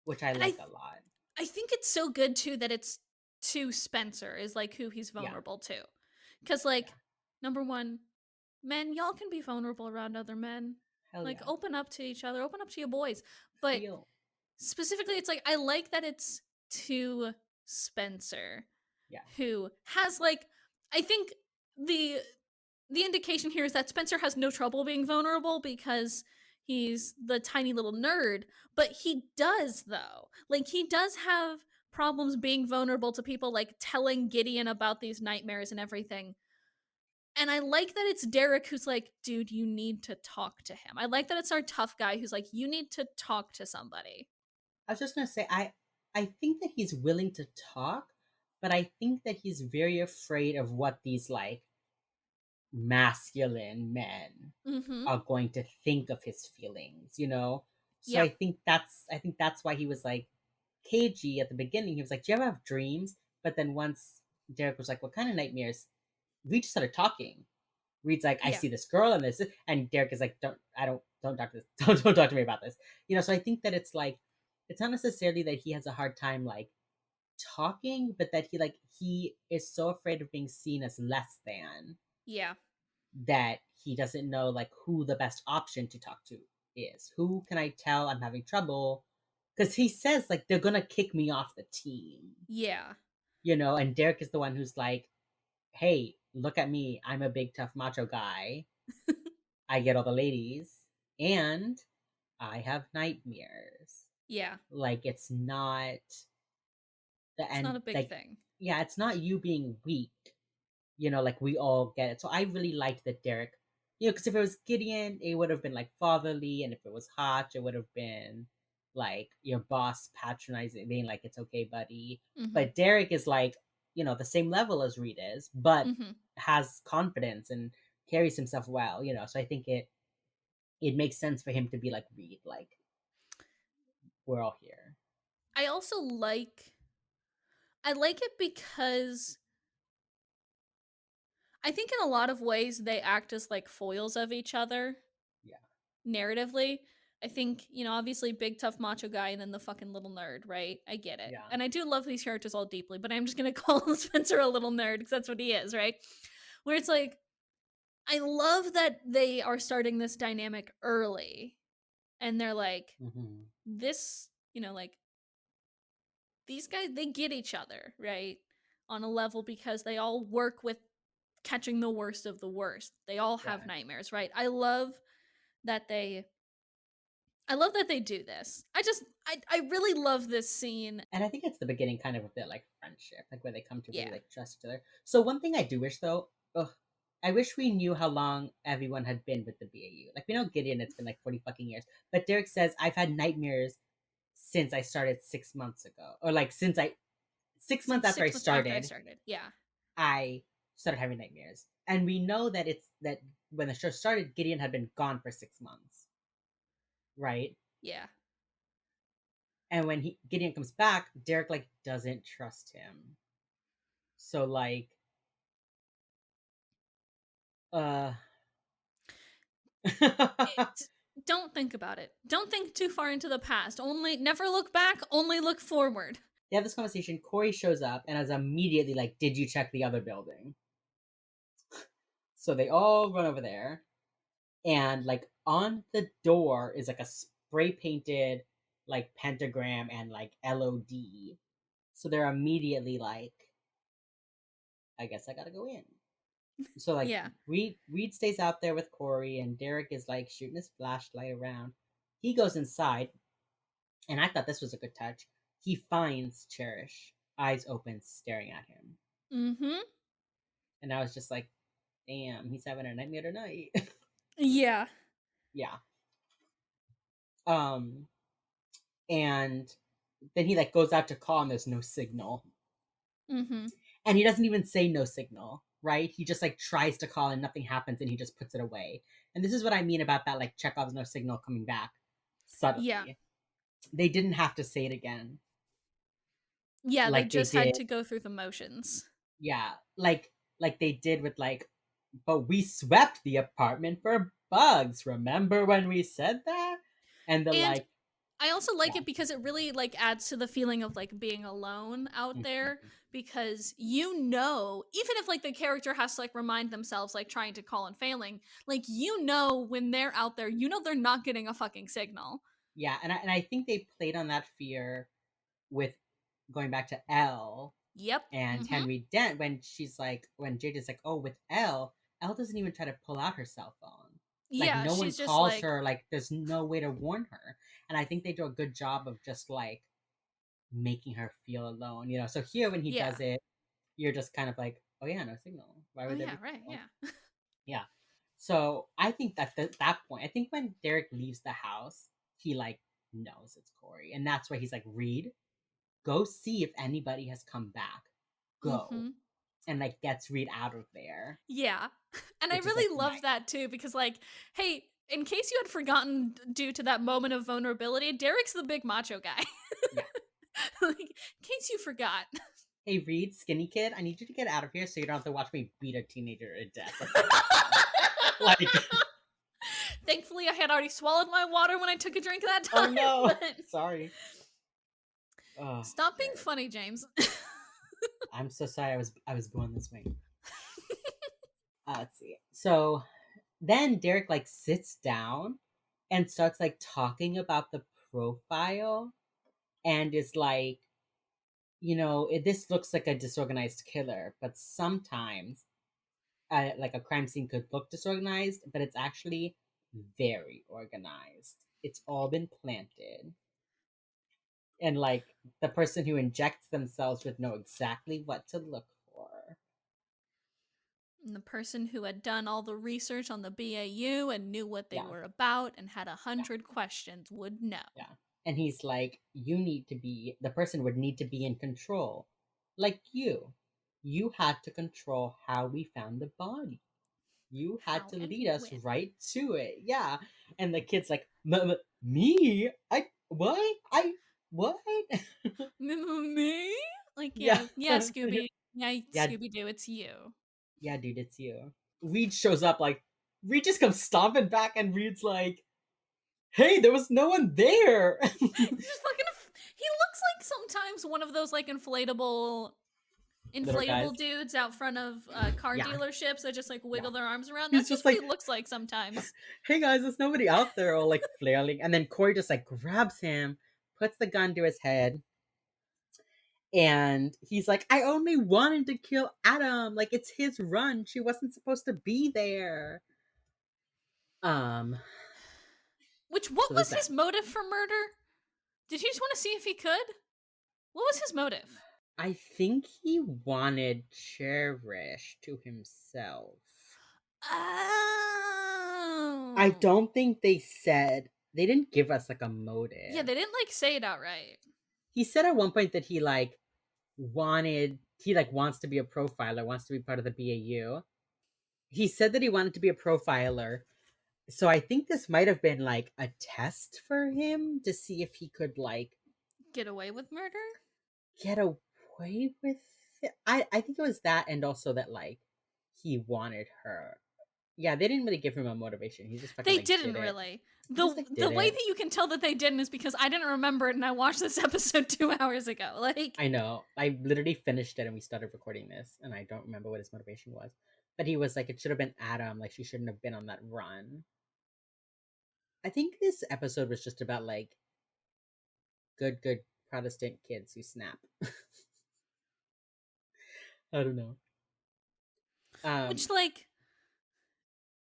Speaker 1: which I like a lot.
Speaker 2: I think it's so good too that it's to Spencer is like who he's
Speaker 1: Yeah.
Speaker 2: vulnerable to. Cuz
Speaker 1: Yeah.
Speaker 2: like number 1, men, y'all can be vulnerable around other men.
Speaker 1: Hell
Speaker 2: Like
Speaker 1: yeah.
Speaker 2: open up to each other, open up to your boys. But
Speaker 1: Feel.
Speaker 2: specifically it's like I like that it's to Spencer
Speaker 1: Yeah.
Speaker 2: who has like I think the the indication here is that Spencer has no trouble being vulnerable because he's the tiny little nerd, but he does though. Like he does have problems being vulnerable to people like telling Gideon about these nightmares and everything. And I like that it's Derek who's like, dude, you need to talk to him. I like that it's our tough guy who's like, you need to talk to somebody.
Speaker 1: I was just gonna say, I think that he's willing to talk, but I think that he's very afraid of what these like masculine men
Speaker 2: Mm-hmm.
Speaker 1: are going to think of his feelings, you know? So
Speaker 2: Yep.
Speaker 1: I think that's why he was like cagey at the beginning. He was like, "Do you ever have dreams?" But then once Derek was like, "What kind of nightmares?" We just started talking. Reed's like, "I
Speaker 2: Yeah.
Speaker 1: see this girl and this," and Derek is like, don't talk to this, don't talk to me about this." You know, so I think that it's like, it's not necessarily that he has a hard time like talking, but that he is so afraid of being seen as less than
Speaker 2: Yeah.
Speaker 1: that he doesn't know like who the best option to talk to is. Who can I tell I'm having trouble? Because he says like they're gonna kick me off the team,
Speaker 2: Yeah.
Speaker 1: you know. And Derek is the one who's like, "Hey, look at me. I'm a big tough macho guy. I get all the ladies, and I have nightmares."
Speaker 2: Yeah.
Speaker 1: Like it's not the
Speaker 2: It's not
Speaker 1: and
Speaker 2: a big
Speaker 1: like
Speaker 2: thing.
Speaker 1: yeah, it's not you being weak, you know, like we all get it. So I really liked that Derek, you know, because if it was Gideon, it would have been like fatherly, and if it was Hotch, it would have been like your boss patronizing, being like, "It's okay, buddy."
Speaker 2: Mm-hmm.
Speaker 1: But Derek is like, you know, the same level as Reed is, but
Speaker 2: Mm-hmm.
Speaker 1: has confidence and carries himself well, you know. So I think it makes sense for him to be like Reed, like we're all here.
Speaker 2: I also I like it because I think in a lot of ways they act as like foils of each other
Speaker 1: Yeah,
Speaker 2: narratively. I think, obviously big tough macho guy and then the fucking little nerd, right? I get it.
Speaker 1: yeah.
Speaker 2: And I do love these characters all deeply, but I'm just going to call Spencer a little nerd because that's what he is, right? Where it's like I love that they are starting this dynamic early and they're like
Speaker 1: Hmm.
Speaker 2: this, like these guys they get each other, right? On a level because they all work with catching the worst of the worst. They all have
Speaker 1: Right.
Speaker 2: nightmares, right? That they I love that they do this. I really love this scene.
Speaker 1: And I think it's the beginning kind of their like friendship, like where they come to really
Speaker 2: Yeah.
Speaker 1: like trust each other. So one thing I do wish though, ugh, I wish we knew how long everyone had been with the BAU. Like we know Gideon, it's been like 40 fucking years. But Derek says I've had nightmares since I started 6 months ago. Or like since I 6 months
Speaker 2: Since
Speaker 1: after I
Speaker 2: 6 months after I
Speaker 1: started,
Speaker 2: started. Yeah.
Speaker 1: I started having nightmares. And we know that it's that when the show started, Gideon had been gone for 6 months, right?
Speaker 2: Yeah.
Speaker 1: And when he Gideon comes back, Derek like doesn't trust him. So like uh
Speaker 2: It, don't think about it. Don't think too far into the past. Only never look back, only look forward.
Speaker 1: they have this conversation. Corey shows up and is immediately like, "Did you check the other building?" So they all run over there, and like on the door is like a spray painted like pentagram and like LOD. So they're immediately like, "I guess I gotta go in." So like
Speaker 2: Yeah.
Speaker 1: Reed stays out there with Corey, and Derek is like shooting his flashlight around. He goes inside, and I thought this was a good touch. He finds Cherish, eyes open, staring at him.
Speaker 2: Mhm.
Speaker 1: And I was just like, "Damn, he's having a nightmare tonight."
Speaker 2: Yeah.
Speaker 1: Yeah. Um, and then he like goes out to call, and there's no signal.
Speaker 2: Mhm.
Speaker 1: And he doesn't even say no signal, right? He just like tries to call and nothing happens, and he just puts it away. And this is what I mean about that like Chekhov's no signal coming back
Speaker 2: Yeah.
Speaker 1: subtly. They didn't have to say it again
Speaker 2: Yeah, they
Speaker 1: like they
Speaker 2: just had
Speaker 1: did.
Speaker 2: to go through the motions.
Speaker 1: Yeah, like they did with like, "But we swept the apartment for bugs. Remember when we said that?" And the
Speaker 2: And
Speaker 1: like,
Speaker 2: I also like
Speaker 1: Yeah.
Speaker 2: it because it really like adds to the feeling of like being alone out there,
Speaker 1: Mhm.
Speaker 2: because even if like the character has to like remind themselves like trying to call and failing, like when they're out there, they're not getting a fucking signal.
Speaker 1: Yeah, and I think they played on that fear with going back to Elle
Speaker 2: Yep.
Speaker 1: and
Speaker 2: Mhm.
Speaker 1: Henry Dent when Jade is like, oh, with Elle doesn't even try to pull out her cell phone. Like
Speaker 2: Yeah,
Speaker 1: no one
Speaker 2: she's just
Speaker 1: calls
Speaker 2: like
Speaker 1: her, like there's no way to warn her. And I think they do a good job of just like making her feel alone, you know. So here when he
Speaker 2: yeah.
Speaker 1: does it, you're just kind of like, oh yeah, no signal. Why
Speaker 2: Oh
Speaker 1: would there
Speaker 2: yeah,
Speaker 1: be
Speaker 2: right,
Speaker 1: signal?
Speaker 2: yeah.
Speaker 1: Yeah. So I think that that point, I think when Derek leaves the house, he like knows it's Corey, and that's why he's like, Reed, go see if anybody has come back. Go,
Speaker 2: Mhm.
Speaker 1: and like gets Reed out of there,
Speaker 2: Yeah. And I
Speaker 1: which is like
Speaker 2: really love
Speaker 1: nice.
Speaker 2: that too, because like, hey, in case you had forgotten due to that moment of vulnerability, Derek's the big macho guy.
Speaker 1: Yeah.
Speaker 2: Like, in case you forgot.
Speaker 1: Hey Reed, skinny kid, I need you to get out of here so you don't have to watch me beat a teenager to death. Like,
Speaker 2: Thankfully, I had already swallowed my water when I took a drink that
Speaker 1: oh
Speaker 2: time,
Speaker 1: no,
Speaker 2: but
Speaker 1: sorry. Oh,
Speaker 2: stop being
Speaker 1: Derek,
Speaker 2: funny, James.
Speaker 1: I'm so sorry. I was born this way. Let's see. So then Derek like sits down and starts like talking about the profile and is like, this looks like a disorganized killer, but sometimes like a crime scene could look disorganized, but it's actually very organized. It's all been planted. And like the person who injects themselves would know exactly what to look for.
Speaker 2: And the person who had done all the research on the BAU and knew what they
Speaker 1: Yeah,
Speaker 2: were about and had a
Speaker 1: yeah,
Speaker 2: hundred questions would know.
Speaker 1: yeah. And he's like, the person would need to be in control. Like you. You had to control how we found the body. You had
Speaker 2: How
Speaker 1: to
Speaker 2: and
Speaker 1: lead us
Speaker 2: when.
Speaker 1: right to it. Yeah. And the kid's like, Me? What? What?
Speaker 2: Me? Like,
Speaker 1: Yeah.
Speaker 2: yeah, Scooby. Yeah,
Speaker 1: Yeah,
Speaker 2: Scooby Doo, it's you.
Speaker 1: yeah, dude, it's you. Reed shows up like, Reed just comes stomping back, and Reed's like, hey, there was no one there.
Speaker 2: He's just fucking. He looks like sometimes one of those like
Speaker 1: Little guys.
Speaker 2: inflatable dudes out front of car
Speaker 1: Yeah,
Speaker 2: dealerships that just like
Speaker 1: yeah.
Speaker 2: wiggle their arms around.
Speaker 1: He's
Speaker 2: That's
Speaker 1: just
Speaker 2: just what
Speaker 1: like,
Speaker 2: he looks like sometimes.
Speaker 1: hey guys, there's nobody out there, all like flailing. And then Corey just like grabs him, puts the gun to his head, and he's like, I only wanted to kill Adam. Like, it's his run. She wasn't supposed to be there. Um,
Speaker 2: Which, what
Speaker 1: so there's
Speaker 2: was
Speaker 1: that.
Speaker 2: his motive for murder? Did he just want to see if he could? What was his motive?
Speaker 1: I think he wanted Cherish to himself. I
Speaker 2: Oh.
Speaker 1: don't think they didn't give us like a
Speaker 2: Yeah,
Speaker 1: motive.
Speaker 2: they didn't like say it outright.
Speaker 1: He said at one point that he wants to be a profiler, wants to be part of the BAU. He said that he wanted to be a profiler. So I think this might have been like a test for him to see if he could like
Speaker 2: Get away with murder?
Speaker 1: get away with it. I think it was that, and also that like he wanted her. Yeah, they didn't really give him a motivation. He just fucking
Speaker 2: They
Speaker 1: like
Speaker 2: didn't
Speaker 1: did it.
Speaker 2: really.
Speaker 1: He just like
Speaker 2: The
Speaker 1: did
Speaker 2: way
Speaker 1: it.
Speaker 2: that you can tell that they didn't is because I didn't remember it and I watched this episode 2 hours ago. Like,
Speaker 1: I know. I literally finished it and we started recording this, and I don't remember what his motivation was. But he was like, it should have been Adam. Like, she shouldn't have been on that run. I think this episode was just about like good Protestant kids who snap. I don't know.
Speaker 2: which
Speaker 1: Um,
Speaker 2: like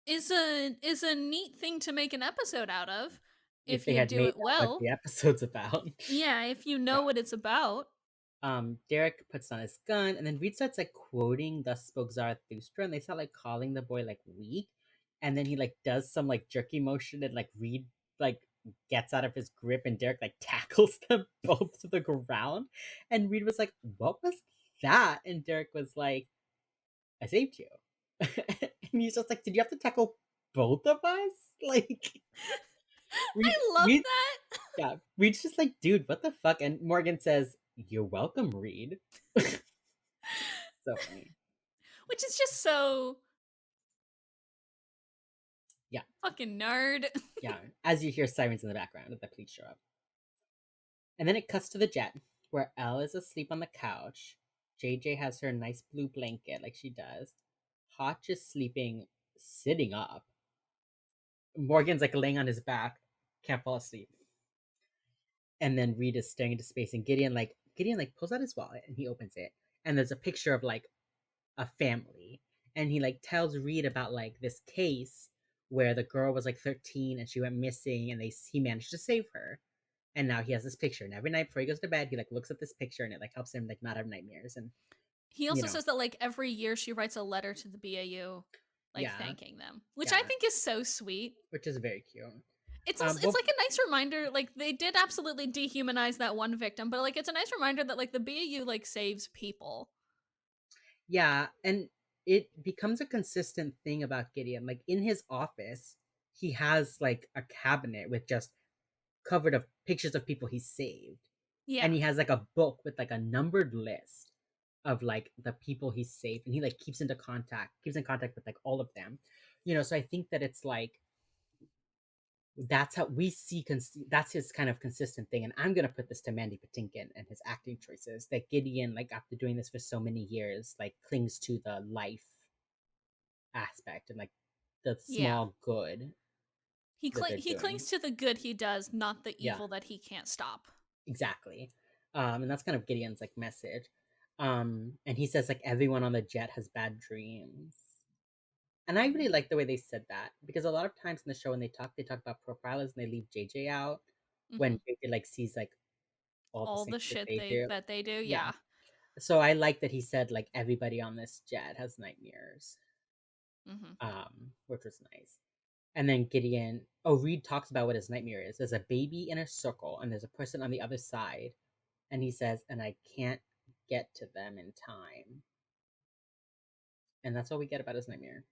Speaker 2: is a neat thing to make an episode out of
Speaker 1: if
Speaker 2: if
Speaker 1: they
Speaker 2: you
Speaker 1: had
Speaker 2: do
Speaker 1: made
Speaker 2: it
Speaker 1: that what
Speaker 2: well.
Speaker 1: the episode's about.
Speaker 2: Yeah, if you
Speaker 1: Yeah.
Speaker 2: know what it's about.
Speaker 1: Derek puts on his gun, and then Reed starts like quoting "Thus spoke Zarathustra," and they start like calling the boy like weak, and then he like does some like jerky motion, and like Reed like gets out of his grip, and Derek like tackles them both to the ground, and Reed was like, "What was that?" And Derek was like, "I saved you," and he's just like, "Did you have to tackle both of us?" Like Reed,
Speaker 2: I love
Speaker 1: Reed,
Speaker 2: that.
Speaker 1: yeah, Reed's just like, "Dude, what the fuck?" And Morgan says, "You're welcome, Reed." So funny.
Speaker 2: Which is just so
Speaker 1: Yeah,
Speaker 2: fucking nerd.
Speaker 1: yeah. As you hear sirens in the background, the police show up. And then it cuts to the jet where Elle is asleep on the couch. JJ has her nice blue blanket like she does. Hotch is sleeping sitting up. Morgan's like laying on his back, can't fall asleep. And then Reed is staring into space, and Gideon pulls out his wallet and he opens it, and there's a picture of like a family, and he like tells Reed about like this case where the girl was like 13 and she went missing, and he managed to save her, and now he has this picture, and every night before he goes to bed he like looks at this picture, and it like helps him like not have nightmares, and
Speaker 2: He
Speaker 1: you
Speaker 2: also
Speaker 1: know,
Speaker 2: says that like every year she writes a letter to the BAU, like
Speaker 1: yeah,
Speaker 2: thanking them, which I
Speaker 1: yeah,
Speaker 2: think is so sweet.
Speaker 1: which is very cute.
Speaker 2: It's also, it's
Speaker 1: Well,
Speaker 2: like a nice reminder. Like they did absolutely dehumanize that one victim, but like it's a nice reminder that like the BAU like saves people.
Speaker 1: yeah, and it becomes a consistent thing about Gideon. Like in his office, he has like a cabinet with just covered of pictures of people he saved. And
Speaker 2: Yeah,
Speaker 1: he has like a book with like a numbered list of like the people he saved, and he like keeps in contact with like all of them. So I think that it's like that's how we see that's his kind of consistent thing. And I'm gonna put this to Mandy Patinkin and his acting choices, that Gideon, like after doing this for so many years, like clings to the life aspect and like the
Speaker 2: yeah.
Speaker 1: small good that they're
Speaker 2: He
Speaker 1: doing.
Speaker 2: clings to the good he does, not the
Speaker 1: Yeah,
Speaker 2: evil that he can't stop.
Speaker 1: exactly. And that's kind of Gideon's like message. And he says like everyone on the jet has bad dreams. And I really like the way they said that, because a lot of times in the show when they talk about profilers and they leave JJ out when
Speaker 2: Hmm.
Speaker 1: JJ like sees like all the
Speaker 2: All
Speaker 1: same
Speaker 2: the
Speaker 1: shit
Speaker 2: shit
Speaker 1: they do.
Speaker 2: they do,
Speaker 1: Yeah.
Speaker 2: yeah.
Speaker 1: So I like that he said like everybody on this jet has nightmares.
Speaker 2: Hmm.
Speaker 1: Which was nice. And then Reed talks about what his nightmare is. There's a baby in a circle and there's a person on the other side, and he says, and I can't get to them in time. And that's all we get about his nightmare.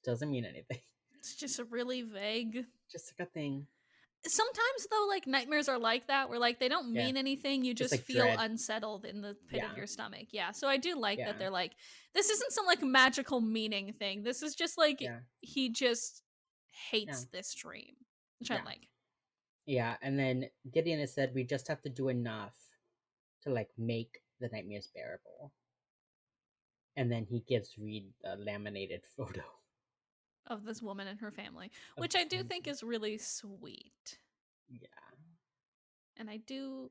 Speaker 1: Doesn't mean anything.
Speaker 2: It's just a really vague.
Speaker 1: Just like a thing.
Speaker 2: Sometimes though, like nightmares are like that, where like they don't
Speaker 1: Yeah.
Speaker 2: mean anything. You
Speaker 1: Just
Speaker 2: just
Speaker 1: like
Speaker 2: feel
Speaker 1: dread.
Speaker 2: unsettled in the pit of
Speaker 1: Yeah.
Speaker 2: your stomach. Yeah. So I do like that
Speaker 1: Yeah.
Speaker 2: they're like, this isn't some like magical meaning thing. This is just like
Speaker 1: Yeah.
Speaker 2: he just
Speaker 1: Yeah.
Speaker 2: hates this dream, which I
Speaker 1: Yeah.
Speaker 2: like.
Speaker 1: Yeah. And then Gideon has said we just have to do enough to like make the nightmares bearable. And then he gives Reed a laminated photo
Speaker 2: Of this woman and her family,
Speaker 1: of
Speaker 2: which I
Speaker 1: this
Speaker 2: do
Speaker 1: one.
Speaker 2: think is really sweet.
Speaker 1: Yeah.
Speaker 2: And I do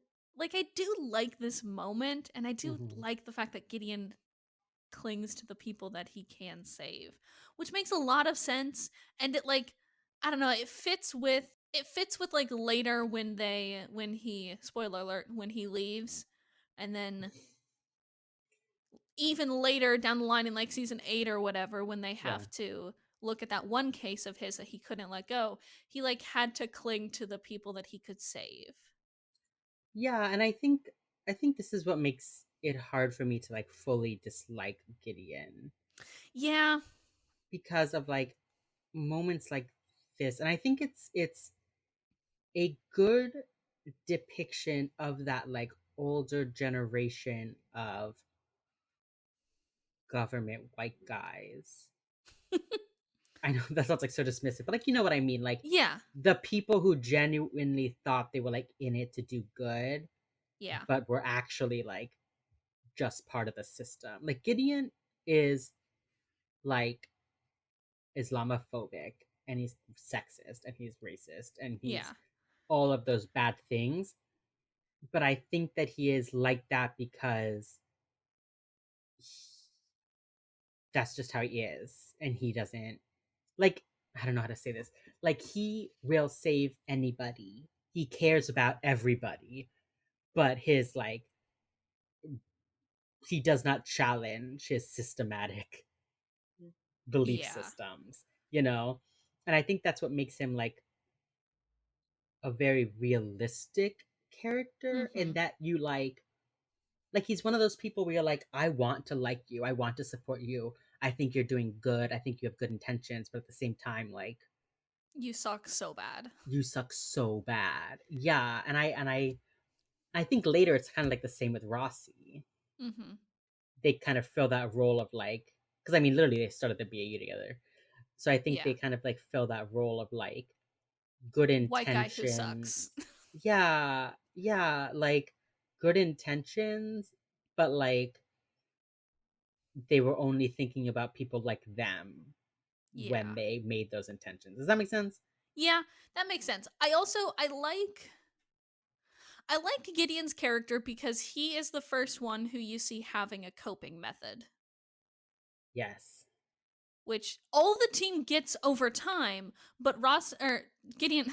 Speaker 2: like this moment, and I do
Speaker 1: Hmm.
Speaker 2: like the fact that Gideon clings to the people that he can save, which makes a lot of sense. And it like, I don't know, it fits with like later when he, spoiler alert, when he leaves, and then even later down the line in like season 8 or whatever, when they
Speaker 1: Yeah.
Speaker 2: have to look at that one case of his that he couldn't let go, he like had to cling to the people that he could save.
Speaker 1: Yeah, and I think this is what makes it hard for me to like fully dislike Gideon,
Speaker 2: Yeah.
Speaker 1: because of like moments like this. And I think it's a good depiction of that like older generation of government white guys. I know that sounds like so dismissive, but like you know what I mean, like
Speaker 2: Yeah.
Speaker 1: the people who genuinely thought they were like in it to do good,
Speaker 2: Yeah.
Speaker 1: but were actually like just part of the system. Like Gideon is like Islamophobic, and he's sexist and he's racist and he's
Speaker 2: Yeah.
Speaker 1: all of those bad things. But I think that he is like that because that's just how he is. And he doesn't like, I don't know how to say this. Like, he will save anybody, he cares about everybody, but his like, he does not challenge his systematic belief
Speaker 2: Yeah.
Speaker 1: systems, you know? And I think that's what makes him like a very realistic character, in
Speaker 2: Mhm.
Speaker 1: that you like he's one of those people where you're like, I want to like you, I want to support you, I think you're doing good, I think you have good intentions, but at the same time like
Speaker 2: You suck so bad.
Speaker 1: you suck so bad. Yeah, and I think later it's kind of like the same with Rossi.
Speaker 2: Mhm.
Speaker 1: They kind of fill that role of like, because I mean literally they started the BAU together, so I think
Speaker 2: Yeah.
Speaker 1: they kind of like fill that role of like good
Speaker 2: White guy who
Speaker 1: intentions.
Speaker 2: sucks.
Speaker 1: Yeah, yeah, like good intentions, but like they were only thinking about people like them when
Speaker 2: Yeah.
Speaker 1: they made those intentions. Does that make sense?
Speaker 2: Yeah, that makes sense. I like Gideon's character because he is the first one who you see having a coping method,
Speaker 1: Yes.
Speaker 2: which all the team gets over time, but Ross or Gideon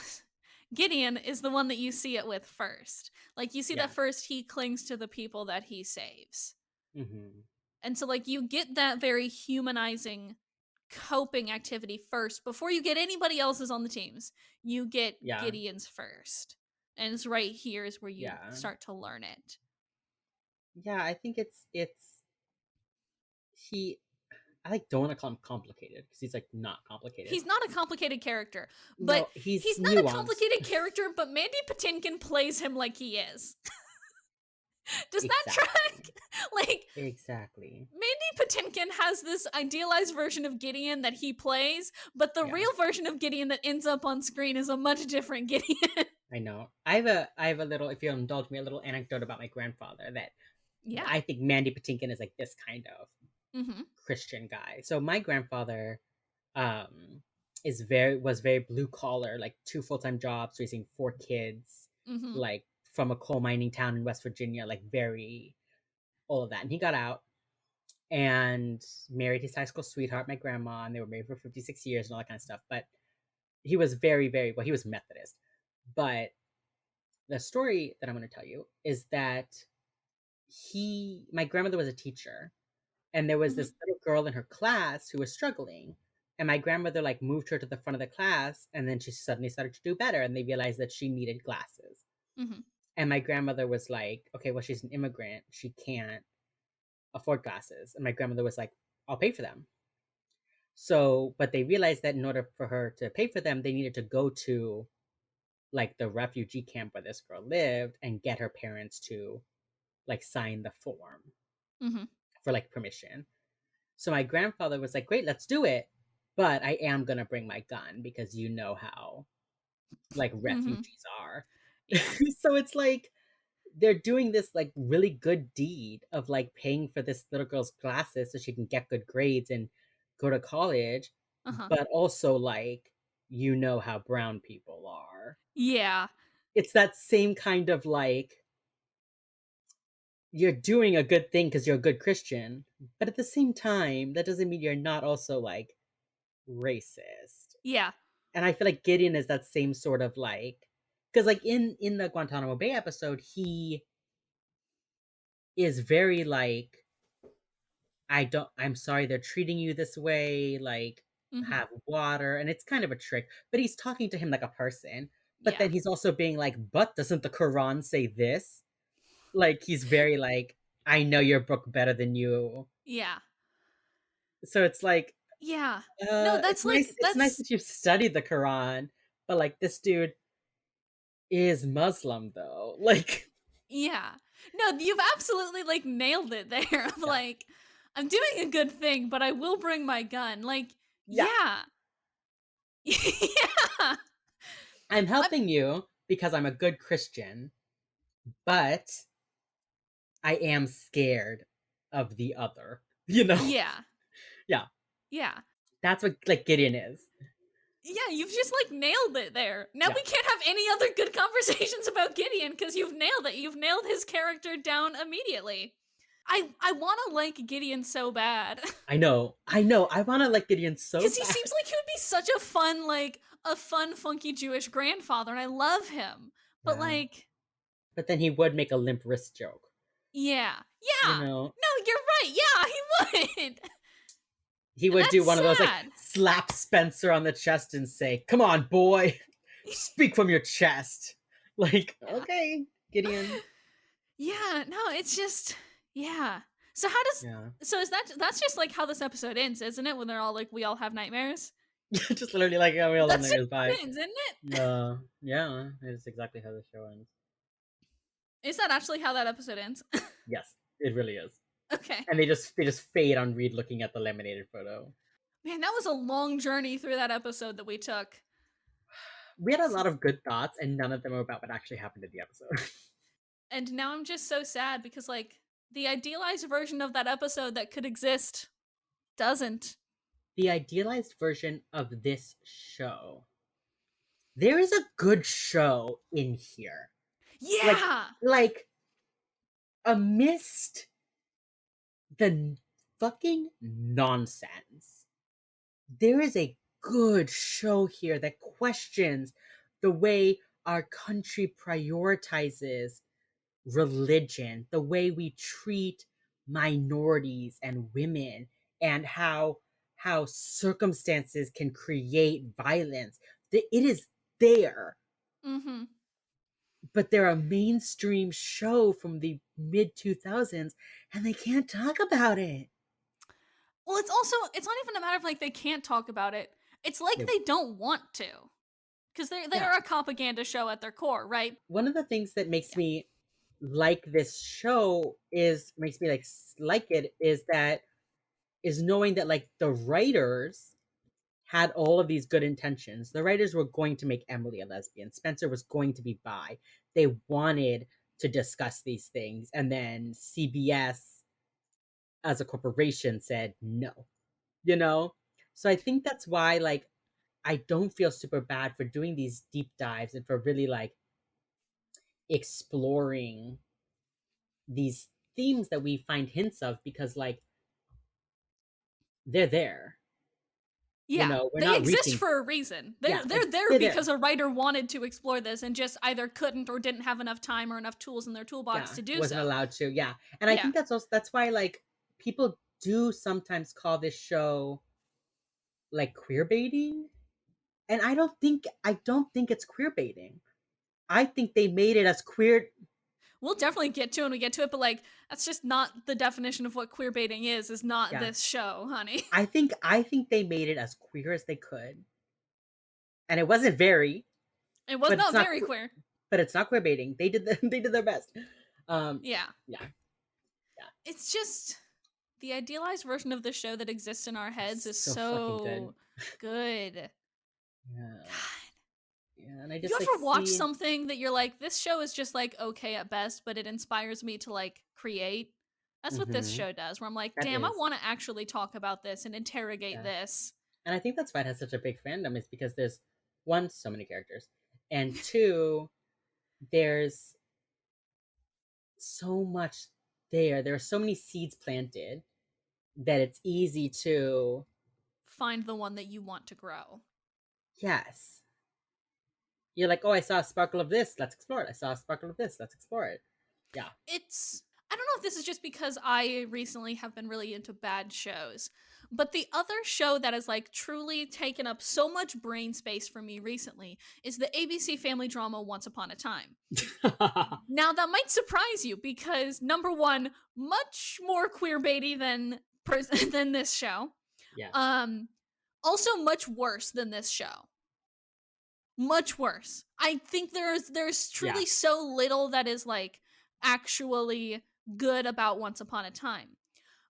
Speaker 2: Gideon is the one that you see it with first. Like you see that
Speaker 1: Yeah.
Speaker 2: first he clings to the people that he saves.
Speaker 1: Hmm.
Speaker 2: And so like you get that very humanizing coping activity first before you get anybody else's on the teams. You get
Speaker 1: Yeah.
Speaker 2: Gideon's first. And it's right here is where you
Speaker 1: Yeah.
Speaker 2: start to learn it.
Speaker 1: Yeah, I think it's he I like don't want to call him complicated because he's like not complicated.
Speaker 2: He's not a complicated character, but
Speaker 1: No, he's
Speaker 2: he's not a
Speaker 1: nuanced.
Speaker 2: complicated character, but Mandy Patinkin plays him like he is. Does that track?
Speaker 1: Exactly.
Speaker 2: Like,
Speaker 1: Exactly.
Speaker 2: Mandy Patinkin has this idealized version of Gideon that he plays, but the
Speaker 1: Yeah.
Speaker 2: real version of Gideon that ends up on screen is a much different Gideon.
Speaker 1: I know. I have a little, if you'll indulge me, a little anecdote about my grandfather that
Speaker 2: Yeah.
Speaker 1: I think Mandy Patinkin is like this kind of
Speaker 2: Mm-hmm.
Speaker 1: Christian guy. So my grandfather was very blue collar, like two full-time jobs, raising four kids,
Speaker 2: Mm-hmm.
Speaker 1: like from a coal mining town in West Virginia, like very all of that. And he got out and married his high school sweetheart, my grandma, and they were married for 56 years and all that kind of stuff. But he was very, very well, he was Methodist. But the story that I'm going to tell you is that my grandmother was a teacher, and there was
Speaker 2: Mm-hmm.
Speaker 1: this little girl in her class who was struggling. And my grandmother like moved her to the front of the class, and then she suddenly started to do better, and they realized that she needed glasses.
Speaker 2: Mm-hmm.
Speaker 1: And my grandmother was like, okay, well, she's an immigrant, she can't afford glasses. And my grandmother was like, I'll pay for them. So, but they realized that in order for her to pay for them, they needed to go to like the refugee camp where this girl lived and get her parents to like sign the form
Speaker 2: Mm-hmm.
Speaker 1: for like permission. So my grandfather was like, "Great, let's do it." But I am going to bring my gun because you know how like
Speaker 2: Mm-hmm.
Speaker 1: refugees are.
Speaker 2: Yeah.
Speaker 1: So it's like they're doing this like really good deed of like paying for this little girl's glasses so she can get good grades and go to college,
Speaker 2: Uh-huh.
Speaker 1: but also like you know how brown people are.
Speaker 2: Yeah.
Speaker 1: It's that same kind of like you're doing a good thing because you're a good Christian, but at the same time, that doesn't mean you're not also like racist.
Speaker 2: Yeah.
Speaker 1: And I feel like Gideon is that same sort of like because like in the Guantanamo Bay episode, he is very like I'm sorry they're treating you this way, like
Speaker 2: Mm-hmm.
Speaker 1: have water, and it's kind of a trick, but he's talking to him like a person. But
Speaker 2: Yeah.
Speaker 1: then he's also being like, but doesn't the Quran say this? Like he's very like, I know your book better than you.
Speaker 2: Yeah.
Speaker 1: So it's like,
Speaker 2: Yeah. No,
Speaker 1: it's
Speaker 2: that's
Speaker 1: nice
Speaker 2: like
Speaker 1: it's nice
Speaker 2: that's
Speaker 1: that you've studied the Quran, but like this dude is Muslim though. Like
Speaker 2: yeah. No, you've absolutely like nailed it there. Of
Speaker 1: yeah.
Speaker 2: like, I'm doing a good thing, but I will bring my gun. Like,
Speaker 1: Yeah.
Speaker 2: yeah. Yeah.
Speaker 1: I'm
Speaker 2: I'm,
Speaker 1: helping you because I'm a good Christian, but I am scared of the other. You know?
Speaker 2: yeah.
Speaker 1: Yeah.
Speaker 2: Yeah.
Speaker 1: That's what like Gideon is.
Speaker 2: Yeah, you've just like nailed it there. Now
Speaker 1: Yeah.
Speaker 2: we can't have any other good conversations about Gideon because you've nailed it. You've nailed his character down immediately. I want to like Gideon so bad
Speaker 1: I know. I know. I want to like Gideon so
Speaker 2: because he
Speaker 1: bad.
Speaker 2: seems like he would be such a fun like a fun funky Jewish grandfather, and I love him. But
Speaker 1: Yeah.
Speaker 2: like,
Speaker 1: But then he would make a limp wrist joke.
Speaker 2: yeah,
Speaker 1: You
Speaker 2: yeah.
Speaker 1: know?
Speaker 2: No, you're right. Yeah, he would,
Speaker 1: He
Speaker 2: and
Speaker 1: would do
Speaker 2: that's
Speaker 1: one of those like
Speaker 2: sad.
Speaker 1: slap Spencer on the chest and say, "Come on, boy. Speak from your chest." Like,
Speaker 2: Yeah.
Speaker 1: okay, Gideon.
Speaker 2: Yeah, no, it's just yeah. So how does
Speaker 1: Yeah.
Speaker 2: so is that's just like how this episode ends, isn't it? When they're all like, we all have nightmares.
Speaker 1: Just literally like, oh, we all have
Speaker 2: That's just
Speaker 1: nightmares.
Speaker 2: how
Speaker 1: Bye.
Speaker 2: it ends, isn't it?
Speaker 1: Yeah, it's exactly how the show ends.
Speaker 2: Is that actually how that episode ends?
Speaker 1: Yes, it really is.
Speaker 2: Okay.
Speaker 1: And they just fade on Reed looking at the laminated photo.
Speaker 2: Man, that was a long journey through that episode that we took.
Speaker 1: We had a lot of good thoughts, and none of them were about what actually happened in the episode.
Speaker 2: And now I'm just so sad because, like, the idealized version of that episode that could exist doesn't.
Speaker 1: The idealized version of this show. There is a good show in here. Like
Speaker 2: Yeah!
Speaker 1: like amidst the fucking nonsense. There is a good show here that questions the way our country prioritizes religion, the way we treat minorities and women, and how circumstances can create violence. It is there,
Speaker 2: Mm-hmm.
Speaker 1: but they're a mainstream show from the mid 2000s and they can't talk about it.
Speaker 2: Well, it's not even a matter of like they can't talk about it. It's like
Speaker 1: They-
Speaker 2: they don't want to. Because they
Speaker 1: yeah.
Speaker 2: are a propaganda show at their core, right?
Speaker 1: One of the things that makes
Speaker 2: Yeah.
Speaker 1: me like this show is makes me like it is that is knowing that like the writers had all of these good intentions. The writers were going to make Emily a lesbian. Spencer was going to be bi. They wanted to discuss these things. And then CBS as a corporation said no, you know? So I think that's why like I don't feel super bad for doing these deep dives and for really like exploring these themes that we find hints of because like they're there. You
Speaker 2: Yeah,
Speaker 1: know, we're
Speaker 2: they
Speaker 1: not
Speaker 2: exist
Speaker 1: reaching.
Speaker 2: for a reason.
Speaker 1: Yeah,
Speaker 2: They're there
Speaker 1: they're there.
Speaker 2: because a writer wanted to explore this and just either couldn't or didn't have enough time or enough tools in their toolbox
Speaker 1: Yeah,
Speaker 2: to do
Speaker 1: wasn't
Speaker 2: so.
Speaker 1: allowed to. Yeah. And I
Speaker 2: Yeah.
Speaker 1: think that's why like people do sometimes call this show like queer baiting. And I don't think it's queer baiting. I think they made it as queer.
Speaker 2: We'll definitely get to it when we get to it, but like that's just not the definition of what queer baiting is not
Speaker 1: Yeah.
Speaker 2: this show, honey.
Speaker 1: I think they made it as queer as they could. And it wasn't very,
Speaker 2: It was
Speaker 1: but it's
Speaker 2: not
Speaker 1: not
Speaker 2: very queer.
Speaker 1: but it's not queer baiting. They did their best.
Speaker 2: Yeah.
Speaker 1: Yeah. Yeah.
Speaker 2: It's just the idealized version of the show that exists in our heads
Speaker 1: It's
Speaker 2: is
Speaker 1: so fucking good.
Speaker 2: so good.
Speaker 1: Yeah.
Speaker 2: God.
Speaker 1: Yeah, and I
Speaker 2: You
Speaker 1: just like
Speaker 2: ever watch
Speaker 1: see.
Speaker 2: something that you're like, this show is just like okay at best, but it inspires me to like create? That's what this
Speaker 1: Mhm.
Speaker 2: show does, where I'm like,
Speaker 1: That
Speaker 2: damn, I
Speaker 1: is.
Speaker 2: want to actually talk about this and interrogate
Speaker 1: Yeah.
Speaker 2: this.
Speaker 1: And I think that's why it has such a big fandom is because there's one, so many characters, and two, there's so much there. There are so many seeds planted that it's easy to,
Speaker 2: Find the one that you want to grow.
Speaker 1: yes. You're like, oh, I saw a sparkle of this. Let's explore it. I saw a sparkle of this. Let's explore it. Yeah.
Speaker 2: It's I don't know if this is just because I recently have been really into bad shows, but the other show that has like truly taken up so much brain space for me recently is the ABC family drama Once Upon a Time. Now that might surprise you because number one, much more queerbaity than than this show.
Speaker 1: Yes.
Speaker 2: Um, also much worse than this show. Much worse. I think there's
Speaker 1: Yeah.
Speaker 2: truly so little that is like actually good about Once Upon a Time.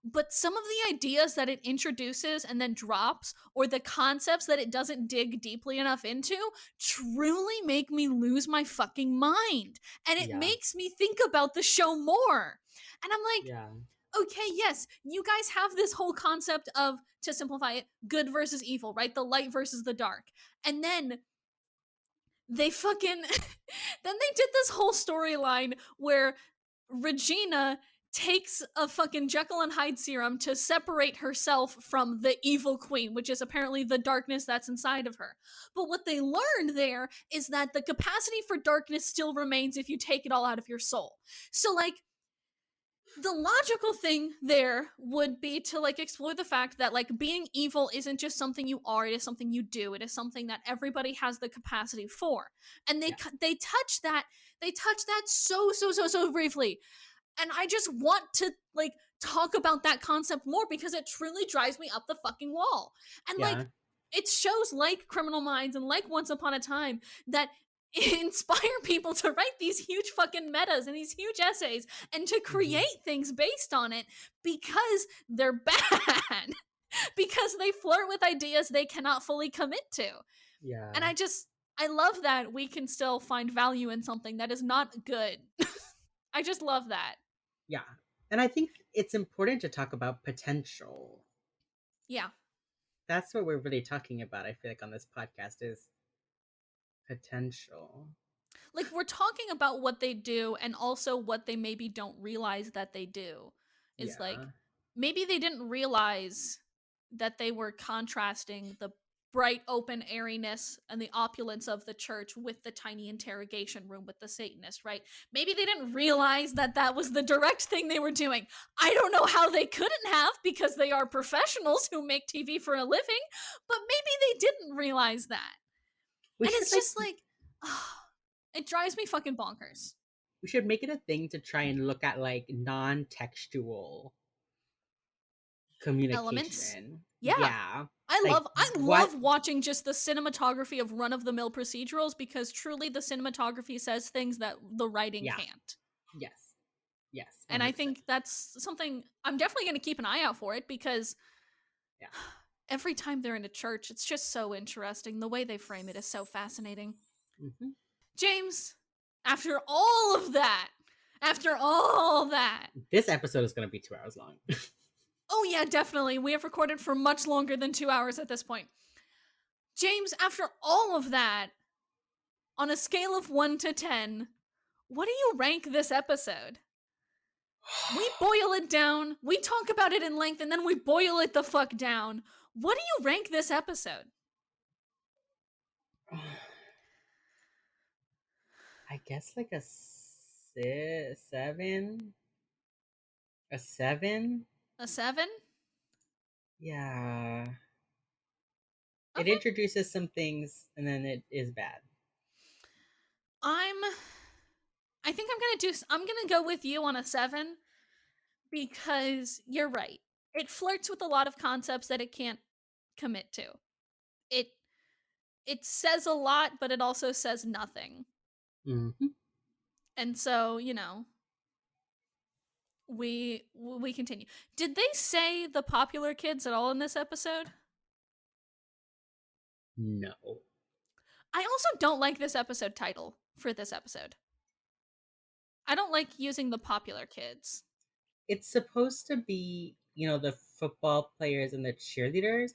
Speaker 2: But some of the ideas that it introduces and then drops, or the concepts that it doesn't dig deeply enough into, truly make me lose my fucking mind. And it
Speaker 1: Yeah.
Speaker 2: makes me think about the show more. And I'm like,
Speaker 1: Yeah.
Speaker 2: okay, yes, you guys have this whole concept of, to simplify it, good versus evil, right? The light versus the dark. And then they fucking then they did this whole storyline where Regina takes a fucking Jekyll and Hyde serum to separate herself from the evil queen, which is apparently the darkness that's inside of her. But what they learned there is that the capacity for darkness still remains if you take it all out of your soul. So like the logical thing there would be to like explore the fact that like being evil isn't just something you are, it is something you do, it is something that everybody has the capacity for. And
Speaker 1: Yeah.
Speaker 2: they touch that so briefly, and I just want to like talk about that concept more because it truly drives me up the fucking wall. And like
Speaker 1: Yeah.
Speaker 2: it's shows like Criminal Minds and like Once Upon a Time that inspire people to write these huge fucking metas and these huge essays and to
Speaker 1: Mhm.
Speaker 2: create things based on it because they're bad. Because they flirt with ideas they cannot fully commit to. And
Speaker 1: Yeah.
Speaker 2: I love that we can still find value in something that is not good. I just love that.
Speaker 1: Yeah. And I think it's important to talk about potential.
Speaker 2: Yeah.
Speaker 1: That's what we're really talking about, I feel like, on this podcast is potential.
Speaker 2: Like, we're talking about what they do and also what they maybe don't realize that they do. Is like,
Speaker 1: Yeah.
Speaker 2: maybe they didn't realize that they were contrasting the bright open airiness and the opulence of the church with the tiny interrogation room with the Satanist, right? Maybe they didn't realize that that was the direct thing they were doing. I don't know how they couldn't have, because they are professionals who make TV for a living, but maybe they didn't realize that.
Speaker 1: We
Speaker 2: And
Speaker 1: should
Speaker 2: it's
Speaker 1: like
Speaker 2: just like, it drives me fucking bonkers.
Speaker 1: we should make it a thing to try and look at like non-textual
Speaker 2: Elements.
Speaker 1: communication.
Speaker 2: Yeah.
Speaker 1: Yeah.
Speaker 2: I
Speaker 1: Like what
Speaker 2: love watching just the cinematography of run-of-the-mill procedurals, because truly the cinematography says things that the writing
Speaker 1: yeah.
Speaker 2: can't.
Speaker 1: Yes. Yes.
Speaker 2: And I
Speaker 1: 100%.
Speaker 2: think that's something I'm definitely going to keep an eye out for it, because
Speaker 1: Yeah.
Speaker 2: every time they're in a church, it's just so interesting. The way they frame it is so fascinating.
Speaker 1: Mm-hmm.
Speaker 2: James, after all that,
Speaker 1: This episode is going to be 2 hours long.
Speaker 2: oh yeah, definitely. We have recorded for much longer than 2 hours at this point. James, after all of that, on a scale of 1 to 10, what do you rank this episode? We boil it down, we talk about it in length, and then we boil it the fuck down. What do you rank this episode?
Speaker 1: I guess like a 7. A 7?
Speaker 2: A 7?
Speaker 1: Yeah. It
Speaker 2: Okay.
Speaker 1: introduces some things and then it is bad.
Speaker 2: I think I'm gonna go with you on a 7, because you're right. It flirts with a lot of concepts that it can't commit to. It says a lot, but it also says nothing.
Speaker 1: Mm-hmm.
Speaker 2: And so, we continue. Did they say the popular kids at all in this episode?
Speaker 1: No.
Speaker 2: I also don't like this episode title for this episode. I don't like using the popular kids.
Speaker 1: It's supposed to be, the football players and the cheerleaders,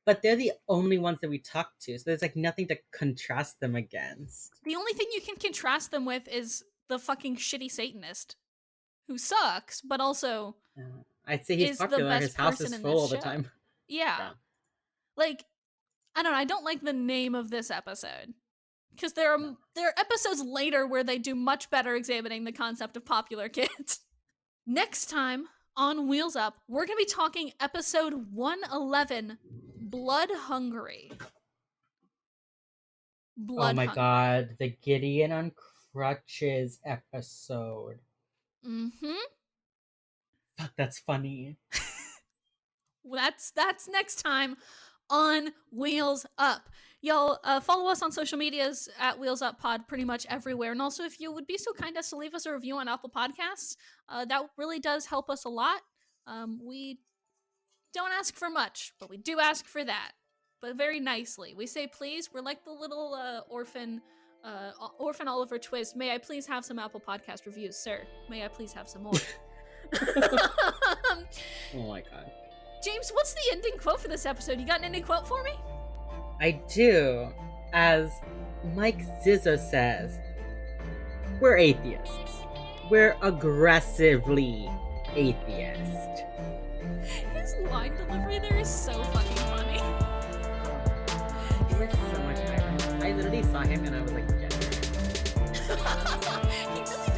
Speaker 1: but they're the only ones that we talk to. So there's like nothing to contrast them against.
Speaker 2: The only thing you can contrast them with is the fucking shitty Satanist, who sucks, but also
Speaker 1: I'd say he's
Speaker 2: is the
Speaker 1: popular. His
Speaker 2: best
Speaker 1: house
Speaker 2: person
Speaker 1: is
Speaker 2: in
Speaker 1: full
Speaker 2: this
Speaker 1: all the
Speaker 2: show.
Speaker 1: time.
Speaker 2: Yeah.
Speaker 1: Yeah.
Speaker 2: Like, I don't know, I don't like the name of this episode. Because there are episodes later where they do much better examining the concept of popular kids. Next time on Wheels Up, we're going to be talking episode 111, Blood Hungry.
Speaker 1: Oh my god, the Gideon on crutches episode.
Speaker 2: Mm-hmm.
Speaker 1: Fuck, that's funny.
Speaker 2: That's next time on Wheels Up. Y'all follow us on social medias at Wheels Up Pod pretty much everywhere. And also, if you would be so kind as to leave us a review on Apple Podcasts, that really does help us a lot. We don't ask for much, but we do ask for that. But very nicely. We say please. We're like the little orphan Oliver Twist. May I please have some Apple Podcast reviews, sir? May I please have some more?
Speaker 1: Oh my god.
Speaker 2: James, what's the ending quote for this episode? You got an ending quote for me?
Speaker 1: I do. As Mike Zizzo says, we're atheists. We're aggressively atheist.
Speaker 2: His line delivery there is so fucking funny.
Speaker 1: He works so much better. I literally saw him and I was like, yeah.
Speaker 2: He really